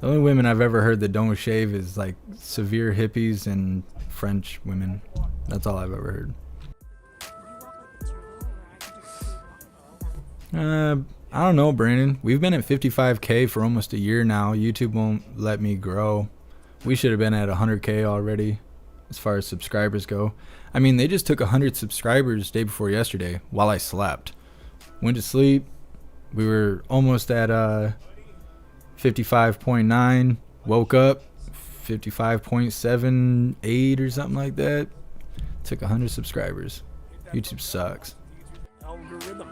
The only women I've ever heard that don't shave is like severe hippies and French women. That's all I've ever heard. I don't know, Brandon. We've been at 55K for almost a year now. YouTube won't let me grow. We should have been at 100K already as far as subscribers go. I mean, they just took 100 subscribers day before yesterday while I slept. Went to sleep. We were almost at 55.9. Woke up 55.78 or something like that. Took 100 subscribers. YouTube sucks. Algorithm.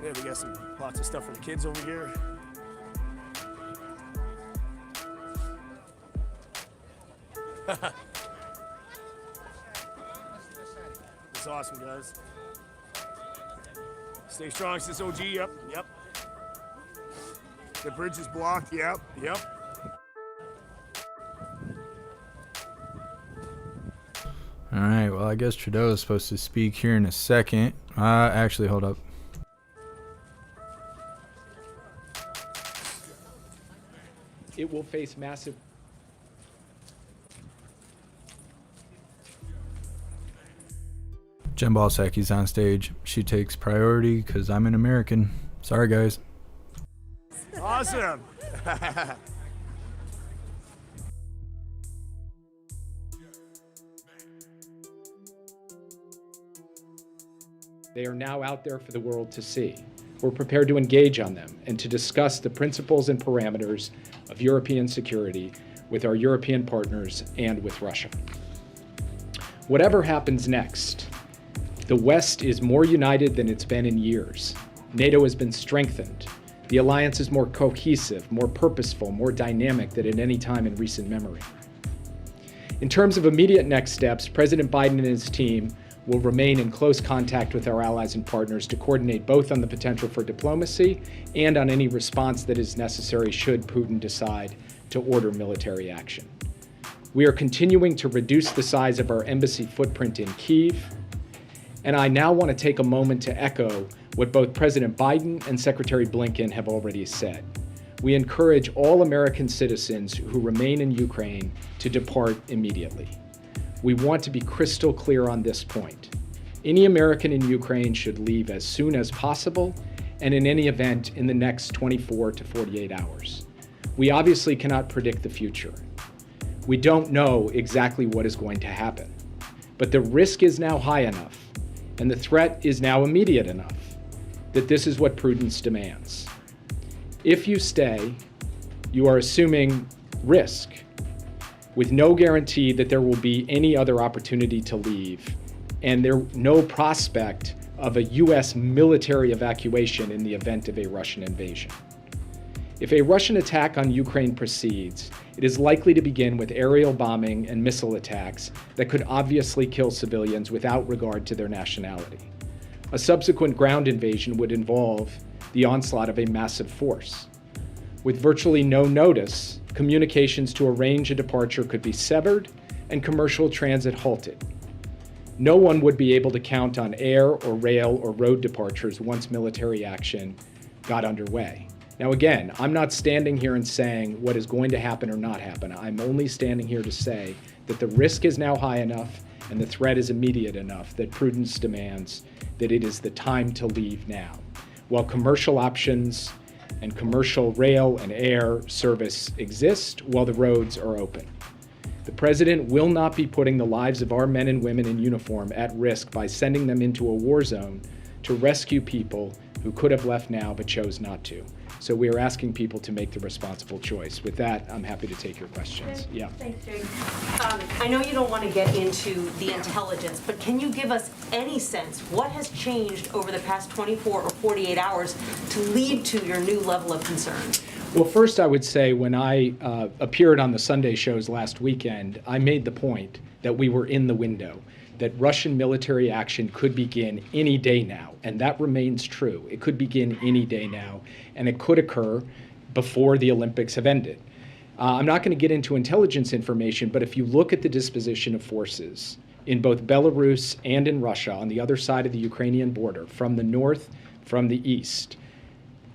Yeah, we got lots of stuff for the kids over here. It's awesome, guys. Stay strong, sis OG. Yep. The bridge is blocked. Yep. All right, well, I guess Trudeau is supposed to speak here in a second. Actually, hold up. It will face massive. Jen Psaki's on stage. She takes priority because I'm an American. Sorry, guys. Awesome. They are now out there for the world to see. We're prepared to engage on them and to discuss the principles and parameters of European security with our European partners and with Russia. Whatever happens next, the West is more united than it's been in years. NATO has been strengthened. The alliance is more cohesive, more purposeful, more dynamic than at any time in recent memory. In terms of immediate next steps, President Biden and his team will remain in close contact with our allies and partners to coordinate both on the potential for diplomacy and on any response that is necessary should Putin decide to order military action. We are continuing to reduce the size of our embassy footprint in Kyiv, and I now want to take a moment to echo what both President Biden and Secretary Blinken have already said. We encourage all American citizens who remain in Ukraine to depart immediately. We want to be crystal clear on this point. Any American in Ukraine should leave as soon as possible, and in any event in the next 24 to 48 hours. We obviously cannot predict the future. We don't know exactly what is going to happen, but the risk is now high enough, and the threat is now immediate enough, that this is what prudence demands. If you stay, you are assuming risk, with no guarantee that there will be any other opportunity to leave, and no prospect of a U.S. military evacuation in the event of a Russian invasion. If a Russian attack on Ukraine proceeds, it is likely to begin with aerial bombing and missile attacks that could obviously kill civilians without regard to their nationality. A subsequent ground invasion would involve the onslaught of a massive force. With virtually no notice, communications to arrange a departure could be severed and commercial transit halted. No one would be able to count on air or rail or road departures once military action got underway. Now again, I'm not standing here and saying what is going to happen or not happen. I'm only standing here to say that the risk is now high enough and the threat is immediate enough that prudence demands that it is the time to leave now, while commercial options and commercial rail and air service exist while the roads are open. The President will not be putting the lives of our men and women in uniform at risk by sending them into a war zone to rescue people who could have left now but chose not to. So we are asking people to make the responsible choice. With that, I'm happy to take your questions. Yeah. Thanks, Jake. I know you don't want to get into the intelligence, but can you give us any sense what has changed over the past 24 or 48 hours to lead to your new level of concern? Well, first I would say when I appeared on the Sunday shows last weekend, I made the point that we were in the window, that Russian military action could begin any day now, and that remains true. It could begin any day now, and it could occur before the Olympics have ended. I'm not going to get into intelligence information, but if you look at the disposition of forces in both Belarus and in Russia on the other side of the Ukrainian border, from the north, from the east,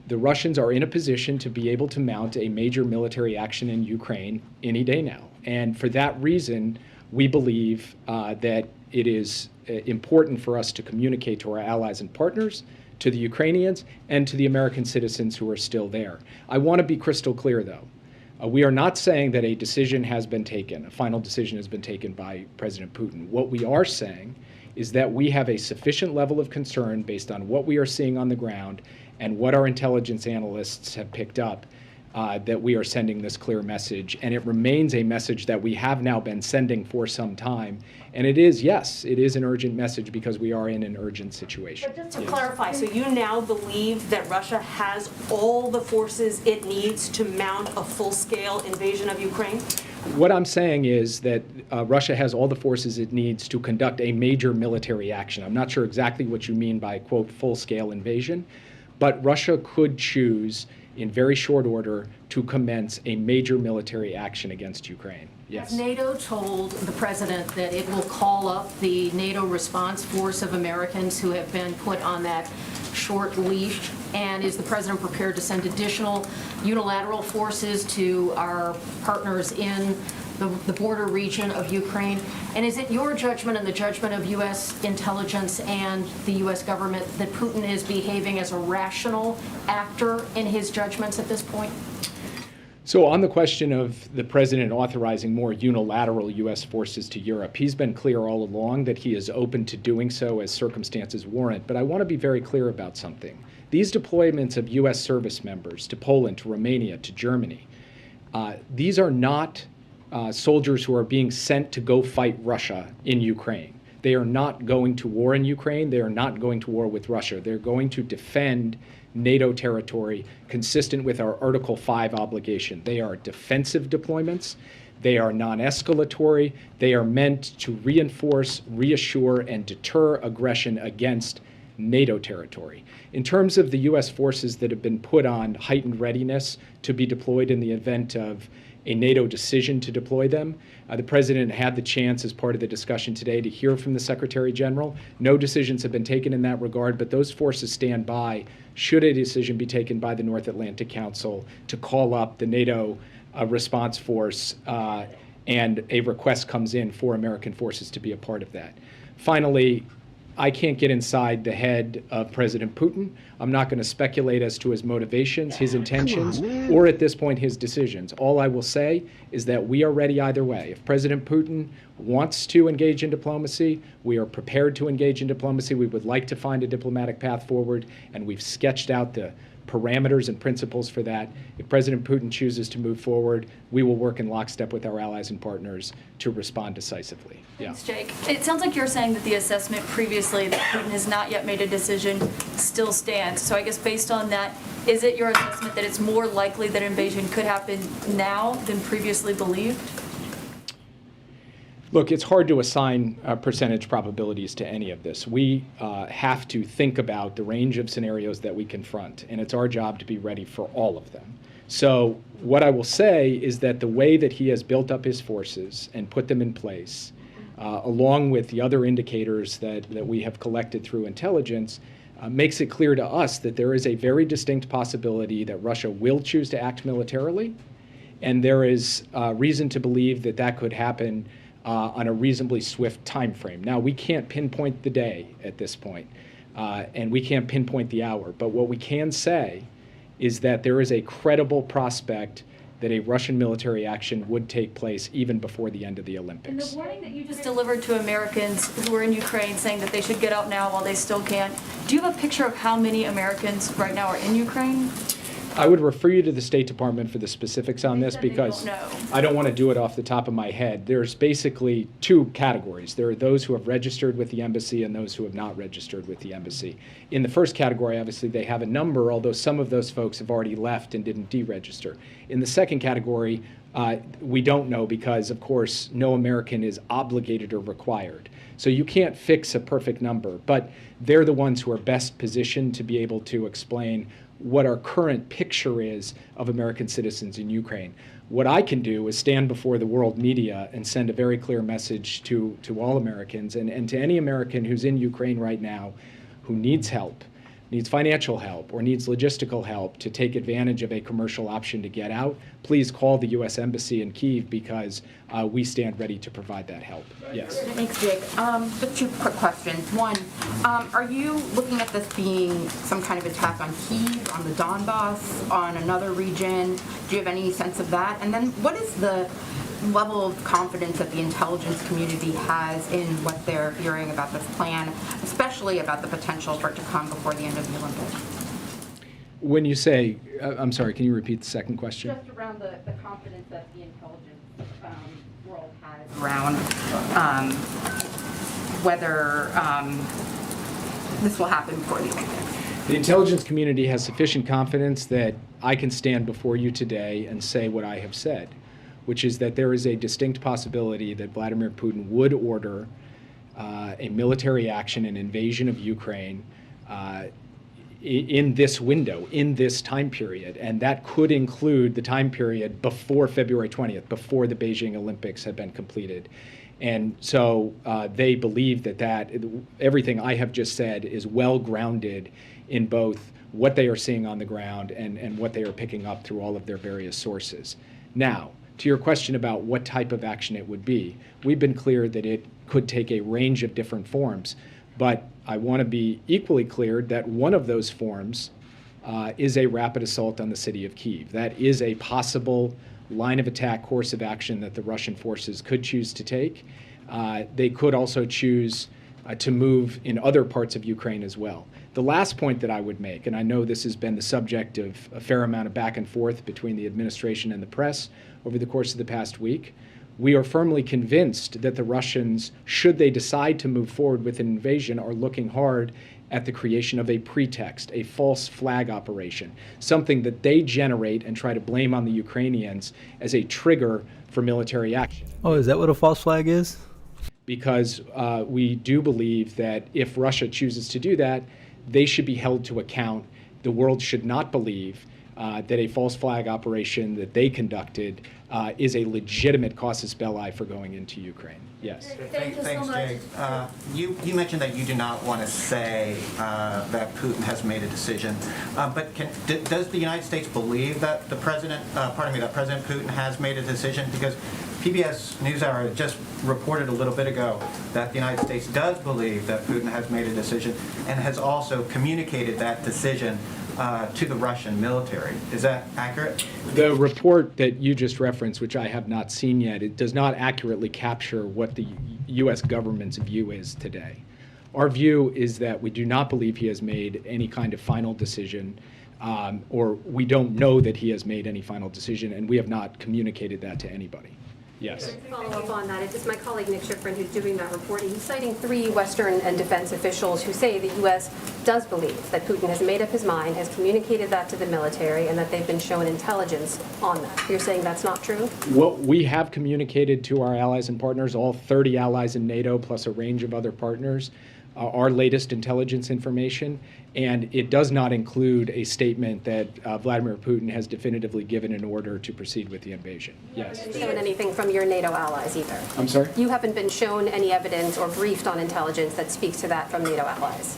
the Russians are in a position to be able to mount a major military action in Ukraine any day now. And for that reason, we believe that it is important for us to communicate to our allies and partners, to the Ukrainians, and to the American citizens who are still there. I want to be crystal clear, though. We are not saying that a decision has been taken, a final decision has been taken by President Putin. What we are saying is that we have a sufficient level of concern based on what we are seeing on the ground and what our intelligence analysts have picked up, that we are sending this clear message. And it remains a message that we have now been sending for some time. And it is, yes, it is an urgent message because we are in an urgent situation. But just to clarify, so you now believe that Russia has all the forces it needs to mount a full-scale invasion of Ukraine? What I'm saying is that Russia has all the forces it needs to conduct a major military action. I'm not sure exactly what you mean by, quote, full-scale invasion, but Russia could choose in very short order to commence a major military action against Ukraine. Yes. Has NATO told the president that it will call up the NATO response force of Americans who have been put on that short leash? And is the president prepared to send additional unilateral forces to our partners in the border region of Ukraine? And is it your judgment and the judgment of U.S. intelligence and the U.S. government that Putin is behaving as a rational actor in his judgments at this point? So on the question of the president authorizing more unilateral U.S. forces to Europe, he's been clear all along that he is open to doing so as circumstances warrant. But I want to be very clear about something. These deployments of U.S. service members to Poland, to Romania, to Germany, these are not soldiers who are being sent to go fight Russia in Ukraine. They are not going to war in Ukraine. They are not going to war with Russia. They're going to defend NATO territory consistent with our Article 5 obligation. They are defensive deployments. They are non-escalatory. They are meant to reinforce, reassure, and deter aggression against NATO territory. In terms of the U.S. forces that have been put on heightened readiness to be deployed in the event of a NATO decision to deploy them, the President had the chance as part of the discussion today to hear from the Secretary General. No decisions have been taken in that regard, but those forces stand by should a decision be taken by the North Atlantic Council to call up the NATO response force and a request comes in for American forces to be a part of that. Finally, I can't get inside the head of President Putin. I'm not going to speculate as to his motivations, his intentions, or at this point his decisions. All I will say is that we are ready either way. If President Putin wants to engage in diplomacy, we are prepared to engage in diplomacy. We would like to find a diplomatic path forward, and we've sketched out the parameters and principles for that. If President Putin chooses to move forward, we will work in lockstep with our allies and partners to respond decisively. Thanks, Jake. It sounds like you're saying that the assessment previously that Putin has not yet made a decision still stands. So I guess based on that, is it your assessment that it's more likely that invasion could happen now than previously believed? Look, it's hard to assign percentage probabilities to any of this. We have to think about the range of scenarios that we confront, and it's our job to be ready for all of them. So what I will say is that the way that he has built up his forces and put them in place, along with the other indicators that we have collected through intelligence, makes it clear to us that there is a very distinct possibility that Russia will choose to act militarily, and there is reason to believe that that could happen on a reasonably swift time frame. Now, we can't pinpoint the day at this point, and we can't pinpoint the hour, but what we can say is that there is a credible prospect that a Russian military action would take place even before the end of the Olympics. And the warning that you just delivered to Americans who are in Ukraine saying that they should get out now while they still can, do you have a picture of how many Americans right now are in Ukraine? I would refer you to the State Department for the specifics on this because I don't want to do it off the top of my head. There's basically two categories. There are those who have registered with the embassy and those who have not registered with the embassy. In the first category, obviously, they have a number, although some of those folks have already left and didn't deregister. In the second category, we don't know because, of course, no American is obligated or required. So you can't fix a perfect number, but they're the ones who are best positioned to be able to explain what our current picture is of American citizens in Ukraine. What I can do is stand before the world media and send a very clear message to all Americans and to any American who's in Ukraine right now who needs help, needs financial help, or needs logistical help to take advantage of a commercial option to get out, please call the U.S. Embassy in Kyiv because we stand ready to provide that help. Yes. Thanks, Jake. Just two quick questions. One, are you looking at this being some kind of attack on Kyiv, on the Donbass, on another region? Do you have any sense of that? And then what is the level of confidence that the intelligence community has in what they're hearing about this plan, especially about the potential for it to come before the end of the Olympics? When you say, I'm sorry, can you repeat the second question? Just around the confidence that the intelligence world has around whether this will happen before the Olympics. The intelligence community has sufficient confidence that I can stand before you today and say what I have said, which is that there is a distinct possibility that Vladimir Putin would order a military action, an invasion of Ukraine in this window, in this time period. And that could include the time period before February 20th, before the Beijing Olympics had been completed. And so they believe that everything I have just said is well grounded in both what they are seeing on the ground and what they are picking up through all of their various sources. Now, to your question about what type of action it would be, we've been clear that it could take a range of different forms, but I want to be equally clear that one of those forms is a rapid assault on the city of Kyiv. That is a possible line of attack, course of action that the Russian forces could choose to take. They could also choose to move in other parts of Ukraine as well. The last point that I would make, and I know this has been the subject of a fair amount of back and forth between the administration and the press over the course of the past week, we are firmly convinced that the Russians, should they decide to move forward with an invasion, are looking hard at the creation of a pretext, a false flag operation, something that they generate and try to blame on the Ukrainians as a trigger for military action. Oh, is that what a false flag is? Because we do believe that if Russia chooses to do that, they should be held to account. The world should not believe that a false flag operation that they conducted is a legitimate casus belli for going into Ukraine. Yes. Thanks, Jay. You mentioned that you do not want to say that Putin has made a decision, but does the United States believe that that President Putin has made a decision? Because PBS NewsHour just reported a little bit ago that the United States does believe that Putin has made a decision and has also communicated that decision to the Russian military. Is that accurate? The report that you just referenced, which I have not seen yet, it does not accurately capture what the U.S. government's view is today. Our view is that we do not believe he has made any kind of final decision, or we don't know that he has made any final decision, and we have not communicated that to anybody. Yes. To follow up on that, it's my colleague Nick Schifrin who's doing that reporting. He's citing 3 Western and defense officials who say the U.S. does believe that Putin has made up his mind, has communicated that to the military, and that they've been shown intelligence on that. You're saying that's not true? Well, we have communicated to our allies and partners, all 30 allies in NATO, plus a range of other partners, our latest intelligence information, and it does not include a statement that Vladimir Putin has definitively given an order to proceed with the invasion. Yes. You haven't been shown anything from your NATO allies either? I'm sorry? You haven't been shown any evidence or briefed on intelligence that speaks to that from NATO allies?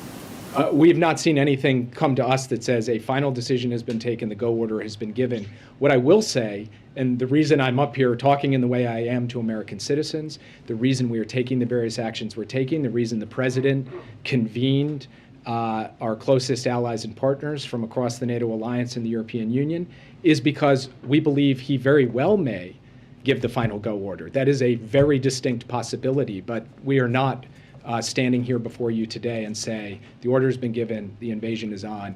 We have not seen anything come to us that says a final decision has been taken, the go order has been given. What I will say, and the reason I'm up here talking in the way I am to American citizens, the reason we are taking the various actions we're taking, the reason the president convened our closest allies and partners from across the NATO alliance and the European Union, is because we believe he very well may give the final go order. That is a very distinct possibility, but we are not standing here before you today and say the order has been given, the invasion is on.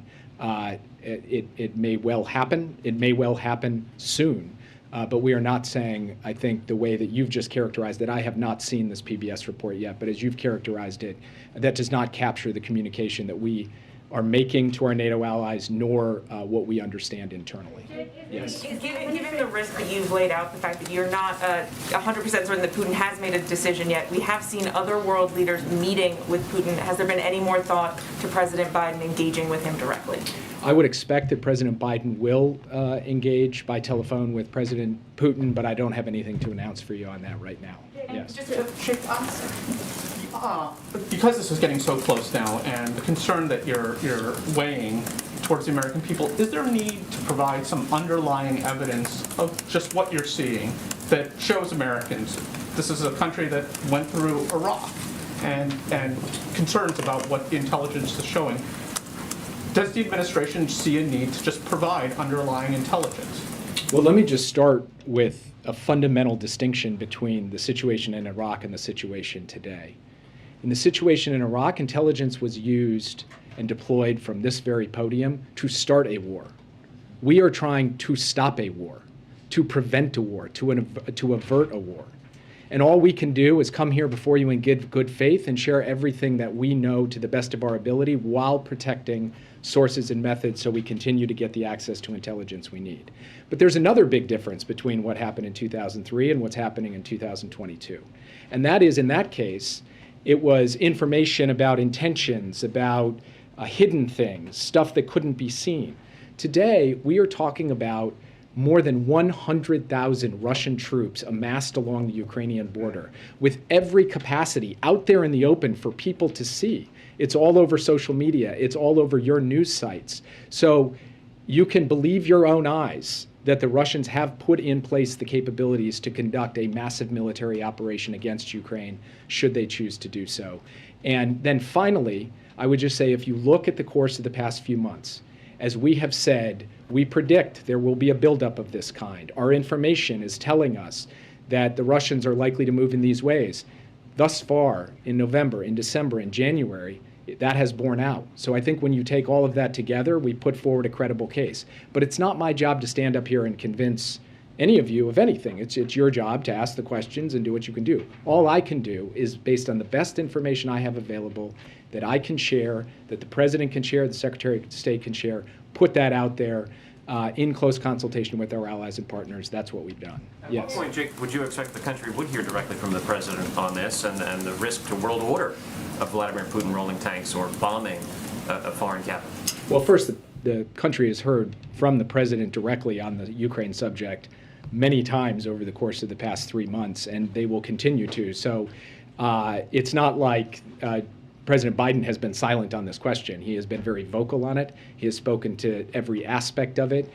It may well happen. It may well happen soon. But we are not saying, I think, the way that you've just characterized it. I have not seen this PBS report yet, but as you've characterized it, that does not capture the communication that we are making to our NATO allies, nor what we understand internally. Yes. Given the risk that you've laid out, the fact that you're not 100% certain that Putin has made a decision yet, we have seen other world leaders meeting with Putin. Has there been any more thought to President Biden engaging with him directly? I would expect that President Biden will engage by telephone with President Putin, but I don't have anything to announce for you on that right now. Yes. Just to shift because this is getting so close now, and the concern that you're weighing towards the American people, is there a need to provide some underlying evidence of just what you're seeing that shows Americans this is a country that went through Iraq, and concerns about what the intelligence is showing? Does the administration see a need to just provide underlying intelligence? Well, let me just start with a fundamental distinction between the situation in Iraq and the situation today. In the situation in Iraq, intelligence was used and deployed from this very podium to start a war. We are trying to stop a war, to prevent a war, to avert a war. And all we can do is come here before you in good faith and share everything that we know to the best of our ability while protecting sources and methods so we continue to get the access to intelligence we need. But there's another big difference between what happened in 2003 and what's happening in 2022. And that is, in that case, it was information about intentions, about hidden things, stuff that couldn't be seen. Today, we are talking about more than 100,000 Russian troops amassed along the Ukrainian border with every capacity out there in the open for people to see. It's all over social media. It's all over your news sites. So you can believe your own eyes that the Russians have put in place the capabilities to conduct a massive military operation against Ukraine, should they choose to do so. And then finally, I would just say, if you look at the course of the past few months, As we have said, we predict there will be a buildup of this kind. Our information is telling us that the Russians are likely to move in these ways. Thus far, in November, in December, in January, that has borne out. So I think when you take all of that together, we put forward a credible case. But it's not my job to stand up here and convince any of you of anything. It's your job to ask the questions and do what you can do. All I can do is, based on the best information I have available, that I can share, that the President can share, the Secretary of State can share, put that out there in close consultation with our allies and partners. That's what we've done. At what point, Jake, would you expect the country would hear directly from the President on this and the risk to world order of Vladimir Putin rolling tanks or bombing a foreign capital? Well, first, the country has heard from the President directly on the Ukraine subject many times over the course of the past 3 months, and they will continue to. So it's not like President Biden has been silent on this question. He has been very vocal on it. He has spoken to every aspect of it.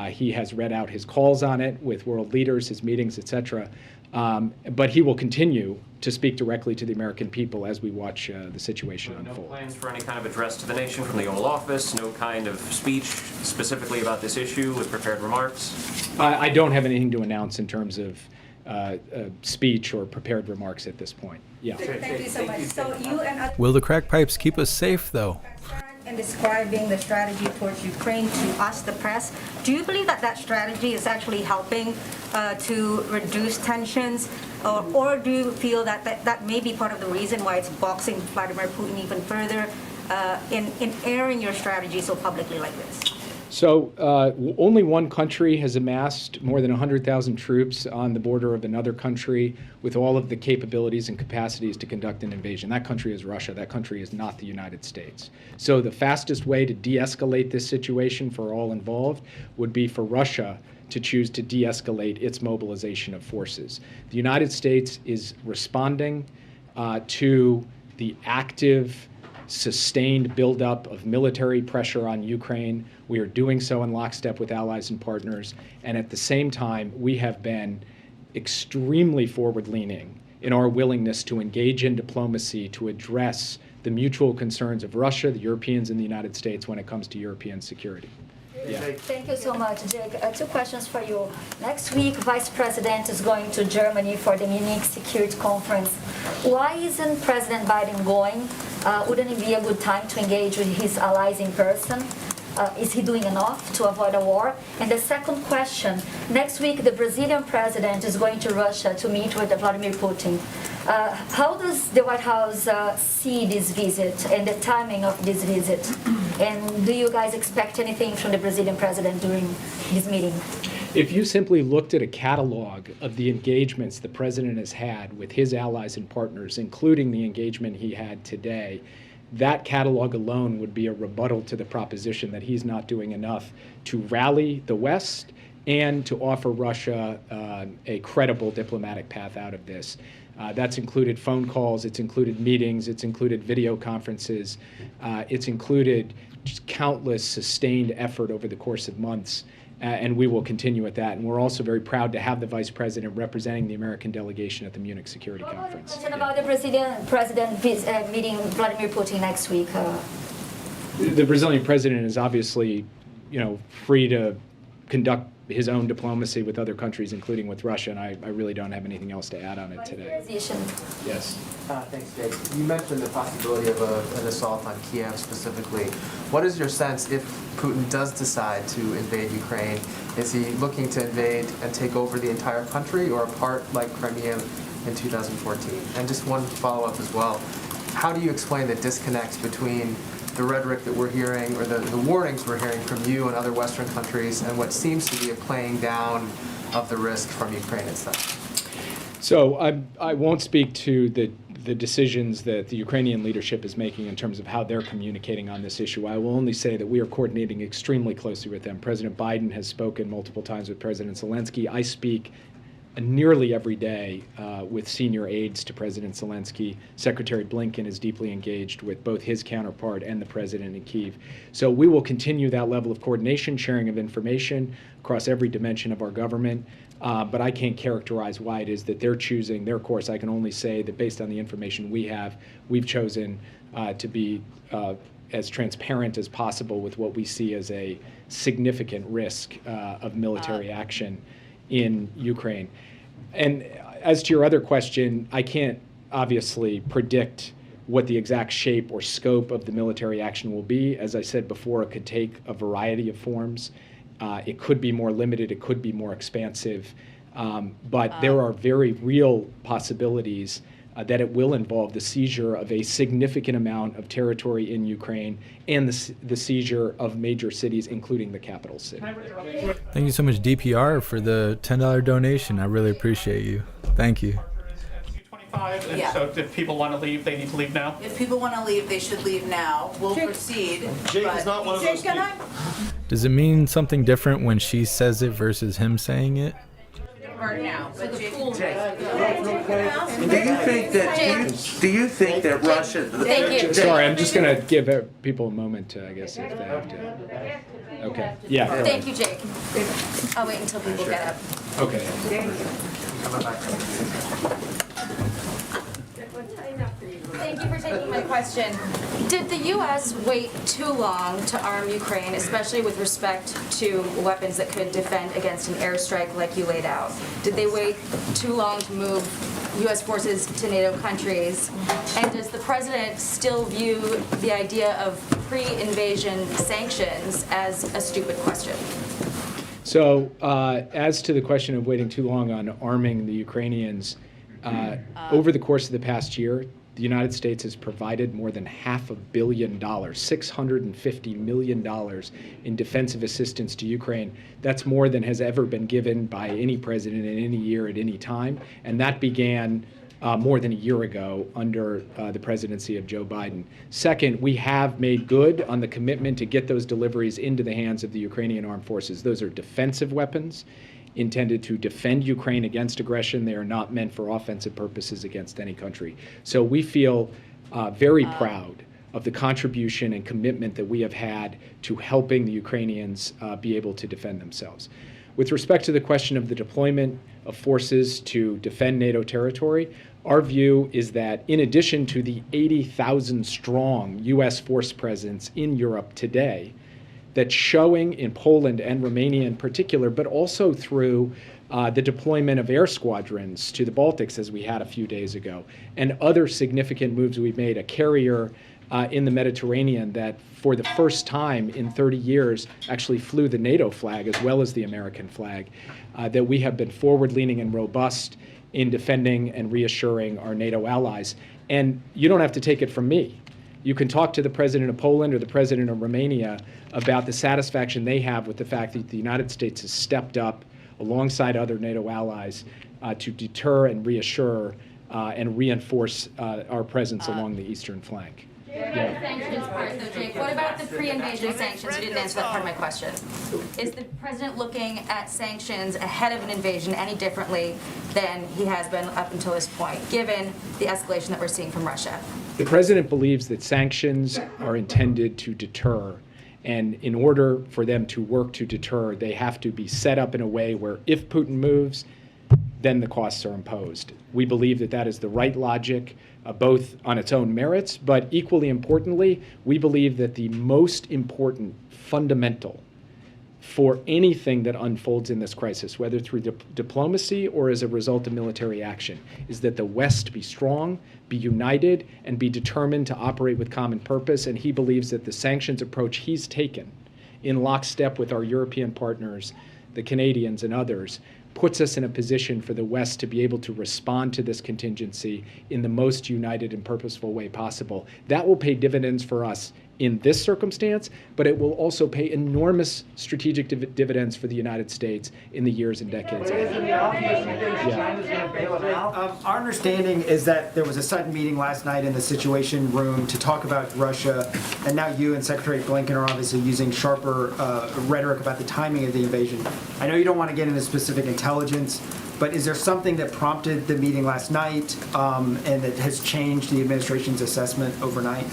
He has read out his calls on it with world leaders, his meetings, et cetera. But he will continue to speak directly to the American people as we watch the situation unfold. No plans for any kind of address to the nation from the Oval Office? No kind of speech specifically about this issue with prepared remarks? I don't have anything to announce in terms of speech or prepared remarks at this point. Yeah. Thank you so much. So you and others Will the crack pipes keep us safe, though? in describing the strategy towards Ukraine to us, the press, do you believe that that strategy is actually helping to reduce tensions, or do you feel that that may be part of the reason why it's boxing Vladimir Putin even further in airing your strategy so publicly like this? So only one country has amassed more than 100,000 troops on the border of another country with all of the capabilities and capacities to conduct an invasion. That country is Russia. That country is not the United States. So the fastest way to de-escalate this situation for all involved would be for Russia to choose to de-escalate its mobilization of forces. The United States is responding to the active, sustained buildup of military pressure on Ukraine. We are doing so in lockstep with allies and partners. And at the same time, we have been extremely forward-leaning in our willingness to engage in diplomacy to address the mutual concerns of Russia, the Europeans, and the United States when it comes to European security. Yeah. Thank you so much, Jake. Two questions for you. Next week, Vice President is going to Germany for the Munich Security Conference. Why isn't President Biden going? Wouldn't it be a good time to engage with his allies in person? Is he doing enough to avoid a war? And the second question, next week the Brazilian president is going to Russia to meet with Vladimir Putin. How does the White House see this visit and the timing of this visit? And do you guys expect anything from the Brazilian president during this meeting? If you simply looked at a catalog of the engagements the president has had with his allies and partners, including the engagement he had today, that catalog alone would be a rebuttal to the proposition that he's not doing enough to rally the West and to offer Russia a credible diplomatic path out of this. That's included phone calls, it's included meetings, it's included video conferences, it's included just countless sustained effort over the course of months. And we will continue with that. And we're also very proud to have the Vice President representing the American delegation at the Munich Security Conference. Question about the Brazilian president meeting Vladimir Putin next week. The Brazilian president is obviously, free to conduct his own diplomacy with other countries, including with Russia, and I really don't have anything else to add on it today. Yes. Thanks, Jake. You mentioned the possibility of an assault on Kiev specifically. What is your sense if Putin does decide to invade Ukraine? Is he looking to invade and take over the entire country or a part like Crimea in 2014? And just one follow-up as well. How do you explain the disconnect between the rhetoric that we're hearing, or the warnings we're hearing from you and other Western countries, and what seems to be a playing down of the risk from Ukraine itself? So I won't speak to the decisions that the Ukrainian leadership is making in terms of how they're communicating on this issue. I will only say that we are coordinating extremely closely with them. President Biden has spoken multiple times with President Zelensky. I speak nearly every day with senior aides to President Zelensky. Secretary Blinken is deeply engaged with both his counterpart and the president in Kyiv. So we will continue that level of coordination, sharing of information across every dimension of our government. But I can't characterize why it is that they're choosing their course. I can only say that based on the information we have, we've chosen to be as transparent as possible with what we see as a significant risk of military action in Ukraine. And as to your other question, I can't obviously predict what the exact shape or scope of the military action will be. As I said before, it could take a variety of forms. It could be more limited, it could be more expansive, but there are very real possibilities that it will involve the seizure of a significant amount of territory in Ukraine and the seizure of major cities, including the capital city. Thank you so much, DPR, for the $10 donation. I really appreciate you. Thank you. And Yeah. so if people want to leave, they need to leave now? If people want to leave, they should leave now. We'll proceed. Jake but- is not one of Jake, those can I? Does it mean something different when she says it versus him saying it? Right now, but Jake. Do you think that Russia? Thank you. Sorry, I'm just going to give people a moment to, I guess, if they have to. Okay. Yeah. Thank you, Jake. I'll wait until people get up. Okay. Thank you for taking my question. Did the U.S. wait too long to arm Ukraine, especially with respect to weapons that could defend against an airstrike like you laid out? Did they wait too long to move U.S. forces to NATO countries? And does the president still view the idea of pre-invasion sanctions as a stupid question? So as to the question of waiting too long on arming the Ukrainians, over the course of the past year, the United States has provided more than $500 million, $650 million in defensive assistance to Ukraine. That's more than has ever been given by any president in any year at any time. And that began more than a year ago under the presidency of Joe Biden. Second, we have made good on the commitment to get those deliveries into the hands of the Ukrainian armed forces. Those are defensive weapons intended to defend Ukraine against aggression. They are not meant for offensive purposes against any country. So we feel very proud of the contribution and commitment that we have had to helping the Ukrainians be able to defend themselves. With respect to the question of the deployment of forces to defend NATO territory, our view is that in addition to the 80,000 strong U.S. force presence in Europe today, that's showing in Poland and Romania in particular, but also through the deployment of air squadrons to the Baltics, as we had a few days ago, and other significant moves we've made, a carrier in the Mediterranean that for the first time in 30 years actually flew the NATO flag as well as the American flag, that we have been forward-leaning and robust in defending and reassuring our NATO allies. And you don't have to take it from me. You can talk to the president of Poland or the president of Romania about the satisfaction they have with the fact that the United States has stepped up alongside other NATO allies to deter and reassure and reinforce our presence along the eastern flank. Sanctions part, though, Jake. What about the pre-invasion sanctions? You didn't answer that part of my question. Is the president looking at sanctions ahead of an invasion any differently than he has been up until this point, given the escalation that we're seeing from Russia? The president believes that sanctions are intended to deter, and in order for them to work to deter, they have to be set up in a way where if Putin moves, then the costs are imposed. We believe that that is the right logic, both on its own merits, but equally importantly, we believe that the most important fundamental for anything that unfolds in this crisis, whether through diplomacy or as a result of military action, is that the West be strong, be united, and be determined to operate with common purpose. And he believes that the sanctions approach he's taken in lockstep with our European partners, the Canadians and others, puts us in a position for the West to be able to respond to this contingency in the most united and purposeful way possible. That will pay dividends for us in this circumstance, but it will also pay enormous strategic dividends for the United States in the years and decades ahead. Our understanding is that there was a sudden meeting last night in the Situation Room to talk about Russia, and now you and Secretary Blinken are obviously using sharper rhetoric about the timing of the invasion. I know you don't want to get into specific intelligence, but is there something that prompted the meeting last night and that has changed the administration's assessment overnight?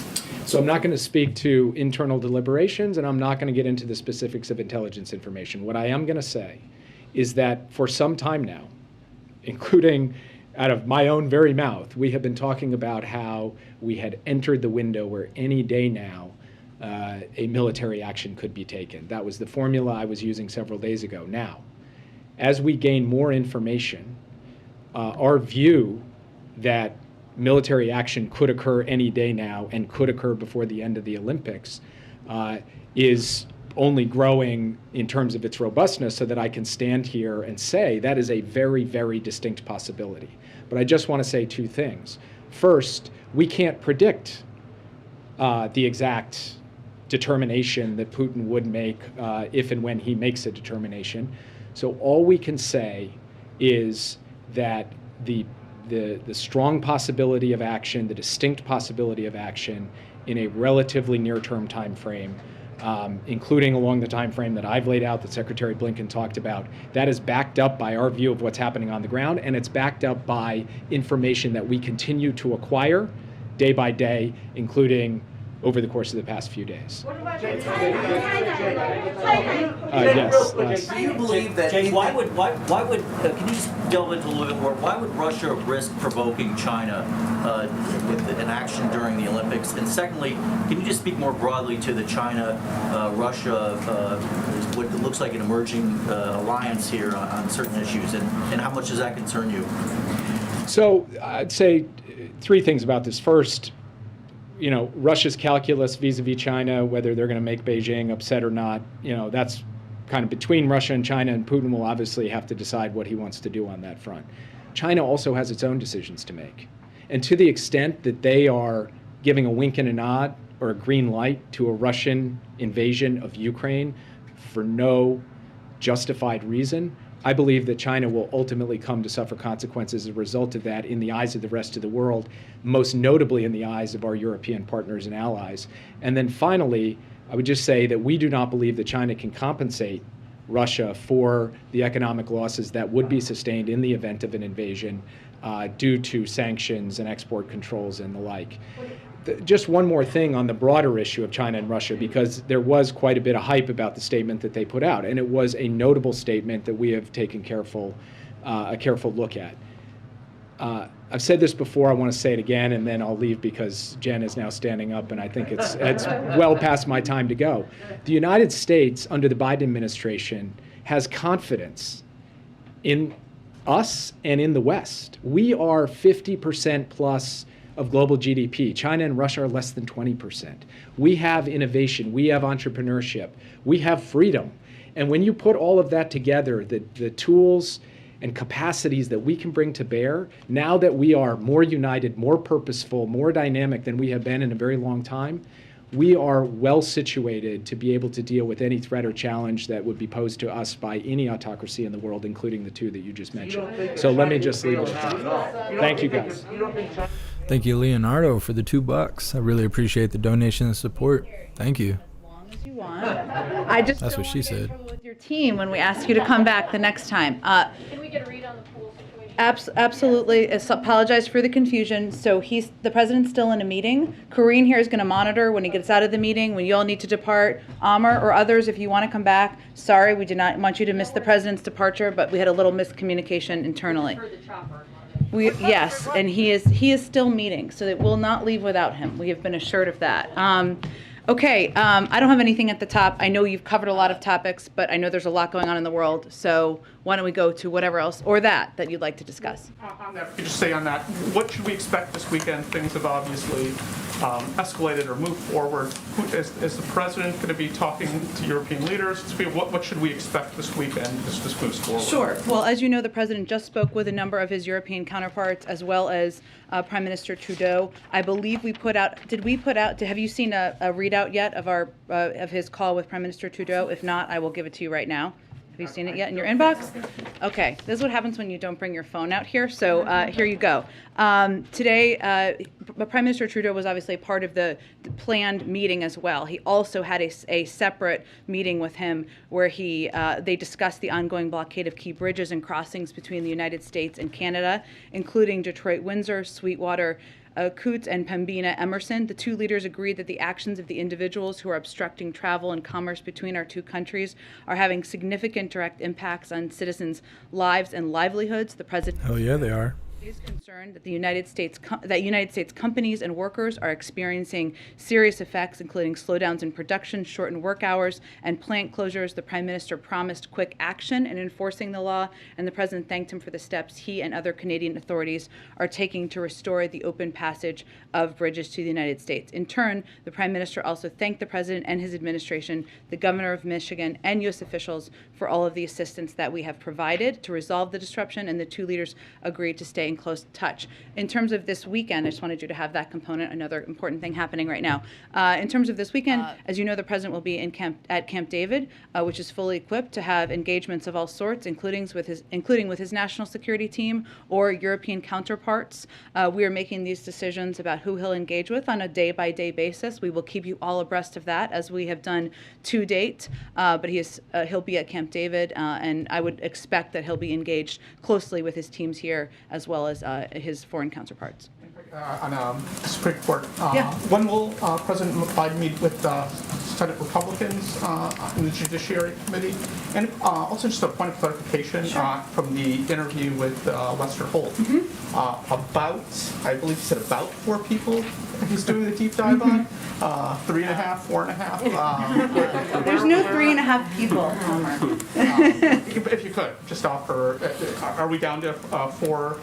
So I'm not going to speak to internal deliberations, and I'm not going to get into the specifics of intelligence information. What I am going to say is that for some time now, including out of my own very mouth, we have been talking about how we had entered the window where any day now a military action could be taken. That was the formula I was using several days ago. Now, as we gain more information, our view that military action could occur any day now and could occur before the end of the Olympics is only growing in terms of its robustness, so that I can stand here and say that is a very, very distinct possibility. But I just want to say two things. First, we can't predict the exact determination that Putin would make if and when he makes a determination. So all we can say is that the strong possibility of action, the distinct possibility of action in a relatively near-term time frame, including along the time frame that I've laid out, that Secretary Blinken talked about, that is backed up by our view of what's happening on the ground, and it's backed up by information that we continue to acquire day by day, including over the course of the past few days. Yes. Do you believe that? Jay, why would can you just delve into a little bit more? Why would Russia risk provoking China with an action during the Olympics? And secondly, can you just speak more broadly to the China-Russia, what looks like an emerging alliance here on certain issues, and how much does that concern you? So I'd say three things about this. First, Russia's calculus vis-a-vis China, whether they're going to make Beijing upset or not, that's kind of between Russia and China, and Putin will obviously have to decide what he wants to do on that front. China also has its own decisions to make. And to the extent that they are giving a wink and a nod or a green light to a Russian invasion of Ukraine for no justified reason, I believe that China will ultimately come to suffer consequences as a result of that in the eyes of the rest of the world, most notably in the eyes of our European partners and allies. And then finally, I would just say that we do not believe that China can compensate Russia for the economic losses that would be sustained in the event of an invasion due to sanctions and export controls and the like. Just one more thing on the broader issue of China and Russia, because there was quite a bit of hype about the statement that they put out, and it was a notable statement that we have taken a careful look at. I've said this before, I want to say it again, and then I'll leave because Jen is now standing up, and I think it's well past my time to go. The United States, under the Biden administration, has confidence in us and in the West. We are 50% plus of global GDP. China and Russia are less than 20%. We have innovation, we have entrepreneurship, we have freedom. And when you put all of that together, the tools and capacities that we can bring to bear, now that we are more united, more purposeful, more dynamic than we have been in a very long time, we are well situated to be able to deal with any threat or challenge that would be posed to us by any autocracy in the world, including the two that you just mentioned. So let me just leave it at that. Thank you, guys. Thank you, Leonardo, for the $2. I really appreciate the donation and support. Thank you. I just That's don't what she want to get in said. trouble with your team when we ask you to come back the next time. Can we get a read on the pool situation? Absolutely. Apologize for the confusion. So the president's still in a meeting. Karine here is going to monitor when he gets out of the meeting, when you all need to depart. Amr or others, if you want to come back. Sorry, we did not want you to miss the president's departure, but we had a little miscommunication internally. Yes, and he is still meeting, so it will not leave without him. We have been assured of that. Okay, I don't have anything at the top. I know you've covered a lot of topics, but I know there's a lot going on in the world. So why don't we go to whatever else, or that you'd like to discuss? On that, could you say on that, what should we expect this weekend? Things have obviously escalated or moved forward. Is the president going to be talking to European leaders? What should we expect this weekend as this moves forward? Sure. Well, as you know, the president just spoke with a number of his European counterparts, as well as Prime Minister Trudeau. I believe we put out, have you seen a readout yet of his call with Prime Minister Trudeau? If not, I will give it to you right now. Have you seen it yet in your inbox? Okay, this is what happens when you don't bring your phone out here, so here you go. Today, Prime Minister Trudeau was obviously a part of the planned meeting as well. He also had a separate meeting with him where they discussed the ongoing blockade of key bridges and crossings between the United States and Canada, including Detroit-Windsor, Sweetwater, Coots and Pembina Emerson. The two leaders agreed that the actions of the individuals who are obstructing travel and commerce between our two countries are having significant direct impacts on citizens' lives and livelihoods. The president. Hell yeah, they are. is concerned that United States companies and workers are experiencing serious effects, including slowdowns in production, shortened work hours, and plant closures. The Prime Minister promised quick action in enforcing the law, and the President thanked him for the steps he and other Canadian authorities are taking to restore the open passage of bridges to the United States. In turn, the Prime Minister also thanked the President and his administration, the Governor of Michigan, and U.S. officials for all of the assistance that we have provided to resolve the disruption, and the two leaders agreed to stay in close touch. In terms of this weekend, I just wanted you to have that component, another important thing happening right now. In terms of this weekend, as you know, the President will be at Camp David, which is fully equipped to have engagements of all sorts, including with his national security team or European counterparts. We are making these decisions about who he'll engage with on a day-by-day basis. We will keep you all abreast of that, as we have done to date. But he'll be at Camp David, and I would expect that he'll be engaged closely with his teams here, as well as his foreign counterparts. On Supreme Court, when will President Biden meet with Senate Republicans in the Judiciary Committee? And also just a point of clarification from the interview with Lester Holt. About, I believe he said about 4 people he's doing the deep dive on. 3.5, 4.5. There's no 3.5 people, Homer. If you could, just offer, are we down to 4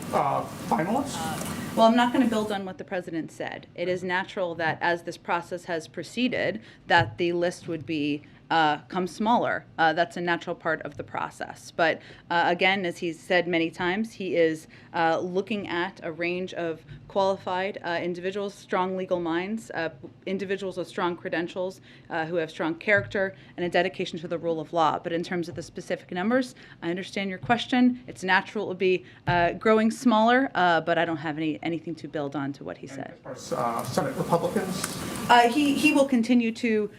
finalists? Well, I'm not going to build on what the President said. It is natural that as this process has proceeded, that the list would become smaller. That's a natural part of the process. But again, as he's said many times, he is looking at a range of qualified individuals, strong legal minds, individuals with strong credentials, who have strong character and a dedication to the rule of law. But in terms of the specific numbers, I understand your question. It's natural it will be growing smaller, but I don't have anything to build on to what he said. As far as Senate Republicans? He will continue to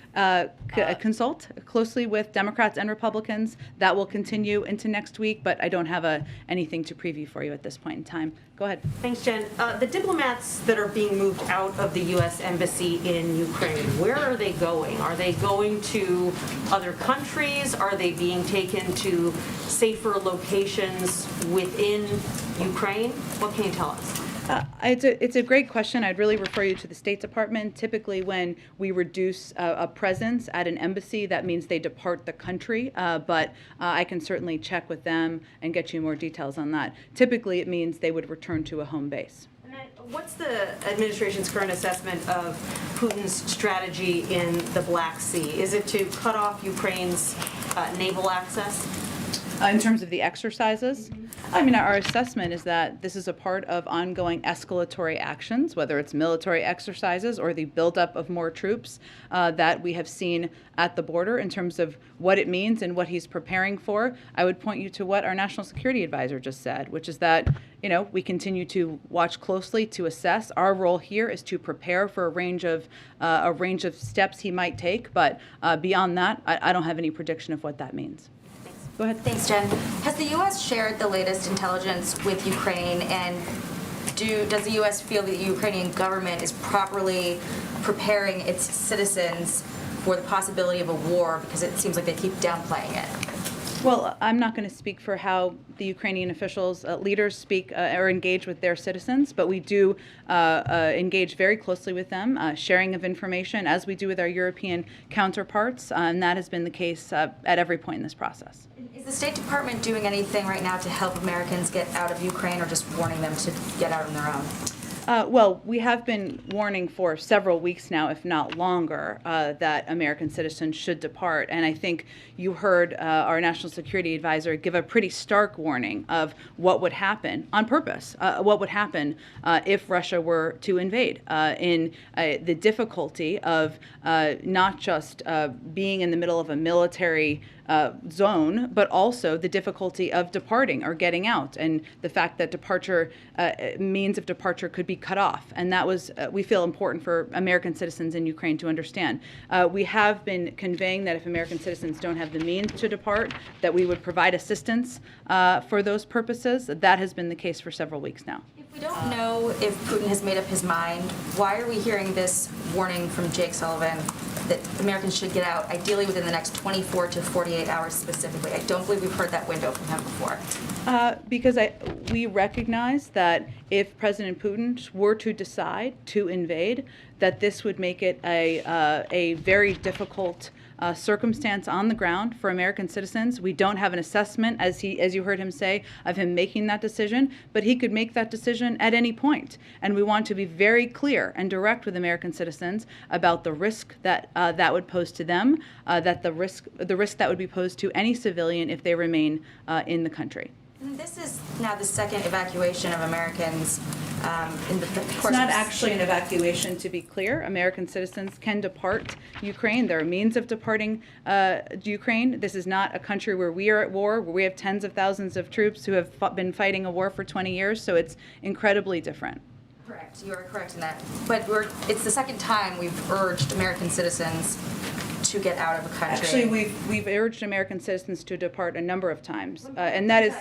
consult closely with Democrats and Republicans. That will continue into next week, but I don't have anything to preview for you at this point in time. Go ahead. Thanks, Jen. The diplomats that are being moved out of the U.S. Embassy in Ukraine, where are they going? Are they going to other countries? Are they being taken to safer locations within Ukraine? What can you tell us? It's a great question. I'd really refer you to the State Department. Typically, when we reduce a presence at an embassy, that means they depart the country. But I can certainly check with them and get you more details on that. Typically, it means they would return to a home base. And then what's the administration's current assessment of Putin's strategy in the Black Sea? Is it to cut off Ukraine's naval access? In terms of the exercises? I mean, our assessment is that this is a part of ongoing escalatory actions, whether it's military exercises or the buildup of more troops that we have seen at the border. In terms of what it means and what he's preparing for, I would point you to what our National Security Advisor just said, which is that, we continue to watch closely to assess. Our role here is to prepare for a range of steps he might take, but beyond that, I don't have any prediction of what that means. Go ahead. Thanks, Jen. Has the U.S. shared the latest intelligence with Ukraine, and does the U.S. feel that the Ukrainian government is properly preparing its citizens for the possibility of a war, because it seems like they keep downplaying it? Well, I'm not going to speak for how the Ukrainian officials, leaders speak or engage with their citizens, but we do engage very closely with them, sharing of information, as we do with our European counterparts, and that has been the case at every point in this process. Is the State Department doing anything right now to help Americans get out of Ukraine, or just warning them to get out on their own? Well, we have been warning for several weeks now, if not longer, that American citizens should depart. And I think you heard our National Security Advisor give a pretty stark warning of what would happen on purpose, what would happen if Russia were to invade, in the difficulty of not just being in the middle of a military zone, but also the difficulty of departing or getting out, and the fact that means of departure could be cut off. And that was, we feel, important for American citizens in Ukraine to understand. We have been conveying that if American citizens don't have the means to depart, that we would provide assistance for those purposes. That has been the case for several weeks now. If we don't know if Putin has made up his mind, why are we hearing this warning from Jake Sullivan that Americans should get out, ideally within the next 24 to 48 hours specifically? I don't believe we've heard that window from him before. Because we recognize that if President Putin were to decide to invade, that this would make it a very difficult circumstance on the ground for American citizens. We don't have an assessment, as you heard him say, of him making that decision, but he could make that decision at any point. And we want to be very clear and direct with American citizens about the risk that that would pose to them, that the risk that would be posed to any civilian if they remain in the country. And this is now the second evacuation of Americans in the course It's not actually an evacuation, to be clear. American citizens can depart Ukraine. There are means of departing Ukraine. This is not a country where we are at war, where we have tens of thousands of troops who have been fighting a war for 20 years, so it's incredibly different. Correct, you are correct in that. But it's the second time we've urged American citizens to get out of a country. Actually, we've urged American citizens to depart a number of times, and that is.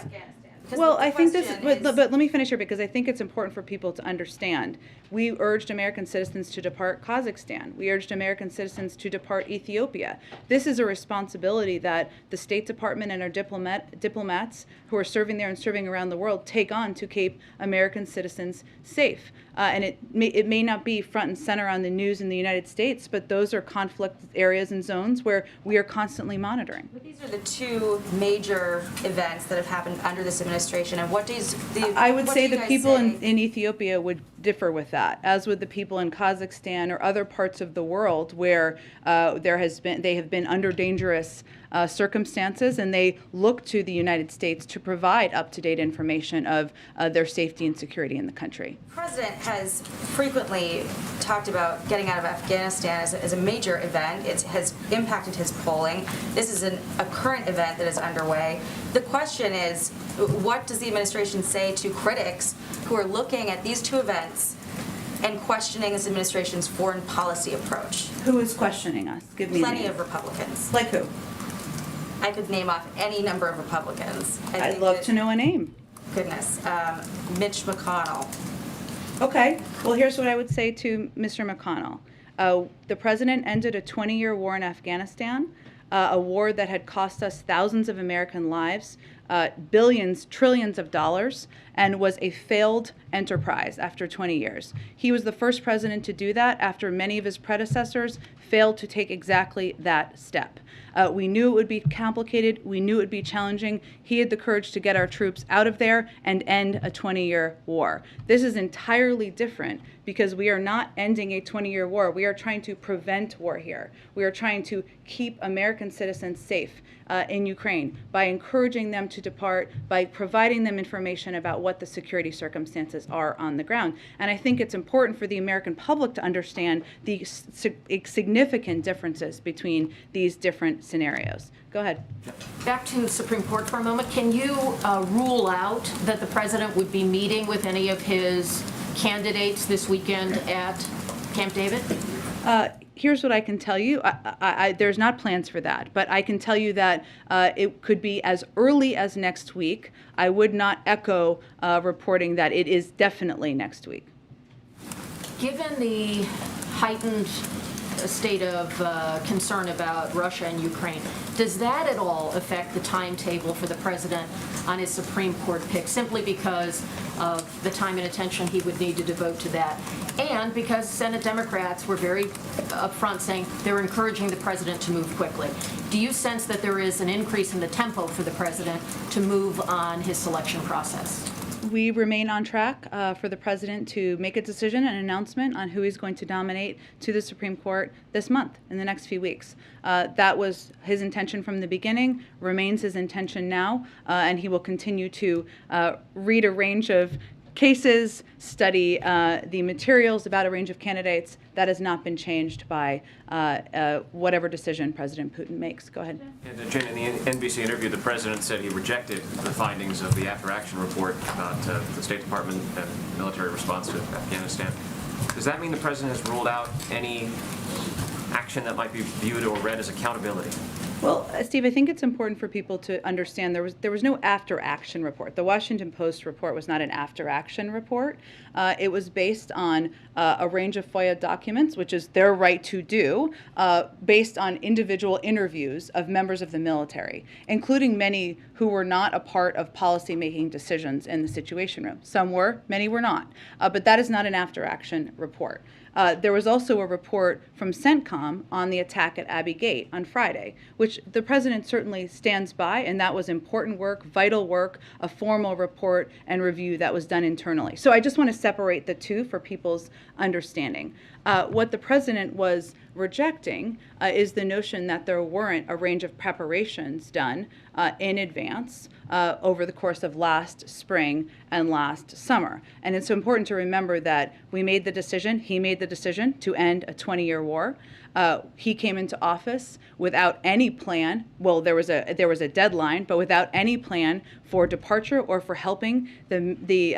Well, I think this, but let me finish here because I think it's important for people to understand. We urged American citizens to depart Kazakhstan. We urged American citizens to depart Ethiopia. This is a responsibility that the State Department and our diplomats who are serving there and serving around the world take on to keep American citizens safe. And it may not be front and center on the news in the United States, but those are conflict areas and zones where we are constantly monitoring. But these are the two major events that have happened under this administration. And what does I would say the people in Ethiopia would differ with that, as would the people in Kazakhstan or other parts of the world where they have been under dangerous circumstances, and they look to the United States to provide up-to-date information of their safety and security in the country. The President has frequently talked about getting out of Afghanistan as a major event. It has impacted his polling. This is a current event that is underway. The question is, what does the administration say to critics who are looking at these two events and questioning this administration's foreign policy approach? Who is questioning us? Give me Plenty of Republicans. Like who? I could name off any number of Republicans. I'd love to know a name. Goodness. Mitch McConnell. Okay. Well, here's what I would say to Mr. McConnell. The president ended a 20-year war in Afghanistan, a war that had cost us thousands of American lives, billions, trillions of dollars, and was a failed enterprise after 20 years. He was the first president to do that after many of his predecessors failed to take exactly that step. We knew it would be complicated. We knew it would be challenging. He had the courage to get our troops out of there and end a 20-year war. This is entirely different because we are not ending a 20-year war. We are trying to prevent war here. We are trying to keep American citizens safe in Ukraine by encouraging them to depart, by providing them information about what the security circumstances are on the ground. And I think it's important for the American public to understand the significant differences between these different scenarios. Go ahead. Back to the Supreme Court for a moment. Can you rule out that the president would be meeting with any of his candidates this weekend at Camp David? Here's what I can tell you. There's not plans for that, but I can tell you that it could be as early as next week. I would not echo reporting that it is definitely next week. Given the heightened state of concern about Russia and Ukraine, does that at all affect the timetable for the president on his Supreme Court pick, simply because of the time and attention he would need to devote to that, and because Senate Democrats were very upfront saying they're encouraging the president to move quickly? Do you sense that there is an increase in the tempo for the president to move on his selection process? We remain on track for the president to make a decision, an announcement on who he's going to nominate to the Supreme Court this month, in the next few weeks. That was his intention from the beginning, remains his intention now, and he will continue to read a range of cases, study the materials about a range of candidates. That has not been changed by whatever decision President Putin makes. Go ahead. And Jane, in the NBC interview, the president said he rejected the findings of the after-action report about the State Department and military response to Afghanistan. Does that mean the president has ruled out any action that might be viewed or read as accountability? Well, Steve, I think it's important for people to understand there was no after action report. The Washington Post report was not an after action report. It was based on a range of FOIA documents, which is their right to do, based on individual interviews of members of the military, including many who were not a part of policy-making decisions in the Situation Room. Some were, many were not. But that is not an after action report. There was also a report from CENTCOM on the attack at Abbey Gate on Friday, which the president certainly stands by, and that was important work, vital work, a formal report and review that was done internally. So I just want to separate the two for people's understanding. What the president was rejecting is the notion that there weren't a range of preparations done in advance over the course of last spring and last summer. And it's important to remember that we made the decision, he made the decision to end a 20-year war. He came into office without any plan. Well, there was a deadline, but without any plan for departure or for helping the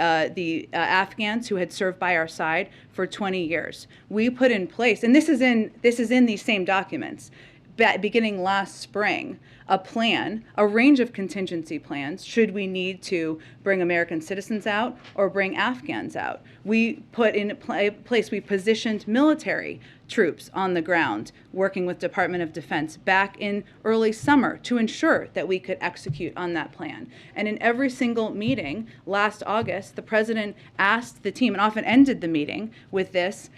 Afghans who had served by our side for 20 years. We put in place, and this is in these same documents, beginning last spring, a plan, a range of contingency plans, should we need to bring American citizens out or bring Afghans out. We put in place, we positioned military troops on the ground, working with Department of Defense back in early summer to ensure that we could execute on that plan. And in every single meeting last August, the president asked the team, and often ended the meeting with this,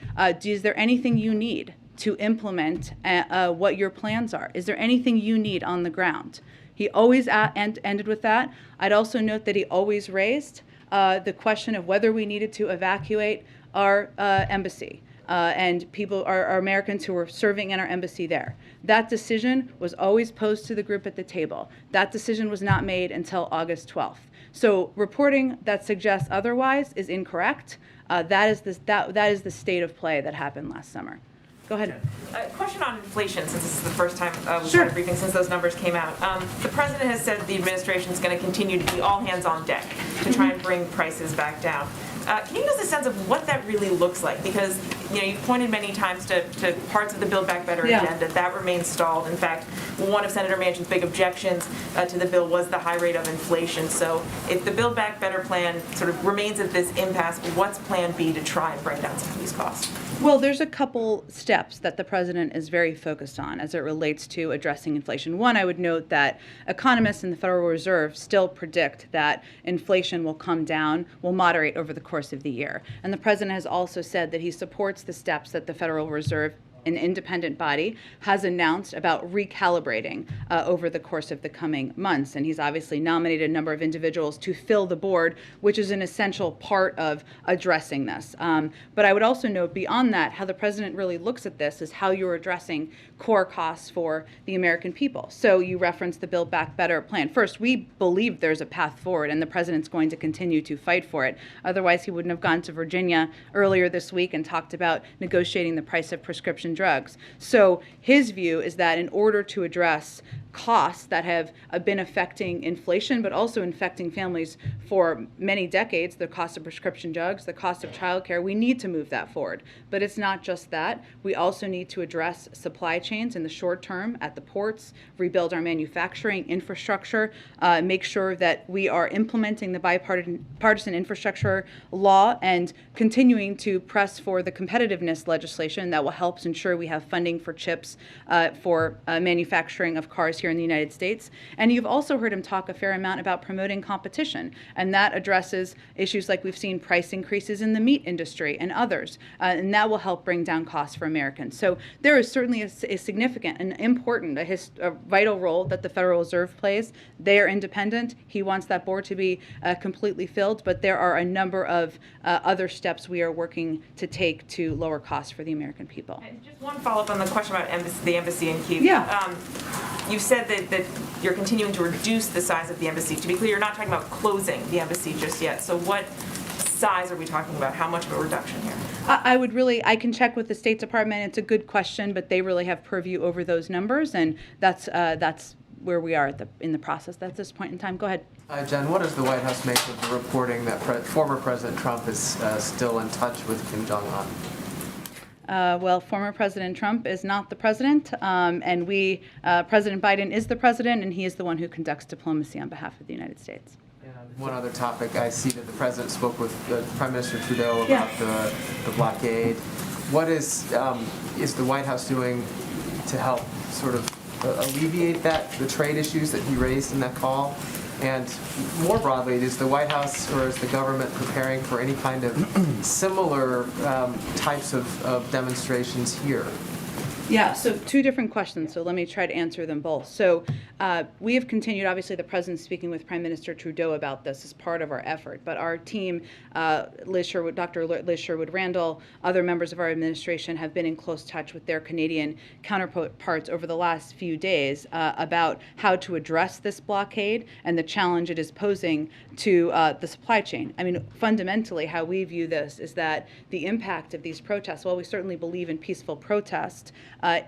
is there anything you need to implement what your plans are? Is there anything you need on the ground? He always ended with that. I'd also note that he always raised the question of whether we needed to evacuate our embassy and people, our Americans who were serving in our embassy there. That decision was always posed to the group at the table. That decision was not made until August 12th. So reporting that suggests otherwise is incorrect. That is the state of play that happened last summer. Go ahead. A question on inflation, since this is the first time we've had a briefing since those numbers came out. The president has said the administration is going to continue to be all hands on deck to try and bring prices back down. Can you give us a sense of what that really looks like? Because you've pointed many times to parts of the Build Back Better agenda. That remains stalled. In fact, one of Senator Manchin's big objections to the bill was the high rate of inflation. So if the Build Back Better plan sort of remains at this impasse, what's plan B to try and bring down some of these costs? Well, there's a couple steps that the president is very focused on as it relates to addressing inflation. One, I would note that economists in the Federal Reserve still predict that inflation will come down, will moderate over the course of the year. And the president has also said that he supports the steps that the Federal Reserve, an independent body, has announced about recalibrating over the course of the coming months. And he's obviously nominated a number of individuals to fill the board, which is an essential part of addressing this. But I would also note beyond that, how the president really looks at this is how you're addressing core costs for the American people. So you referenced the Build Back Better plan. First, we believe there's a path forward, and the president's going to continue to fight for it. Otherwise, he wouldn't have gone to Virginia earlier this week and talked about negotiating the price of prescription drugs. So his view is that in order to address costs that have been affecting inflation, but also infecting families for many decades, the cost of prescription drugs, the cost of childcare, we need to move that forward. But it's not just that. We also need to address supply chains in the short term at the ports, rebuild our manufacturing infrastructure, make sure that we are implementing the Bipartisan Infrastructure Law and continuing to press for the competitiveness legislation that will help ensure we have funding for chips for manufacturing of cars here in the United States. And you've also heard him talk a fair amount about promoting competition, and that addresses issues like we've seen price increases in the meat industry and others, and that will help bring down costs for Americans. So there is certainly a significant and important, a vital role that the Federal Reserve plays. They are independent. He wants that board to be completely filled, but there are a number of other steps we are working to take to lower costs for the American people. And just one follow-up on the question about the embassy in Kyiv. Yeah. You said that you're continuing to reduce the size of the embassy. To be clear, you're not talking about closing the embassy just yet. So what size are we talking about? How much of a reduction here? I can check with the State Department. It's a good question, but they really have purview over those numbers, and that's where we are in the process at this point in time. Go ahead. Jen, what does the White House make of the reporting that former President Trump is still in touch with Kim Jong-un? Well, former President Trump is not the president, and President Biden is the president, and he is the one who conducts diplomacy on behalf of the United States. One other topic, I see that the president spoke with Prime Minister Trudeau about the blockade. What is the White House doing to help sort of alleviate the trade issues that he raised in that call? And more broadly, is the White House or is the government preparing for any kind of similar types of demonstrations here? Yeah, so two different questions, so let me try to answer them both. So we have continued, obviously the President speaking with Prime Minister Trudeau about this as part of our effort, but our team, Dr. Liz Sherwood-Randall, other members of our administration have been in close touch with their Canadian counterparts over the last few days about how to address this blockade and the challenge it is posing to the supply chain. I mean, fundamentally, how we view this is that the impact of these protests, while we certainly believe in peaceful protest, has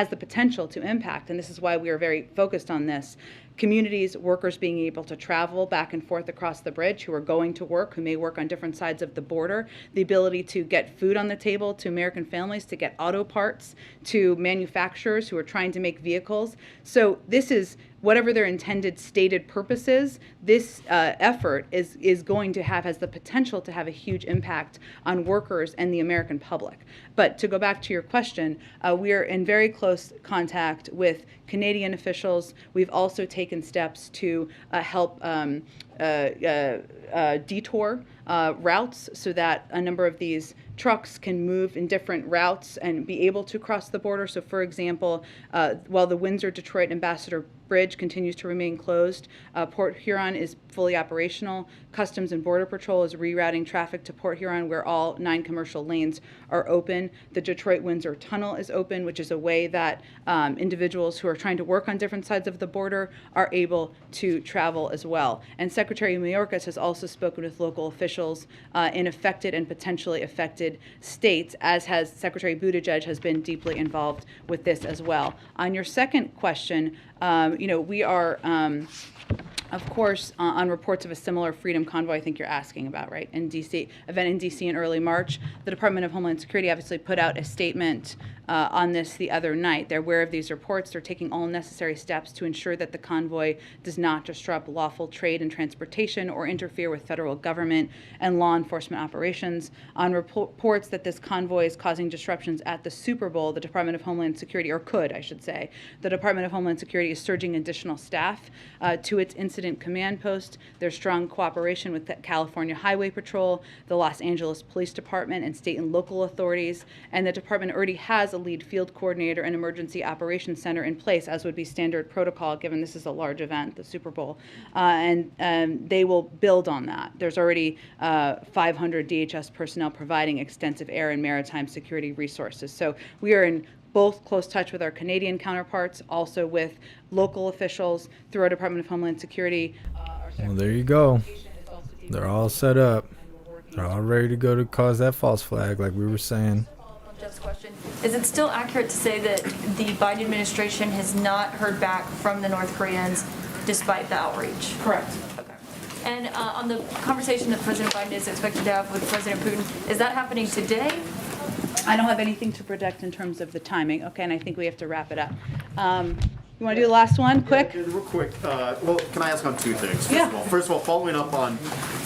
the potential to impact, and this is why we are very focused on this, communities, workers being able to travel back and forth across the bridge, who are going to work, who may work on different sides of the border, the ability to get food on the table to American families, to get auto parts, to manufacturers who are trying to make vehicles. So this is, whatever their intended stated purpose is, this effort has the potential to have a huge impact on workers and the American public. But to go back to your question, we are in very close contact with Canadian officials. We've also taken steps to help detour routes so that a number of these trucks can move in different routes and be able to cross the border. So for example, while the Windsor-Detroit Ambassador Bridge continues to remain closed, Port Huron is fully operational. Customs and Border Patrol is rerouting traffic to Port Huron, where all 9 commercial lanes are open. The Detroit-Windsor Tunnel is open, which is a way that individuals who are trying to work on different sides of the border are able to travel as well. And Secretary Mayorkas has also spoken with local officials in affected and potentially affected states, as has Secretary Buttigieg has been deeply involved with this as well. On your second question, we are, of course, on reports of a similar freedom convoy I think you're asking about, right, in D.C., event in D.C. in early March. The Department of Homeland Security obviously put out a statement on this the other night. They're aware of these reports. They're taking all necessary steps to ensure that the convoy does not disrupt lawful trade and transportation or interfere with federal government and law enforcement operations. On reports that this convoy is causing disruptions at the Super Bowl, the Department of Homeland Security, or could, I should say, the Department of Homeland Security is surging additional staff to its incident command post. There's strong cooperation with the California Highway Patrol, the Los Angeles Police Department, and state and local authorities. And the department already has a lead field coordinator and emergency operations center in place, as would be standard protocol, given this is a large event, the Super Bowl. And they will build on that. There's already 500 DHS personnel providing extensive air and maritime security resources. So we are in both close touch with our Canadian counterparts, also with local officials through our Department of Homeland Security. Well, there you go. They're all set up. They're all ready to go to cause that false flag, like we were saying. Jeff's question. Is it still accurate to say that the Biden administration has not heard back from the North Koreans despite the outreach? Correct. Okay. And on the conversation that President Biden is expected to have with President Putin, is that happening today? I don't have anything to predict in terms of the timing. Okay, and I think we have to wrap it up. You want to do the last one, quick? Yeah, real quick. Well, can I ask on two things? Yeah. First of all, following up on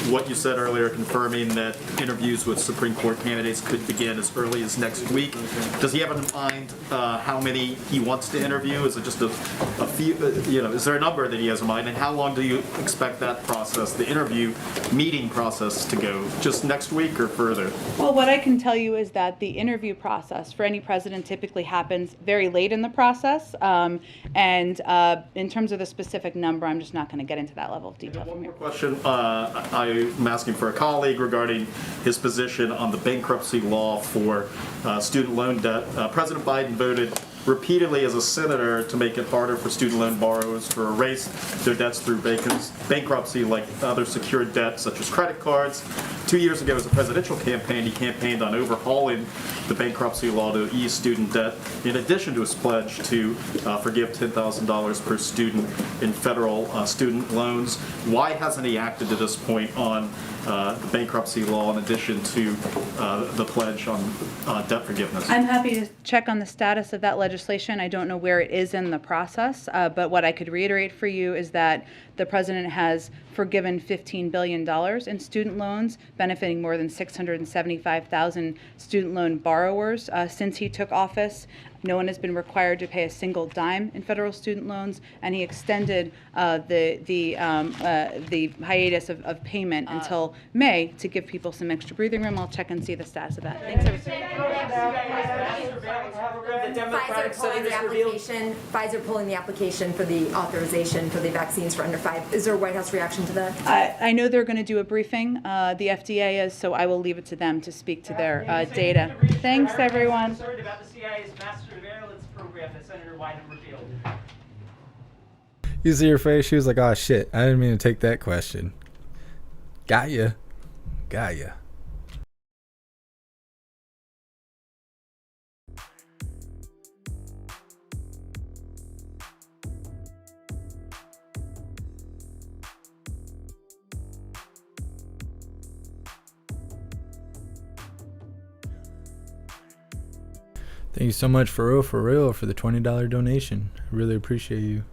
what you said earlier, confirming that interviews with Supreme Court candidates could begin as early as next week. Does he have in mind how many he wants to interview? Is it just a few? Is there a number that he has in mind? And how long do you expect that process, the interview meeting process, to go? Just next week or further? Well, what I can tell you is that the interview process for any president typically happens very late in the process. And in terms of the specific number, I'm just not going to get into that level of detail. One more question. I'm asking for a colleague regarding his position on the bankruptcy law for student loan debt. President Biden voted repeatedly as a senator to make it harder for student loan borrowers to erase their debts through bankruptcy like other secured debt such as credit cards. 2 years ago as a presidential campaign, he campaigned on overhauling the bankruptcy law to ease student debt, in addition to his pledge to forgive $10,000 per student in federal student loans. Why hasn't he acted to this point on the bankruptcy law in addition to the pledge on debt forgiveness? I'm happy to check on the status of that legislation. I don't know where it is in the process, but what I could reiterate for you is that the president has forgiven $15 billion in student loans, benefiting more than 675,000 student loan borrowers since he took office. No one has been required to pay a single dime in federal student loans, and he extended the hiatus of payment until May to give people some extra breathing room. I'll check and see the status of that. Thanks, everyone. Pfizer pulling the application for the authorization for the vaccines for under 5. Is there a White House reaction to that? I know they're going to do a briefing. The FDA is, so I will leave it to them to speak to their data. Thanks, everyone. Concerned about the CIA's master surveillance program that Senator Wyden revealed. You see her face? She was like, oh shit, I didn't mean to take that question. Got ya. Got ya. Thank you so much for real for the $20 donation. I really appreciate you.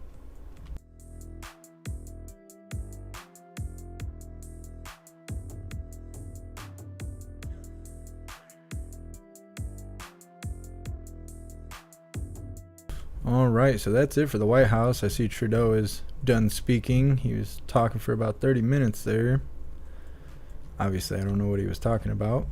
All right, so that's it for the White House. I see Trudeau is done speaking. He was talking for about 30 minutes there. Obviously, I don't know what he was talking about.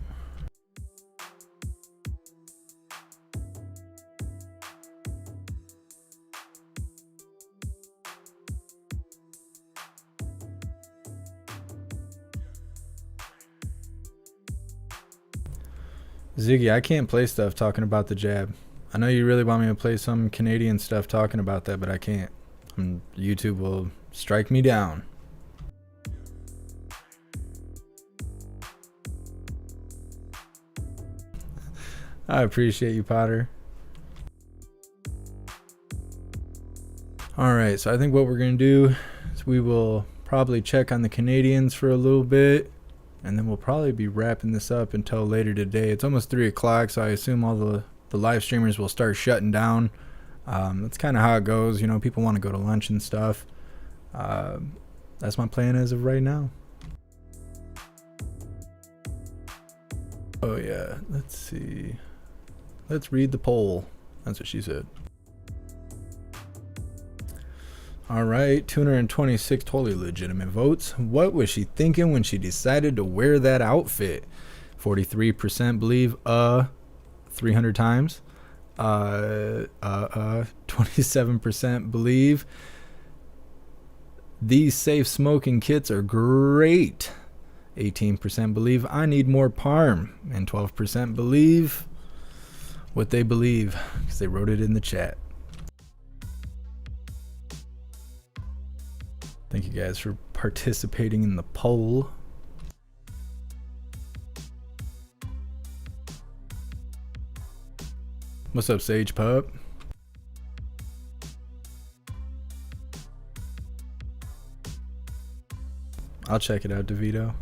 Ziggy, I can't play stuff talking about the jab. I know you really want me to play some Canadian stuff talking about that, but I can't. YouTube will strike me down. I appreciate you, Potter. Alright, so I think what we're going to do is we will probably check on the Canadians for a little bit. And then we'll probably be wrapping this up until later today. It's almost 3 o'clock, so I assume all the live streamers will start shutting down. That's kind of how it goes. You know, people want to go to lunch and stuff. That's my plan as of right now. Oh, yeah. Let's see. Let's read the poll. That's what she said. Alright, 226 totally legitimate votes. What was she thinking when she decided to wear that outfit? 43% believe 300 times. 27% believe these safe smoking kits are great. 18% believe I need more parm. And 12% believe what they believe because they wrote it in the chat. Thank you guys for participating in the poll. What's up, Sage Pup? I'll check it out, DeVito.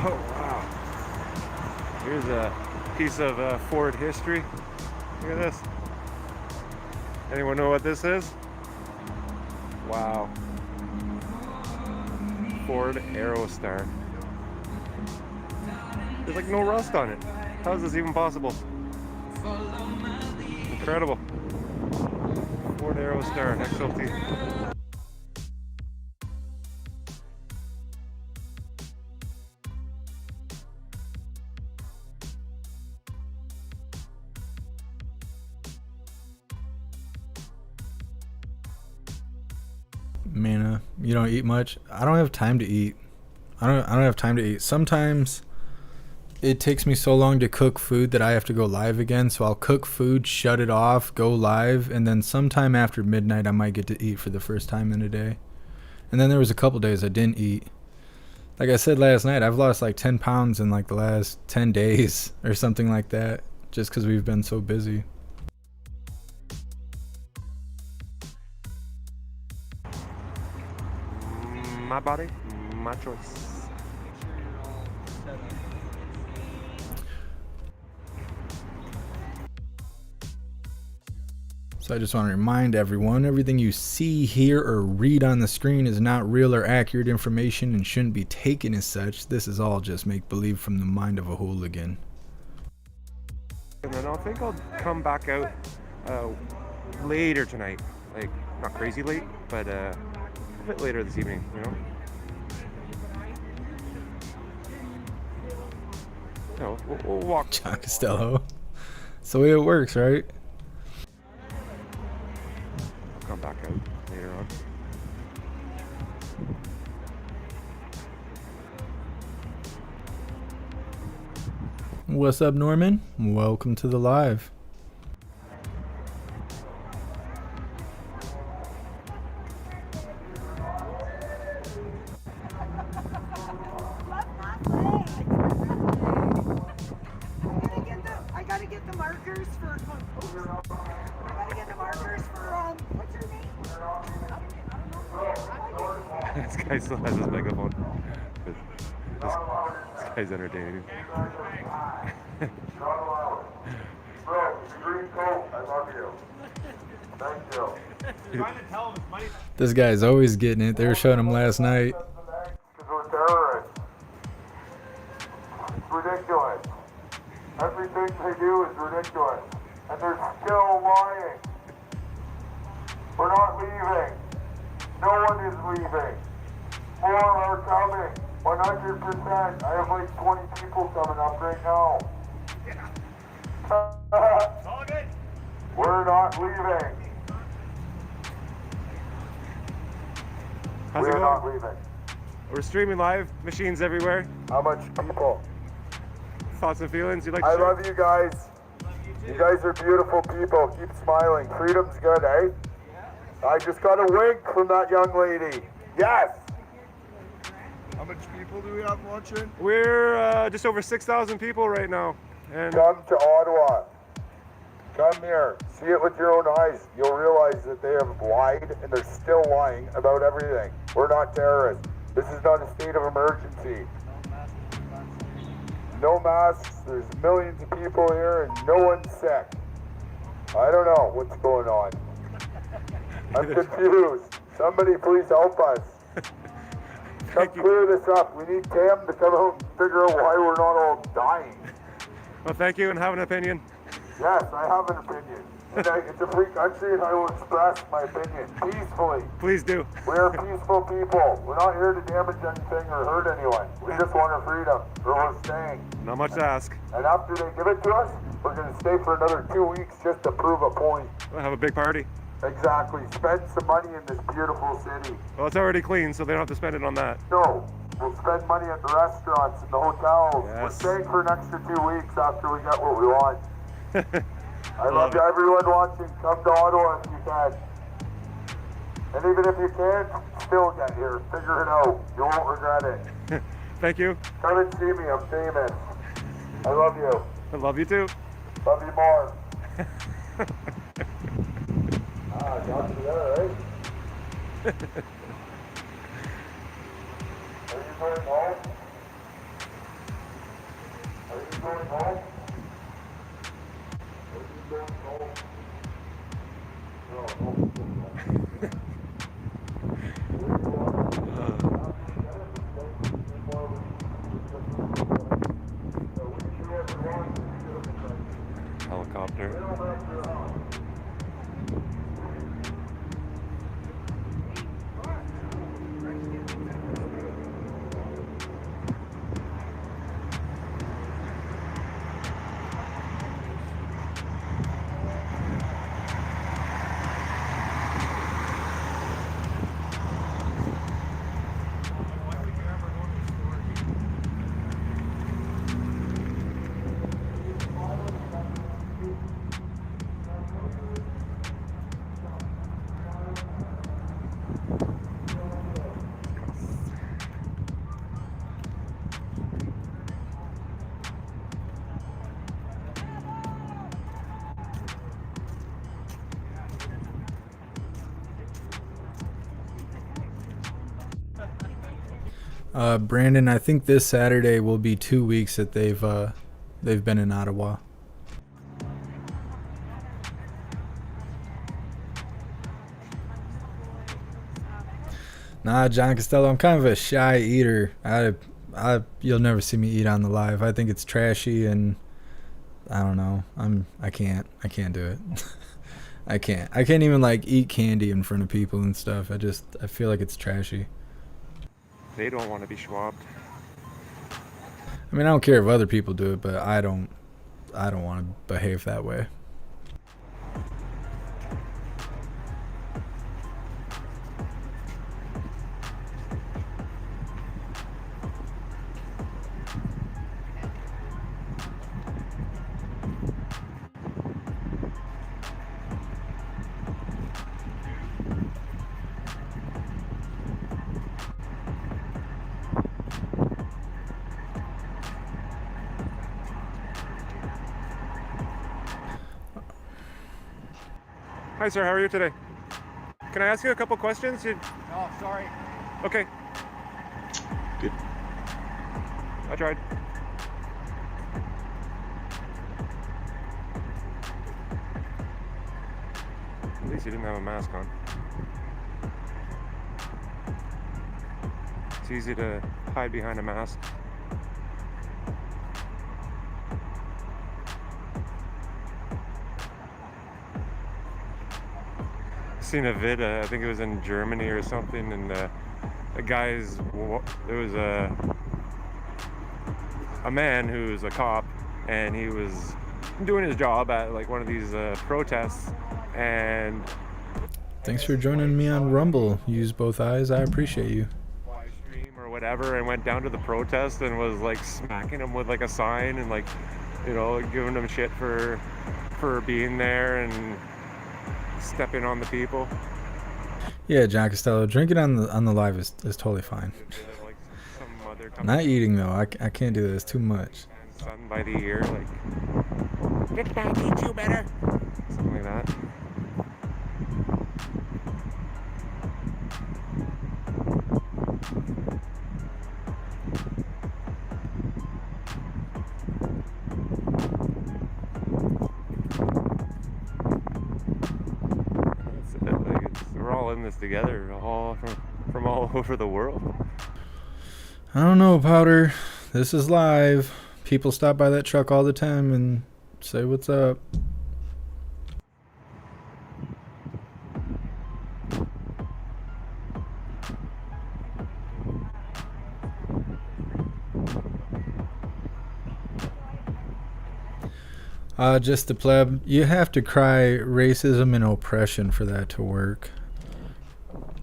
Oh, wow. Here's a piece of Ford history. Look at this. Anyone know what this is? Wow. Ford Aerostar. There's like no rust on it. How is this even possible? Incredible. Ford Aerostar XLT. Mana, you don't eat much? I don't have time to eat. I don't have time to eat. Sometimes it takes me so long to cook food that I have to go live again, so I'll cook food, shut it off, go live, and then sometime after midnight I might get to eat for the first time in a day. And then there was a couple days I didn't eat. Like I said last night, I've lost like 10 pounds in like the last 10 days or something like that, just because we've been so busy. My body, my choice. So I just want to remind everyone, everything you see, hear, or read on the screen is not real or accurate information and shouldn't be taken as such. This is all just make-believe from the mind of a hooligan. And then I think I'll come back out later tonight. Like, not crazy late, but a bit later this evening, you know? No, we'll walk. John Costello. That's the way it works, right? I'll come back out later on. What's up, Norman? Welcome to the live. I gotta get the markers for. I gotta get the markers for. What's her name? This guy still has his megaphone. This guy's entertaining. This guy's always getting it. They were showing him last night. We're terrorists. It's ridiculous. Everything they do is ridiculous. And they're still lying. We're not leaving. No one is leaving. More are coming. 100%. I have like 20 people coming up right now. All good. We're not leaving. How's it We're going? not leaving. We're streaming live, machines everywhere. How much people? Thoughts and feelings you'd like to I share? love you guys. You guys are beautiful people. Keep smiling. Freedom's good, eh? I just got a wink from that young lady. Yes. How much people do we have watching? We're just over 6,000 people right now. And Come to Ottawa. Come here. See it with your own eyes. You'll realize that they have lied and they're still lying about everything. We're not terrorists. This is not a state of emergency. No masks. There's millions of people here and no one's sick. I don't know what's going on. I'm confused. Somebody please help us. Come clear this up. We need Cam to come out and figure out why we're not all dying. well, thank you and have an opinion. Yes, I have an opinion. And it's a free country and I will express my opinion peacefully. Please do. We're peaceful people. We're not here to damage anything or hurt anyone. We just want our freedom, or we're staying. Not much to ask. And after they give it to us, we're going to stay for another 2 weeks just to prove a point. We'll have a big party. Exactly. Spend some money in this beautiful city. Well, it's already clean, so they don't have to spend it on that. No, we'll spend money at the restaurants and the hotels. Yes. We're staying for an extra 2 weeks after we get what we want. I love you, everyone watching. Come to Ottawa if you can. And even if you can't, still get here. Figure it out. You won't regret it. Thank you. Come and see me. I'm famous. I love you. I love you too. Love you more. Got you there, right? Are you going home? Are you going home? Are you going home? No. Helicopter. Brandon, I think this Saturday will be 2 weeks that they've been in Ottawa. Nah, John Costello, I'm kind of a shy eater. You'll never see me eat on the live. I think it's trashy, and I don't know. I can't do it. I can't even like eat candy in front of people and stuff. I feel like it's trashy. They don't want to be schwabbed. I mean, I don't care if other people do it, but I don't want to behave that way. Hi, sir. How are you today? Can I ask you a couple questions? Oh, sorry. Okay. Good. I tried. At least you didn't have a mask on. It's easy to hide behind a mask. Seen a vid, I think it was in Germany or something, and there was a man who was a cop, and he was doing his job at like one of these protests, and Thanks for joining me on Rumble. Use both eyes. I appreciate you. live stream or whatever, and went down to the protest and was like smacking him with like a sign and like, you know, giving him shit for being there and stepping on the people. Yeah, John Costello, drinking on the live is totally fine. Not eating though. I can't do this too much. Sun by the ear, like, get back, eat you better. Something like that. We're all in this together, all from all over the world. I don't know, Powder. This is live. People stop by that truck all the time and say what's up. Just the pleb. You have to cry racism and oppression for that to work.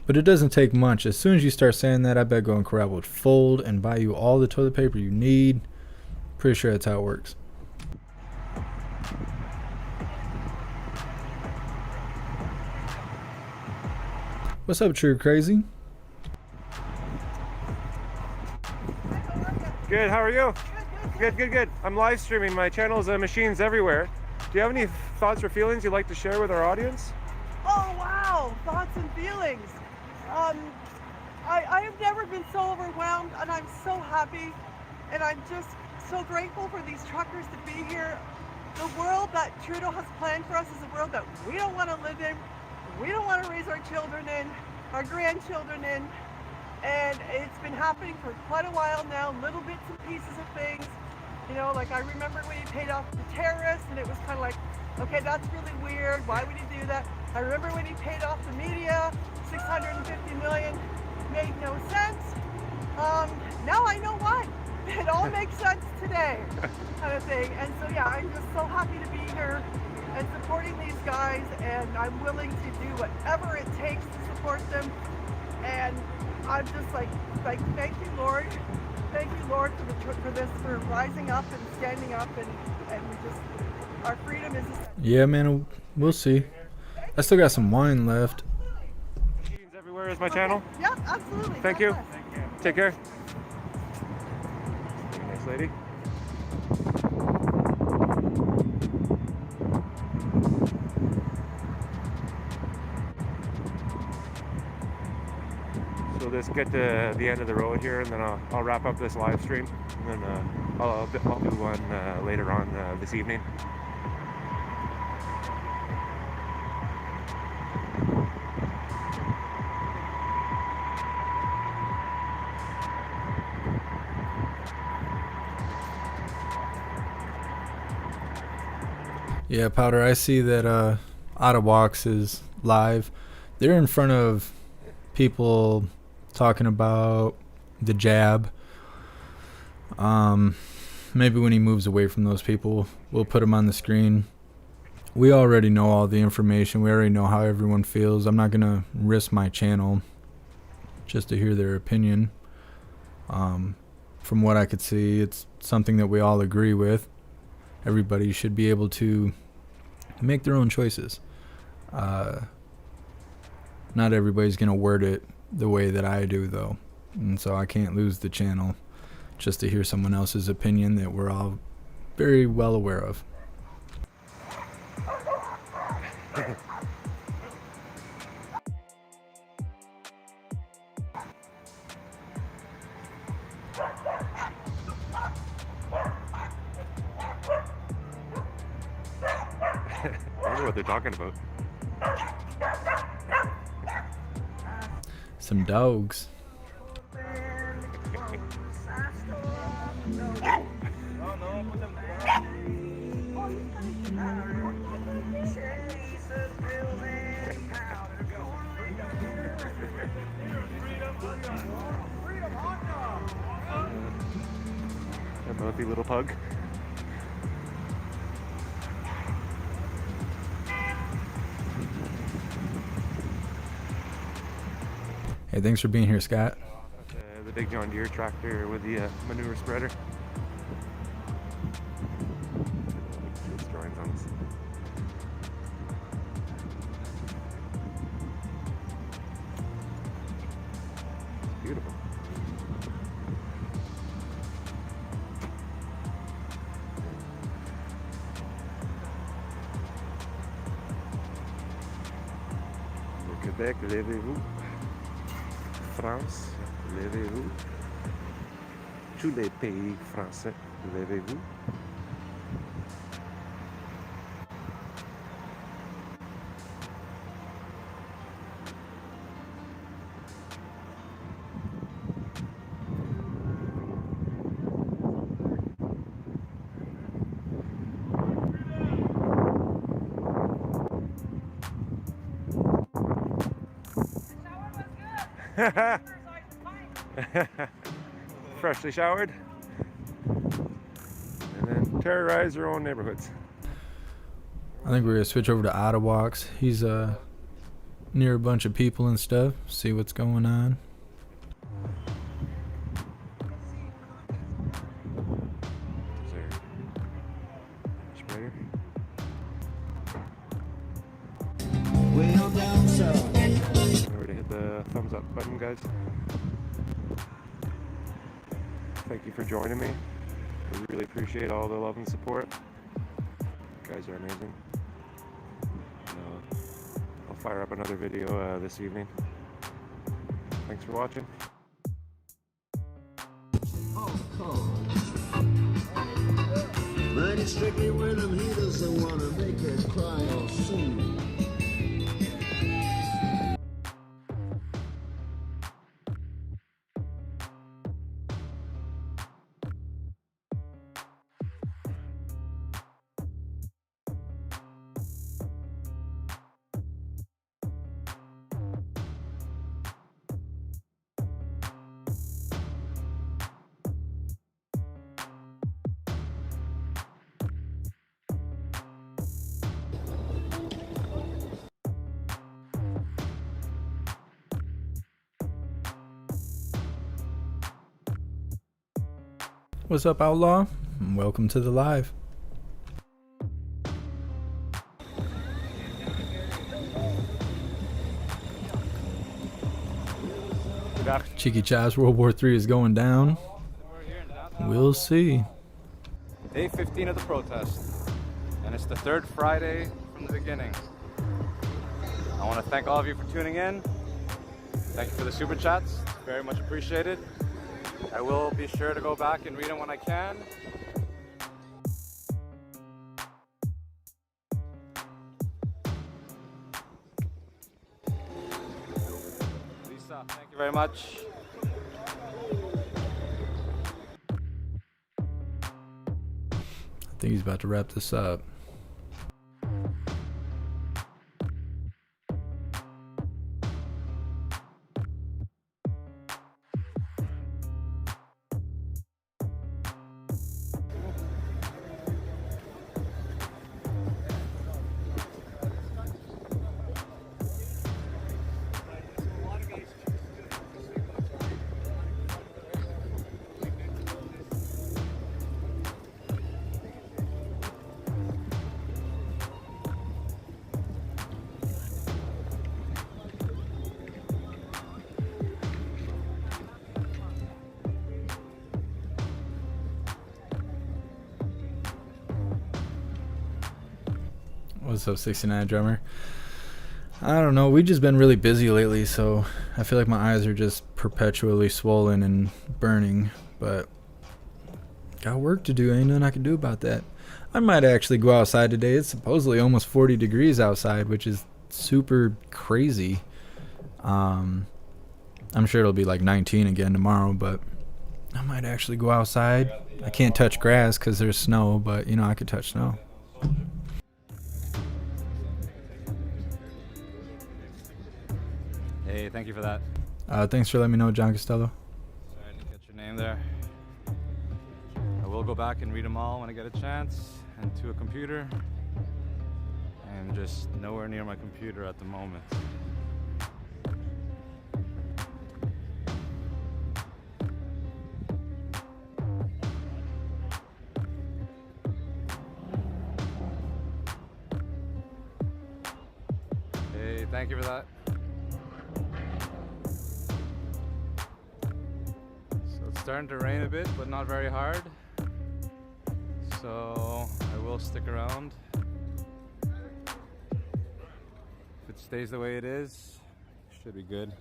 But it doesn't take much. As soon as you start saying that, I bet Going Corral would fold and buy you all the toilet paper you need. Pretty sure that's how it works. What's up, True Crazy? Good, how are you? Good. I'm live streaming. My channel is Machines Everywhere. Do you have any thoughts or feelings you'd like to share with our audience? Oh wow, thoughts and feelings. I have never been so overwhelmed, and I'm so happy, and I'm just so grateful for these truckers to be here. The world that Trudeau has planned for us is a world that we don't want to live in, we don't want to raise our children in, our grandchildren in, and it's been happening for quite a while now, little bits and pieces of things. You know, like I remember when he paid off the terrorists, and it was kind of like, okay, that's really weird, why would he do that? I remember when he paid off the media, $650 million, made no sense. Now I know why. It all makes sense today, kind of thing. And so yeah, I'm just so happy to be here and supporting these guys, and I'm willing to do whatever it takes to support them. And I'm just like thank you, Lord. Thank you, Lord, for rising up and standing up, and we just, our freedom is. Yeah, man, we'll see. I still got some wine left. Machines Everywhere is my channel. Yeah, absolutely. Thank you. Take care. Nice lady. So So let's get to the end of the road here, and then I'll wrap up this live stream, and then I'll do one later on this evening. Yeah, Powder, I see that Ottawa is live. They're in front of people talking about the jab. Maybe when he moves away from those people, we'll put him on the screen. We already know all the information. We already know how everyone feels. I'm not going to risk my channel just to hear their opinion. From what I could see, it's something that we all agree with. Everybody should be able to make their own choices. Not everybody's going to word it the way that I do, though. And so I can't lose the channel just to hear someone else's opinion that we're all very well aware of. I wonder what they're talking about. Some dogs. A mouthy little pug. Hey, thanks for being here, Scott. The big John Deere tractor with the manure spreader. It's drawings on this. It's beautiful. Au Québec, levez-vous. France, levez-vous. Tous les pays français, levez-vous. Freshly showered, and then terrorize their own neighborhoods. I think we're gonna switch over to Ottawa. He's near a bunch of people and stuff. See what's going on. Is there spreader? Remember to hit the thumbs up button, guys. Thank you for joining me. I really appreciate all the love and support. You guys are amazing. I'll fire up another video this evening. Thanks for watching. But it's strictly rhythm, he doesn't want to make her cry or sing. What's up, Outlaw? And welcome to the live. Cheeky Chops, World War III is going down. We'll see. Day 15 of the protest, and it's the third Friday from the beginning. I want to thank all of you for tuning in. Thank you for the super chats. Very much appreciated. I will be sure to go back and read them when I can. Lisa, thank you very much. I think he's about to wrap this up. What's up, 69 drummer? I don't know. We've just been really busy lately, so I feel like my eyes are just perpetually swollen and burning. But got work to do. Ain't nothing I can do about that. I might actually go outside today. It's supposedly almost 40 degrees outside, which is super crazy. I'm sure it'll be like 19 again tomorrow, but I might actually go outside. I can't touch grass because there's snow, but you know, I could touch snow. Hey, thank you for that. Thanks for letting me know, John Costello. Sorry, I didn't get your name there. I will go back and read them all when I get a chance, and to a computer. I'm just nowhere near my computer at the moment. Hey, thank you for that. It's starting to rain a bit, but not very hard. So I will stick around. If it stays the way it is, should be good.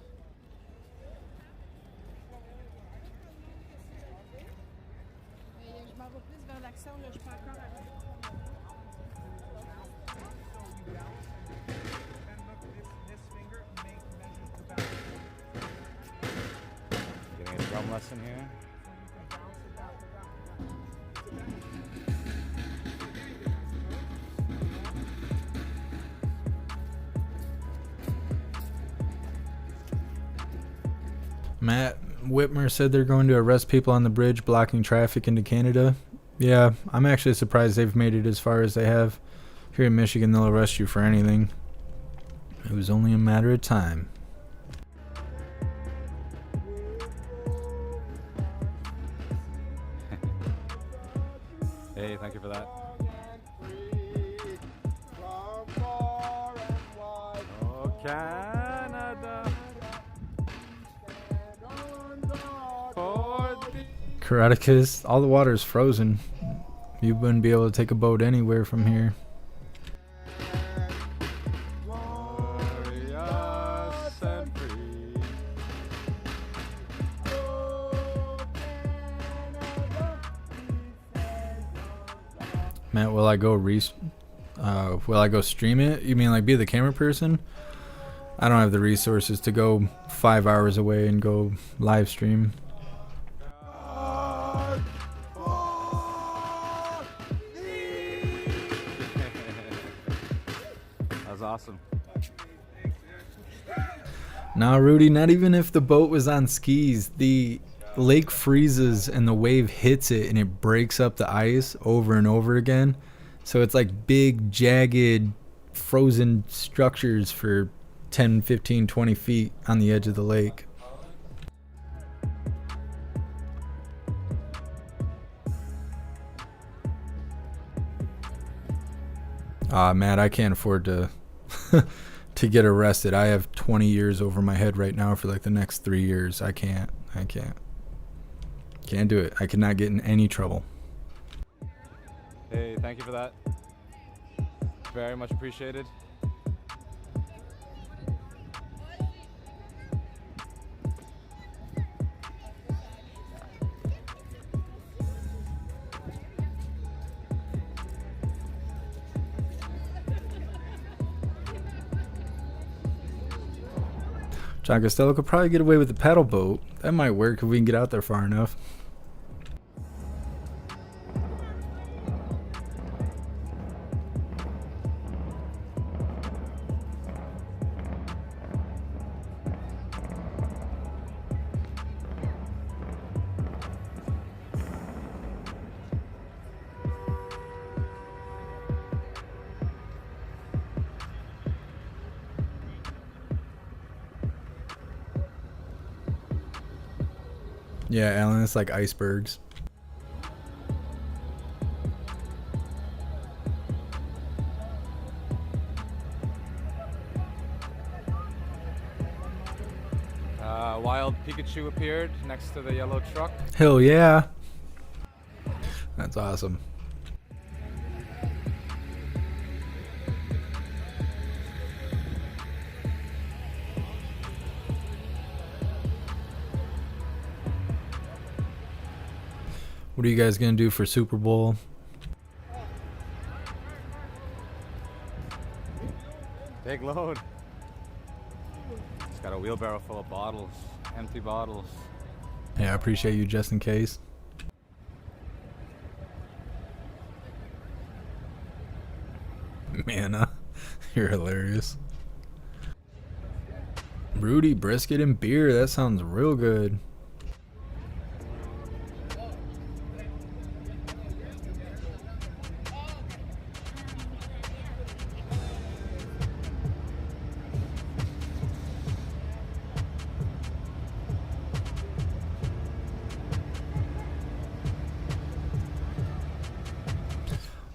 Getting a drum lesson here. Matt Whitmer said they're going to arrest people on the bridge blocking traffic into Canada. Yeah, I'm actually surprised they've made it as far as they have. Here in Michigan, they'll arrest you for anything. It was only a matter of time. Hey, thank you for that. Oh, Canada. Caraticus, all the water is frozen. You wouldn't be able to take a boat anywhere from here. Matt, will I go stream it? You mean like be the camera person? I don't have the resources to go 5 hours away and go live stream. That was awesome. Nah, Rudy, not even if the boat was on skis. The lake freezes and the wave hits it and it breaks up the ice over and over again. So it's like big, jagged, frozen structures for 10, 15, 20 feet on the edge of the lake. Matt, I can't afford to to get arrested. I have 20 years over my head right now for like the next 3 years. I can't do it. I cannot get in any trouble. Hey, thank you for that. Very much appreciated. John Costello could probably get away with the paddle boat. That might work if we can get out there far enough. Yeah, Alan, it's like icebergs. Wild Pikachu appeared next to the yellow truck. Hell yeah. That's awesome. What are you guys gonna do for Super Bowl? Big load. It's got a wheelbarrow full of bottles, empty bottles. Yeah, I appreciate you just in case. Man, you're hilarious. Rudy, brisket and beer, that sounds real good.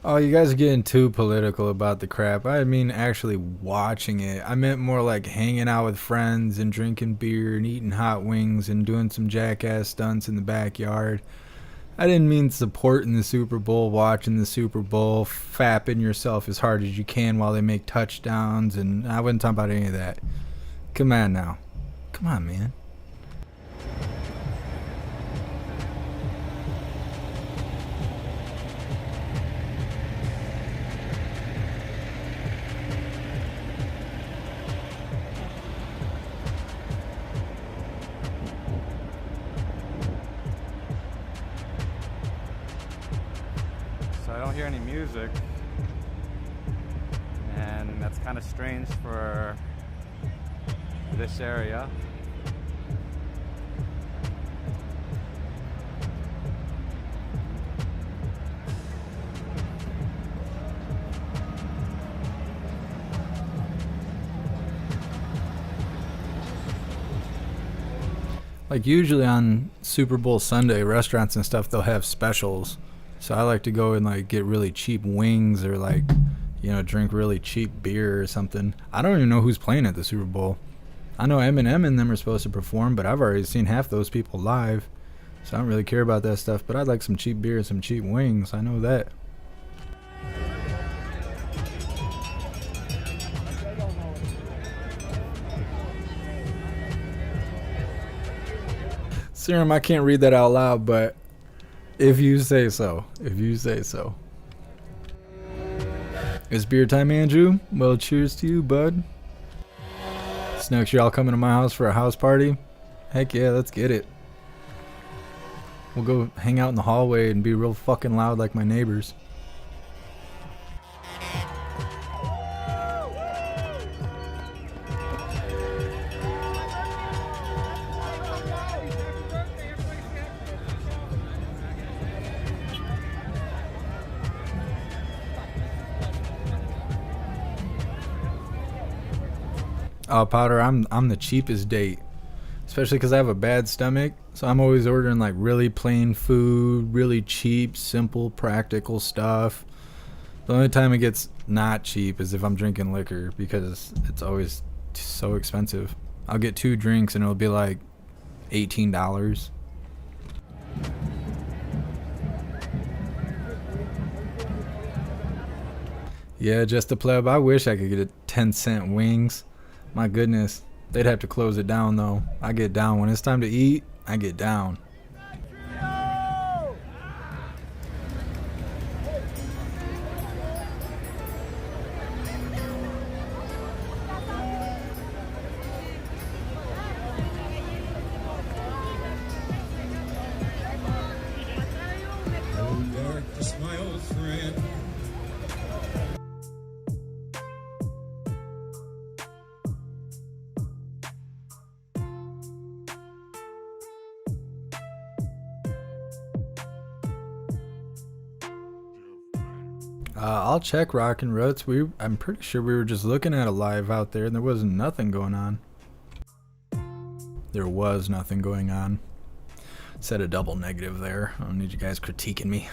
Oh, you guys are getting too political about the crap. I mean actually watching it. I meant more like hanging out with friends and drinking beer and eating hot wings and doing some jackass stunts in the backyard. I didn't mean supporting the Super Bowl, watching the Super Bowl, fapping yourself as hard as you can while they make touchdowns, and I wasn't talking about any of that. Come on now. Come on, man. So I don't hear any music, and that's kind of strange for this area. Like usually on Super Bowl Sunday, restaurants and stuff, they'll have specials. So I like to go and like get really cheap wings or like, you know, drink really cheap beer or something. I don't even know who's playing at the Super Bowl. I know Eminem and them are supposed to perform, but I've already seen half those people live. So I don't really care about that stuff, but I'd like some cheap beer and some cheap wings. I know that. Serum, I can't read that out loud, but if you say so. If you say so. It's beer time, Andrew. Well, cheers to you, bud. Snooks, y'all coming to my house for a house party? Heck yeah, let's get it. We'll go hang out in the hallway and be real fucking loud like my neighbors. Oh, Powder, I'm the cheapest date, especially because I have a bad stomach, so I'm always ordering like really plain food, really cheap, simple, practical stuff. The only time it gets not cheap is if I'm drinking liquor, because it's always so expensive. I'll get 2 drinks and it'll be like $18. Yeah, just a pleb. I wish I could get a 10-cent wings. My goodness, they'd have to close it down though. I get down when it's time to eat. I get down. I'll check Rockin' Roots. I'm pretty sure we were just looking at a live out there and there wasn't nothing going on. There was nothing going on. Said a double negative there. I don't need you guys critiquing me.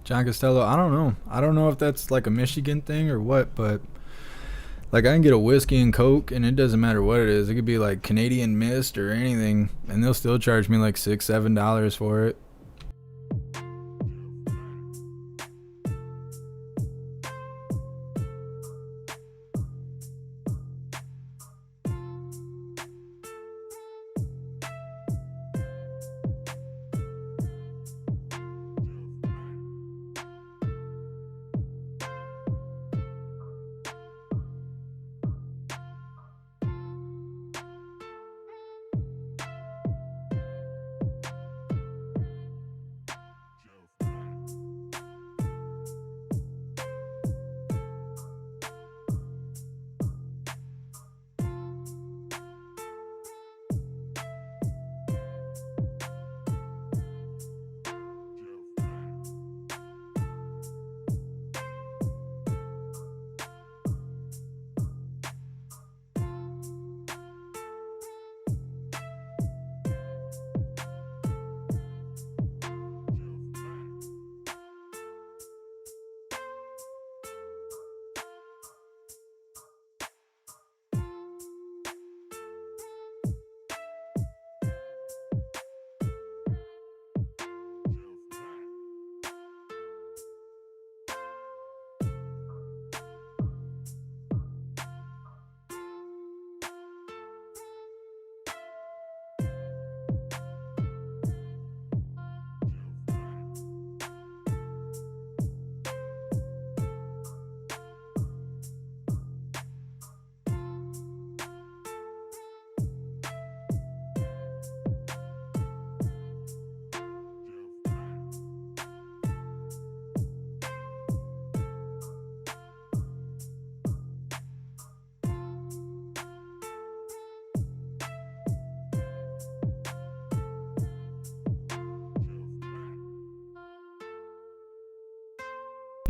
John Costello, I don't know. I don't know if that's like a Michigan thing or what, but like I can get a whiskey and Coke and it doesn't matter what it is. It could be like Canadian Mist or anything and they'll still charge me like $6, $7 for it.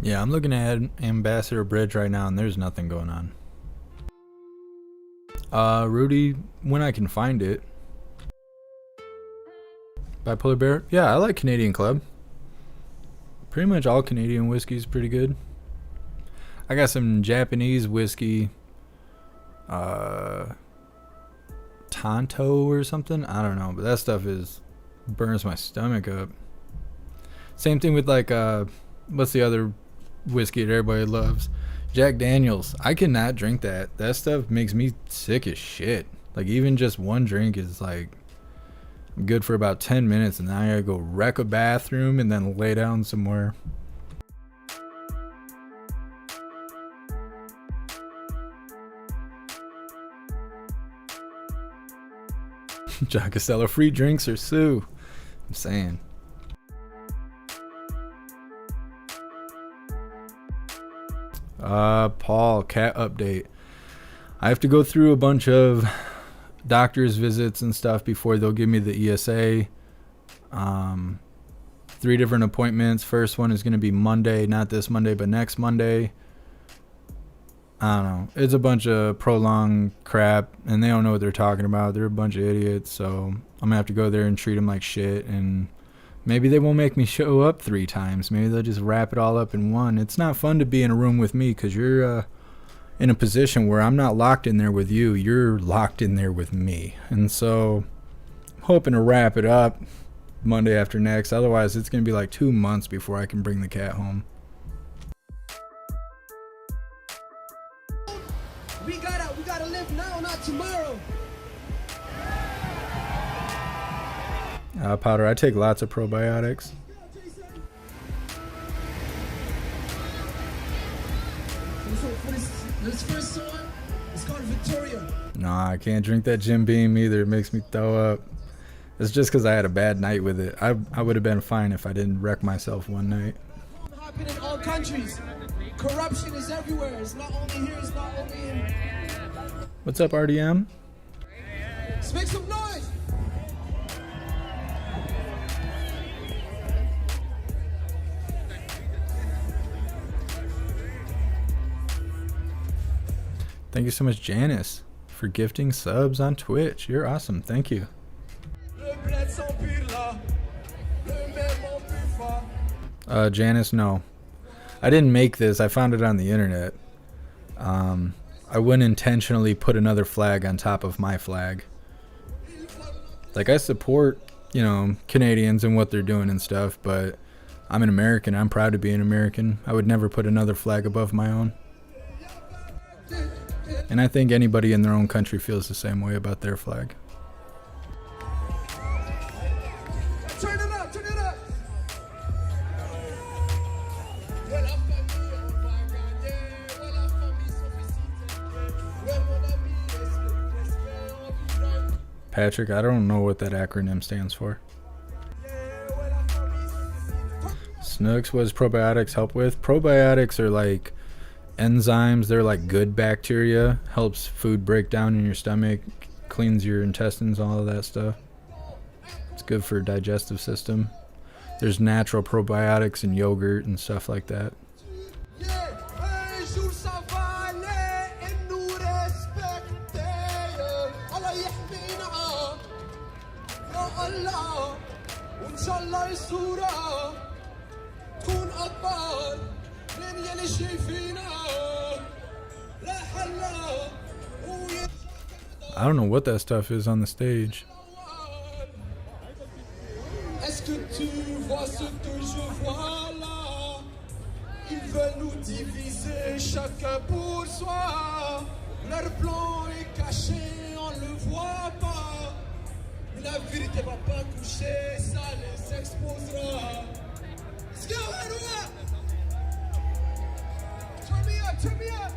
Yeah, I'm looking at Ambassador Bridge right now and there's nothing going on. Rudy, when I can find it. Bipolar Bear? Yeah, I like Canadian Club. Pretty much all Canadian whiskey is pretty good. I got some Japanese whiskey. Tonto or something? I don't know, but that stuff burns my stomach up. Same thing with like, what's the other whiskey that everybody loves? Jack Daniels. I cannot drink that. That stuff makes me sick as shit. Like even just one drink is like good for about 10 minutes and then I gotta go wreck a bathroom and then lay down somewhere. John Costello, free drinks or sue. I'm saying. Paul, cat update. I have to go through a bunch of doctor's visits and stuff before they'll give me the ESA. 3 different appointments. First one is going to be Monday, not this Monday, but next Monday. I don't know. It's a bunch of prolonged crap, and they don't know what they're talking about. They're a bunch of idiots, so I'm going to have to go there and treat them like shit, and maybe they won't make me show up 3 times. Maybe they'll just wrap it all up in one. It's not fun to be in a room with me because you're in a position where I'm not locked in there with you. You're locked in there with me. And so I'm hoping to wrap it up Monday after next. Otherwise, it's going to be like 2 months before I can bring the cat home. We gotta live now, not tomorrow. Powder, I take lots of probiotics. This first song is called Victoria. Nah, I can't drink that Jim Beam either. It makes me throw up. It's just because I had a bad night with it. I would have been fine if I didn't wreck myself one night. happen in all countries. Corruption is everywhere. It's not only here, it's not only in... What's up, RDM? Let's make some noise! Thank you so much, Janice, for gifting subs on Twitch. You're awesome. Thank you. Janice, no. I didn't make this. I found it on the internet. I wouldn't intentionally put another flag on top of my flag. Like, I support, you know, Canadians and what they're doing and stuff, but I'm an American. I'm proud to be an American. I would never put another flag above my own. And I think anybody in their own country feels the same way about their flag. Turn it up, turn it up! Patrick, I don't know what that acronym stands for. Snooks, what does probiotics help with? Probiotics are like enzymes. They're like good bacteria. Helps food break down in your stomach, cleans your intestines, all of that stuff. It's good for digestive system. There's natural probiotics in yogurt and stuff like that. I don't know what that stuff is on the stage. Est-ce que tu vois ce que je vois là? Ils veulent nous diviser chacun pour soi. Leur plan est caché, on le voit pas. Mais la vérité va pas coucher, ça les exposera. Let's go, Ottawa! Turn me up, turn me up!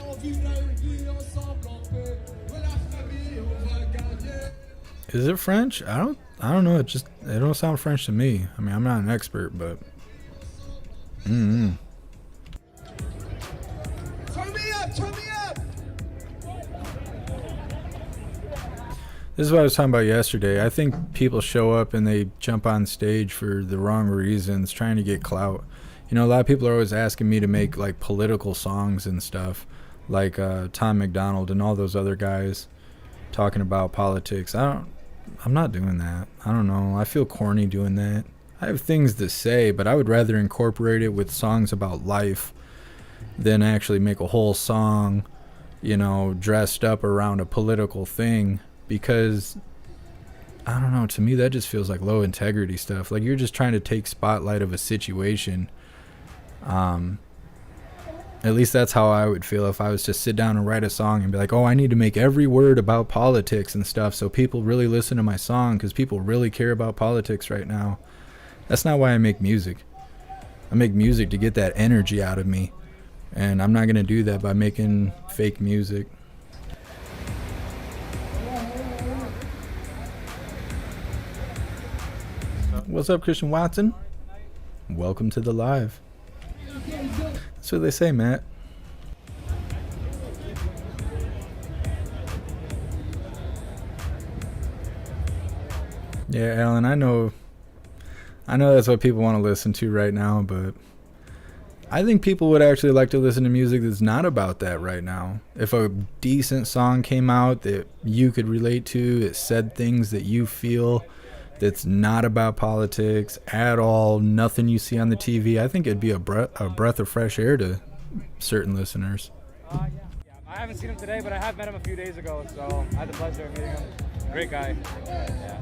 On vivra une vie ensemble en paix. De la famille, on va gagner. Is it French? I don't know. It don't sound French to me. I mean, I'm not an expert, but Turn me up, turn me up. This is what I was talking about yesterday. I think people show up and they jump on stage for the wrong reasons, trying to get clout. You know, a lot of people are always asking me to make like political songs and stuff, like Tom McDonald and all those other guys talking about politics. I'm not doing that. I don't know. I feel corny doing that. I have things to say, but I would rather incorporate it with songs about life than actually make a whole song, you know, dressed up around a political thing, because I don't know, to me that just feels like low integrity stuff. Like you're just trying to take spotlight of a situation. At least that's how I would feel if I was to sit down and write a song and be like, oh, I need to make every word about politics and stuff so people really listen to my song because people really care about politics right now. That's not why I make music. I make music to get that energy out of me. And I'm not going to do that by making fake music. What's up, Christian Watson? Welcome to the live. That's what they say, Matt. Yeah, Alan, I know that's what people want to listen to right now, but I think people would actually like to listen to music that's not about that right now. If a decent song came out that you could relate to, it said things that you feel, that's not about politics at all, nothing you see on the TV, I think it'd be a breath of fresh air to certain listeners. Yeah. I haven't seen him today, but I have met him a few days ago, so I had the pleasure of meeting him. Great guy. Yeah.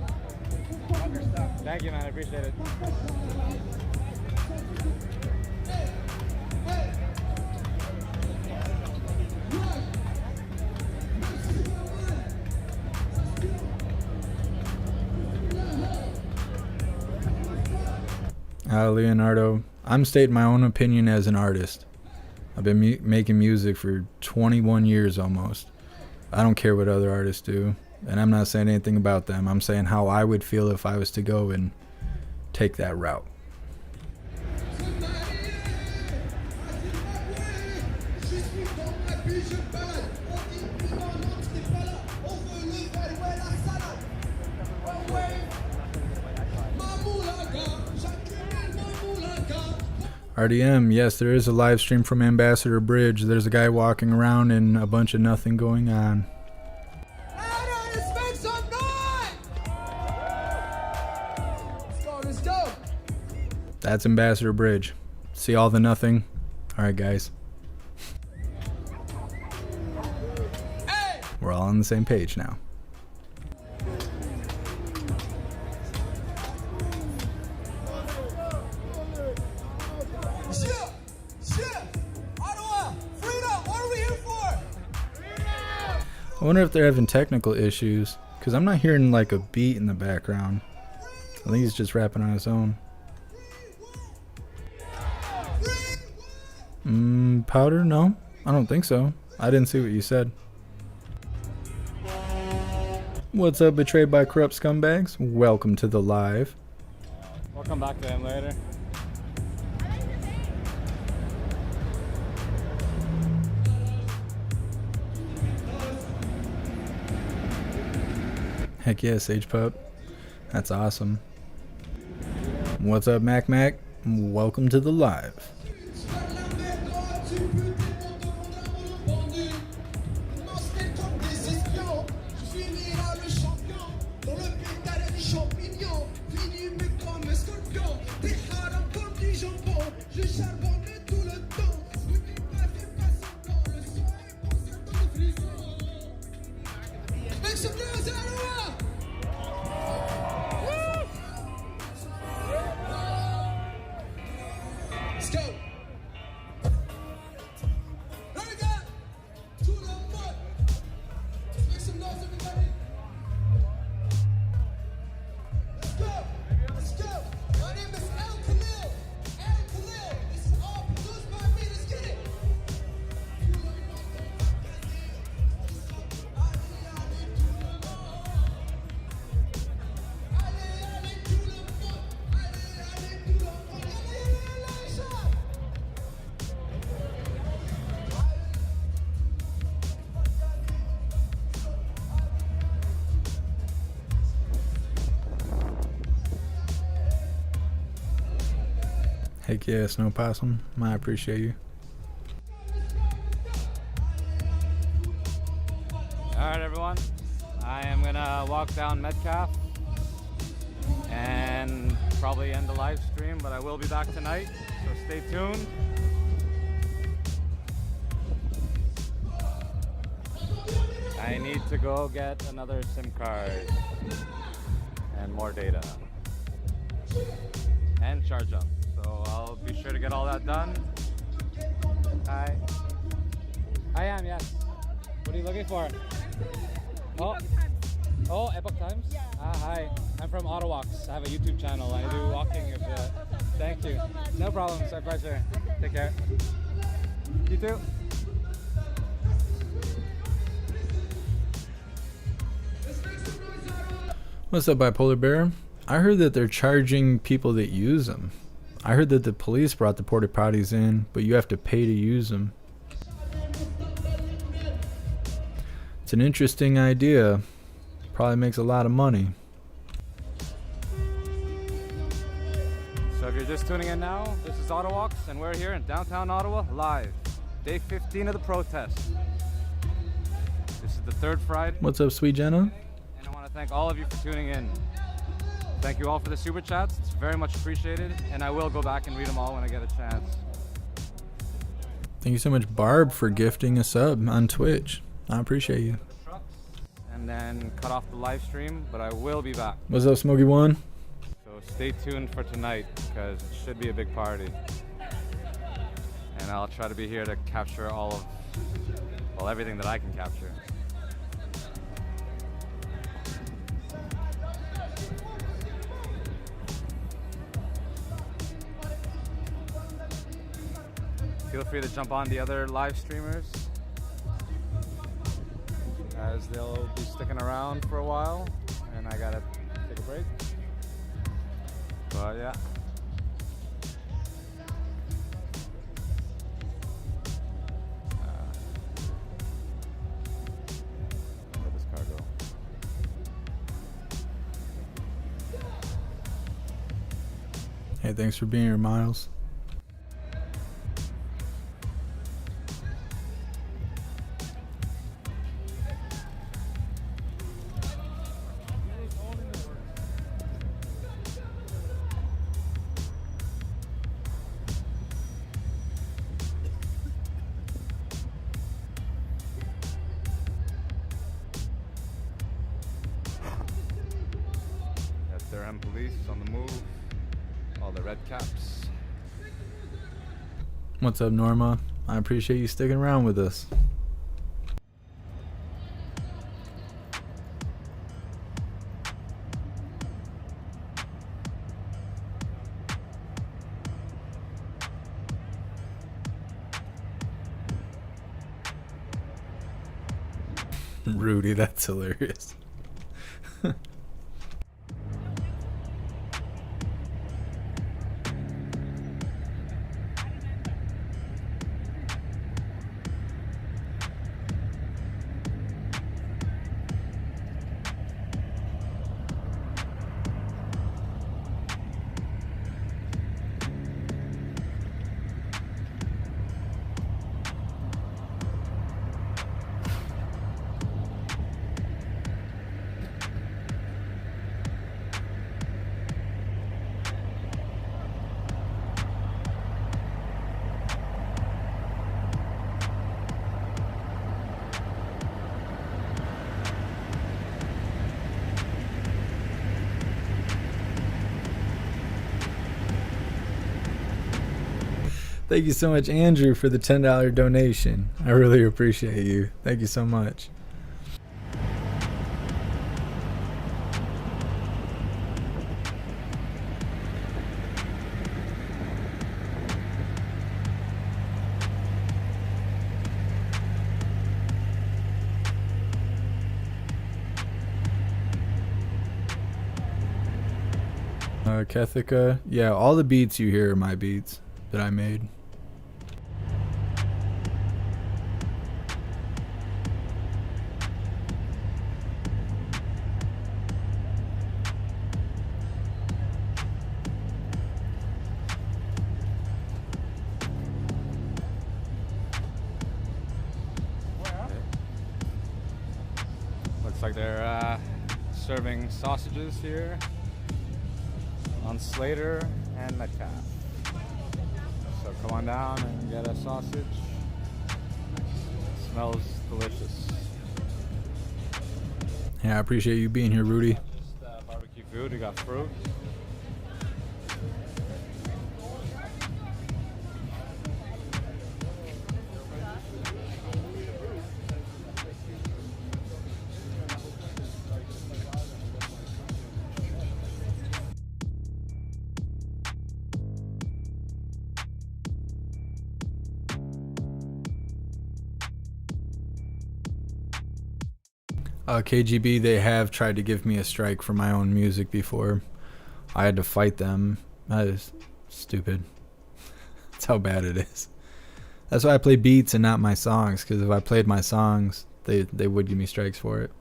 Thank you, man. I appreciate it. Leonardo, I'm stating my own opinion as an artist. I've been making music for 21 years almost. I don't care what other artists do, and I'm not saying anything about them. I'm saying how I would feel if I was to go and take that route. RDM, yes, there is a live stream from Ambassador Bridge. There's a guy walking around and a bunch of nothing going on. That's Ambassador Bridge. See all the nothing? Alright, guys. We're all on the same page now. I wonder if they're having technical issues, because I'm not hearing like a beat in the background. I think he's just rapping on his own. Powder? No, I don't think so. I didn't see what you said. What's up, betrayed by corrupt scumbags? Welcome to the live. We'll come back to him later. Heck yeah, Sage Pup. That's awesome. What's up, Mac? Welcome to the live. Heck yeah, Snow Possum. I appreciate you. Alright everyone, I am gonna walk down Metcalf and probably end the live stream, but I will be back tonight, so stay tuned. I need to go get another SIM card and more data and charge up. So I'll be sure to get all that done. Hi. I am, yes. What are you looking for? Oh, Epoch Times? Yeah. Hi. I'm from Ottawa. I have a YouTube channel. I do walking. Thank you. No problem. It's my pleasure. Take care. You too. What's up, Bipolar Bear? I heard that they're charging people that use them. I heard that the police brought the porta potties in, but you have to pay to use them. It's an interesting idea. Probably makes a lot of money. So if you're just tuning in now, this is Ottawa, and we're here in downtown Ottawa live. Day 15 of the protest. This is the third Friday. What's up, Sweet Jenna? And I want to thank all of you for tuning in. Thank you all for the super chats. It's very much appreciated, and I will go back and read them all when I get a chance. Thank you so much, Barb, for gifting a sub on Twitch. I appreciate you. And then cut off the live stream, but I will be back. What's up, Smokey One? So stay tuned for tonight, because it should be a big party. And I'll try to be here to capture all of, well, everything that I can capture. Feel free to jump on the other live streamers, as they'll be sticking around for a while, and I gotta take a break. But yeah. Where'd this car go? Hey, thanks for being here, Miles. That's Durham police on the move. All the red caps. What's up, Norma? I appreciate you sticking around with us. Rudy, that's hilarious. Thank you so much, Andrew, for the $10 donation. I really appreciate you. Thank you so much. Kethica. Yeah, all the beats you hear are my beats that I made. Looks like they're serving sausages here on Slater and Metcalf. So come on down and get a sausage. It smells delicious. Yeah, I appreciate you being here, Rudy. Barbecue food, we got fruit. KGB, they have tried to give me a strike for my own music before. I had to fight them. That is stupid. That's how bad it is. That's why I play beats and not my songs, because if I played my songs, they would give me strikes for it.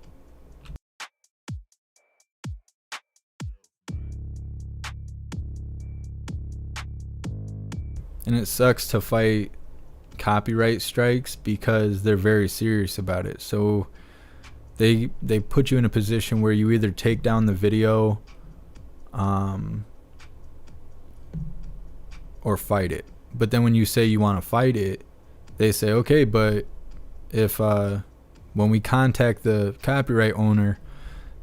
And it sucks to fight copyright strikes because they're very serious about it. So they put you in a position where you either take down the video or fight it. But then when you say you want to fight it, they say, okay, but if when we contact the copyright owner,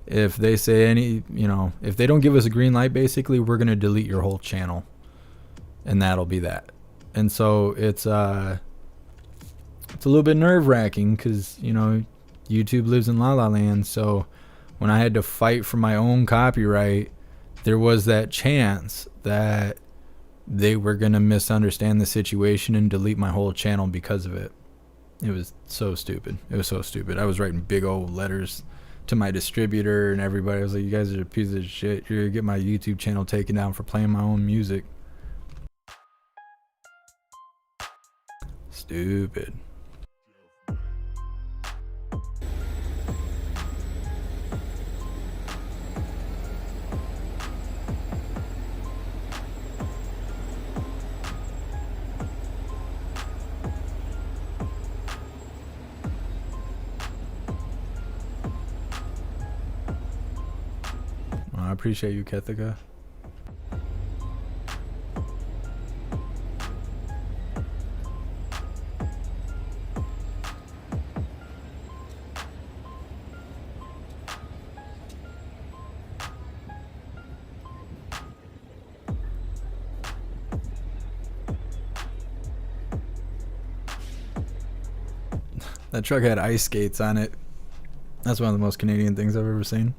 if they say if they don't give us a green light, basically, we're going to delete your whole channel. And that'll be that. And so it's a little bit nerve-wracking because, YouTube lives in La La Land. So when I had to fight for my own copyright, there was that chance that they were going to misunderstand the situation and delete my whole channel because of it. It was so stupid. It was so stupid. I was writing big old letters to my distributor and everybody. I was like, you guys are a piece of shit. You're gonna get my YouTube channel taken down for playing my own music. Stupid. I appreciate you, Kethika. That truck had ice skates on it. That's one of the most Canadian things I've ever seen.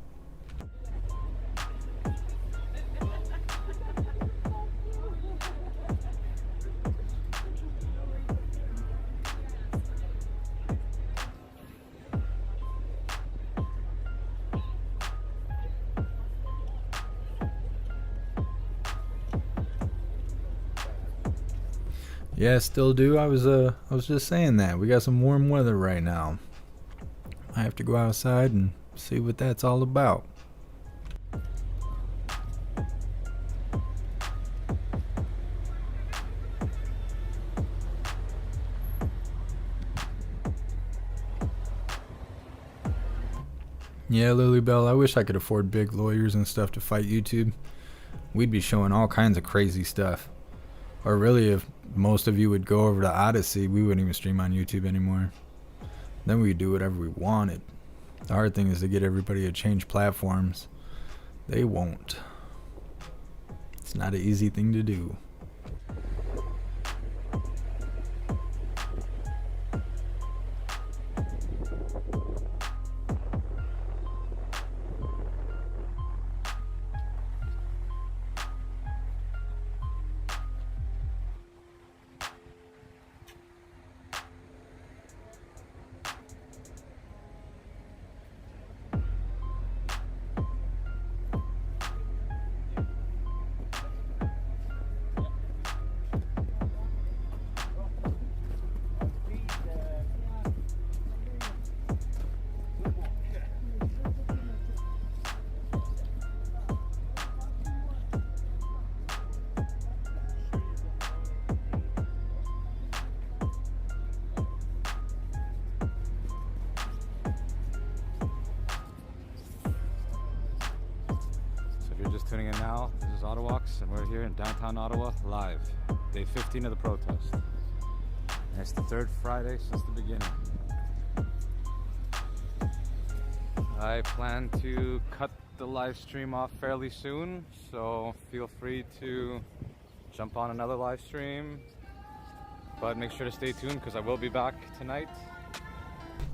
Yeah, still do. I was just saying that. We got some warm weather right now. I have to go outside and see what that's all about. Yeah, Lily Bell, I wish I could afford big lawyers and stuff to fight YouTube. We'd be showing all kinds of crazy stuff. Or really, if most of you would go over to Odyssey, we wouldn't even stream on YouTube anymore. Then we'd do whatever we wanted. The hard thing is to get everybody to change platforms. They won't. It's not an easy thing to do. Tuning in now, this is Ottawalks, and we're here in downtown Ottawa, live. Day 15 of the protest. And it's the third Friday since the beginning. I plan to cut the live stream off fairly soon, so feel free to jump on another live stream. But make sure to stay tuned because I will be back tonight.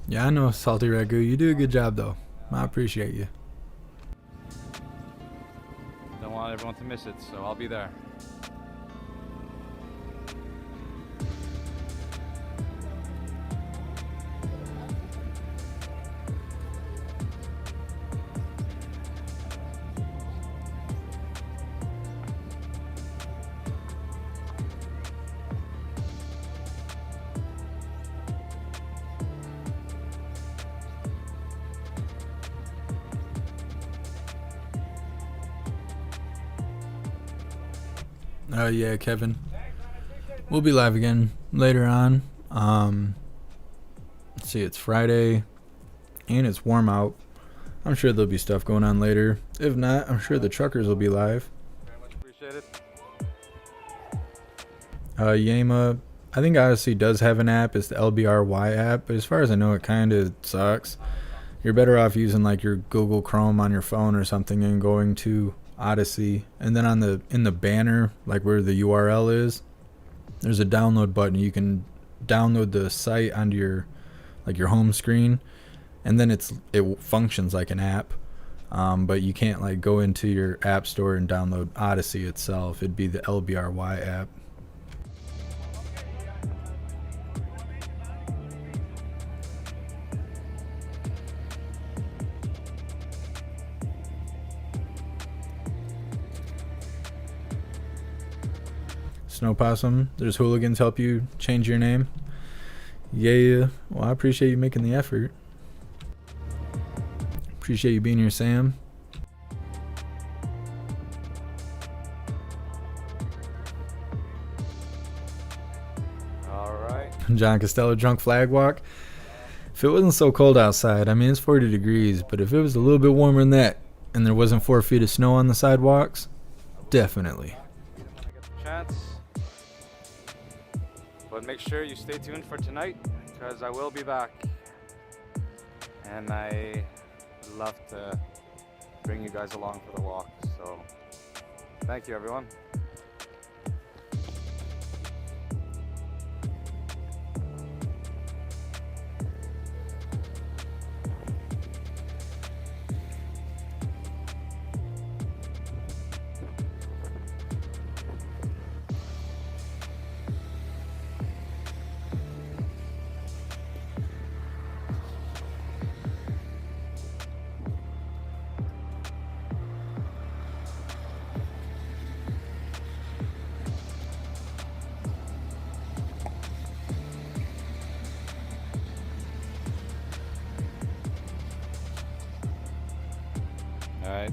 Yeah, I know, Salty Ragu. You do a good job, though. I appreciate you. Don't want everyone to miss it, so I'll be there. Oh yeah, Kevin. We'll be live again later on. Let's see, it's Friday and it's warm out. I'm sure there'll be stuff going on later. If not, I'm sure the truckers will be live. Very much appreciate it. Yama, I think Odyssey does have an app. It's the LBRY app, but as far as I know, it kind of sucks. You're better off using like your Google Chrome on your phone or something and going to Odyssey, and then in the banner, like where the URL is, there's a download button. You can download the site onto your home screen, and then it functions like an app, but you can't like go into your app store and download Odyssey itself. It'd be the LBRY app. Snow Possum. There's Hooligans help you change your name. Yeah. Well, I appreciate you making the effort. Appreciate you being here, Sam. All right. John Costello, drunk flag walk. If it wasn't so cold outside, I mean, it's 40 degrees, but if it was a little bit warmer than that and there wasn't 4 feet of snow on the sidewalks, definitely. Chance. But make sure you stay tuned for tonight, because I will be back. And I love to bring you guys along for the walk. So thank you, everyone. Alright.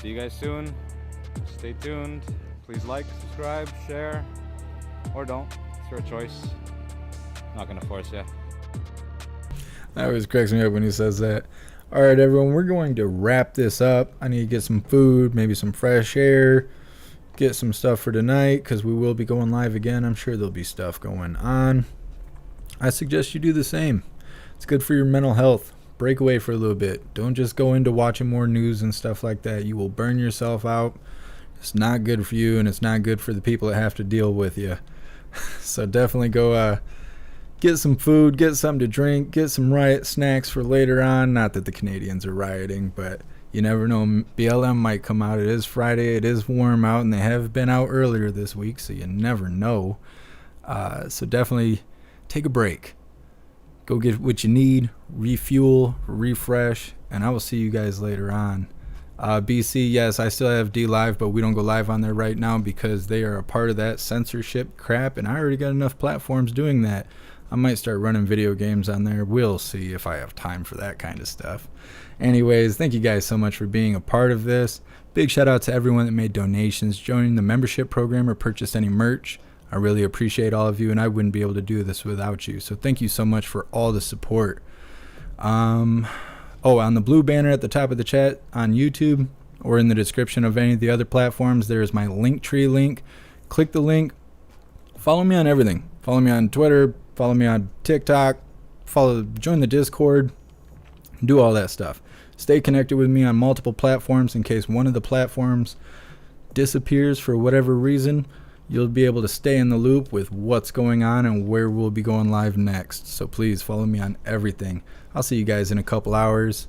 See you guys soon. Stay tuned. Please like, subscribe, share, or don't. It's your choice. Not gonna force you. That always cracks me up when he says that. Alright, everyone, we're going to wrap this up. I need to get some food, maybe some fresh air, get some stuff for tonight, because we will be going live again. I'm sure there'll be stuff going on. I suggest you do the same. It's good for your mental health. Break away for a little bit. Don't just go into watching more news and stuff like that. You will burn yourself out. It's not good for you, and it's not good for the people that have to deal with you. So definitely go get some food, get something to drink, get some riot snacks for later on. Not that the Canadians are rioting, but you never know. BLM might come out. It is Friday. It is warm out, and they have been out earlier this week, so you never know. So definitely take a break. Go get what you need, refuel, refresh, and I will see you guys later on. BC, yes, I still have D Live, but we don't go live on there right now because they are a part of that censorship crap, and I already got enough platforms doing that. I might start running video games on there. We'll see if I have time for that kind of stuff. Anyways, thank you guys so much for being a part of this. Big shout out to everyone that made donations, joining the membership program, or purchased any merch. I really appreciate all of you, and I wouldn't be able to do this without you. So thank you so much for all the support. On the blue banner at the top of the chat on YouTube, or in the description of any of the other platforms, there is my Linktree link. Click the link. Follow me on everything. Follow me on Twitter. Follow me on TikTok. Join the Discord. Do all that stuff. Stay connected with me on multiple platforms in case one of the platforms disappears for whatever reason. You'll be able to stay in the loop with what's going on and where we'll be going live next. So please follow me on everything. I'll see you guys in a couple hours.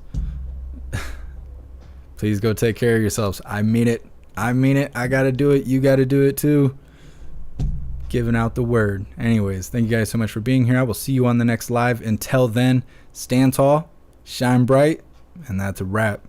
Please go take care of yourselves. I mean it. I mean it. I got to do it. You got to do it too. Giving out the word. Anyways, thank you guys so much for being here. I will see you on the next live. Until then, stand tall, shine bright, and that's a wrap.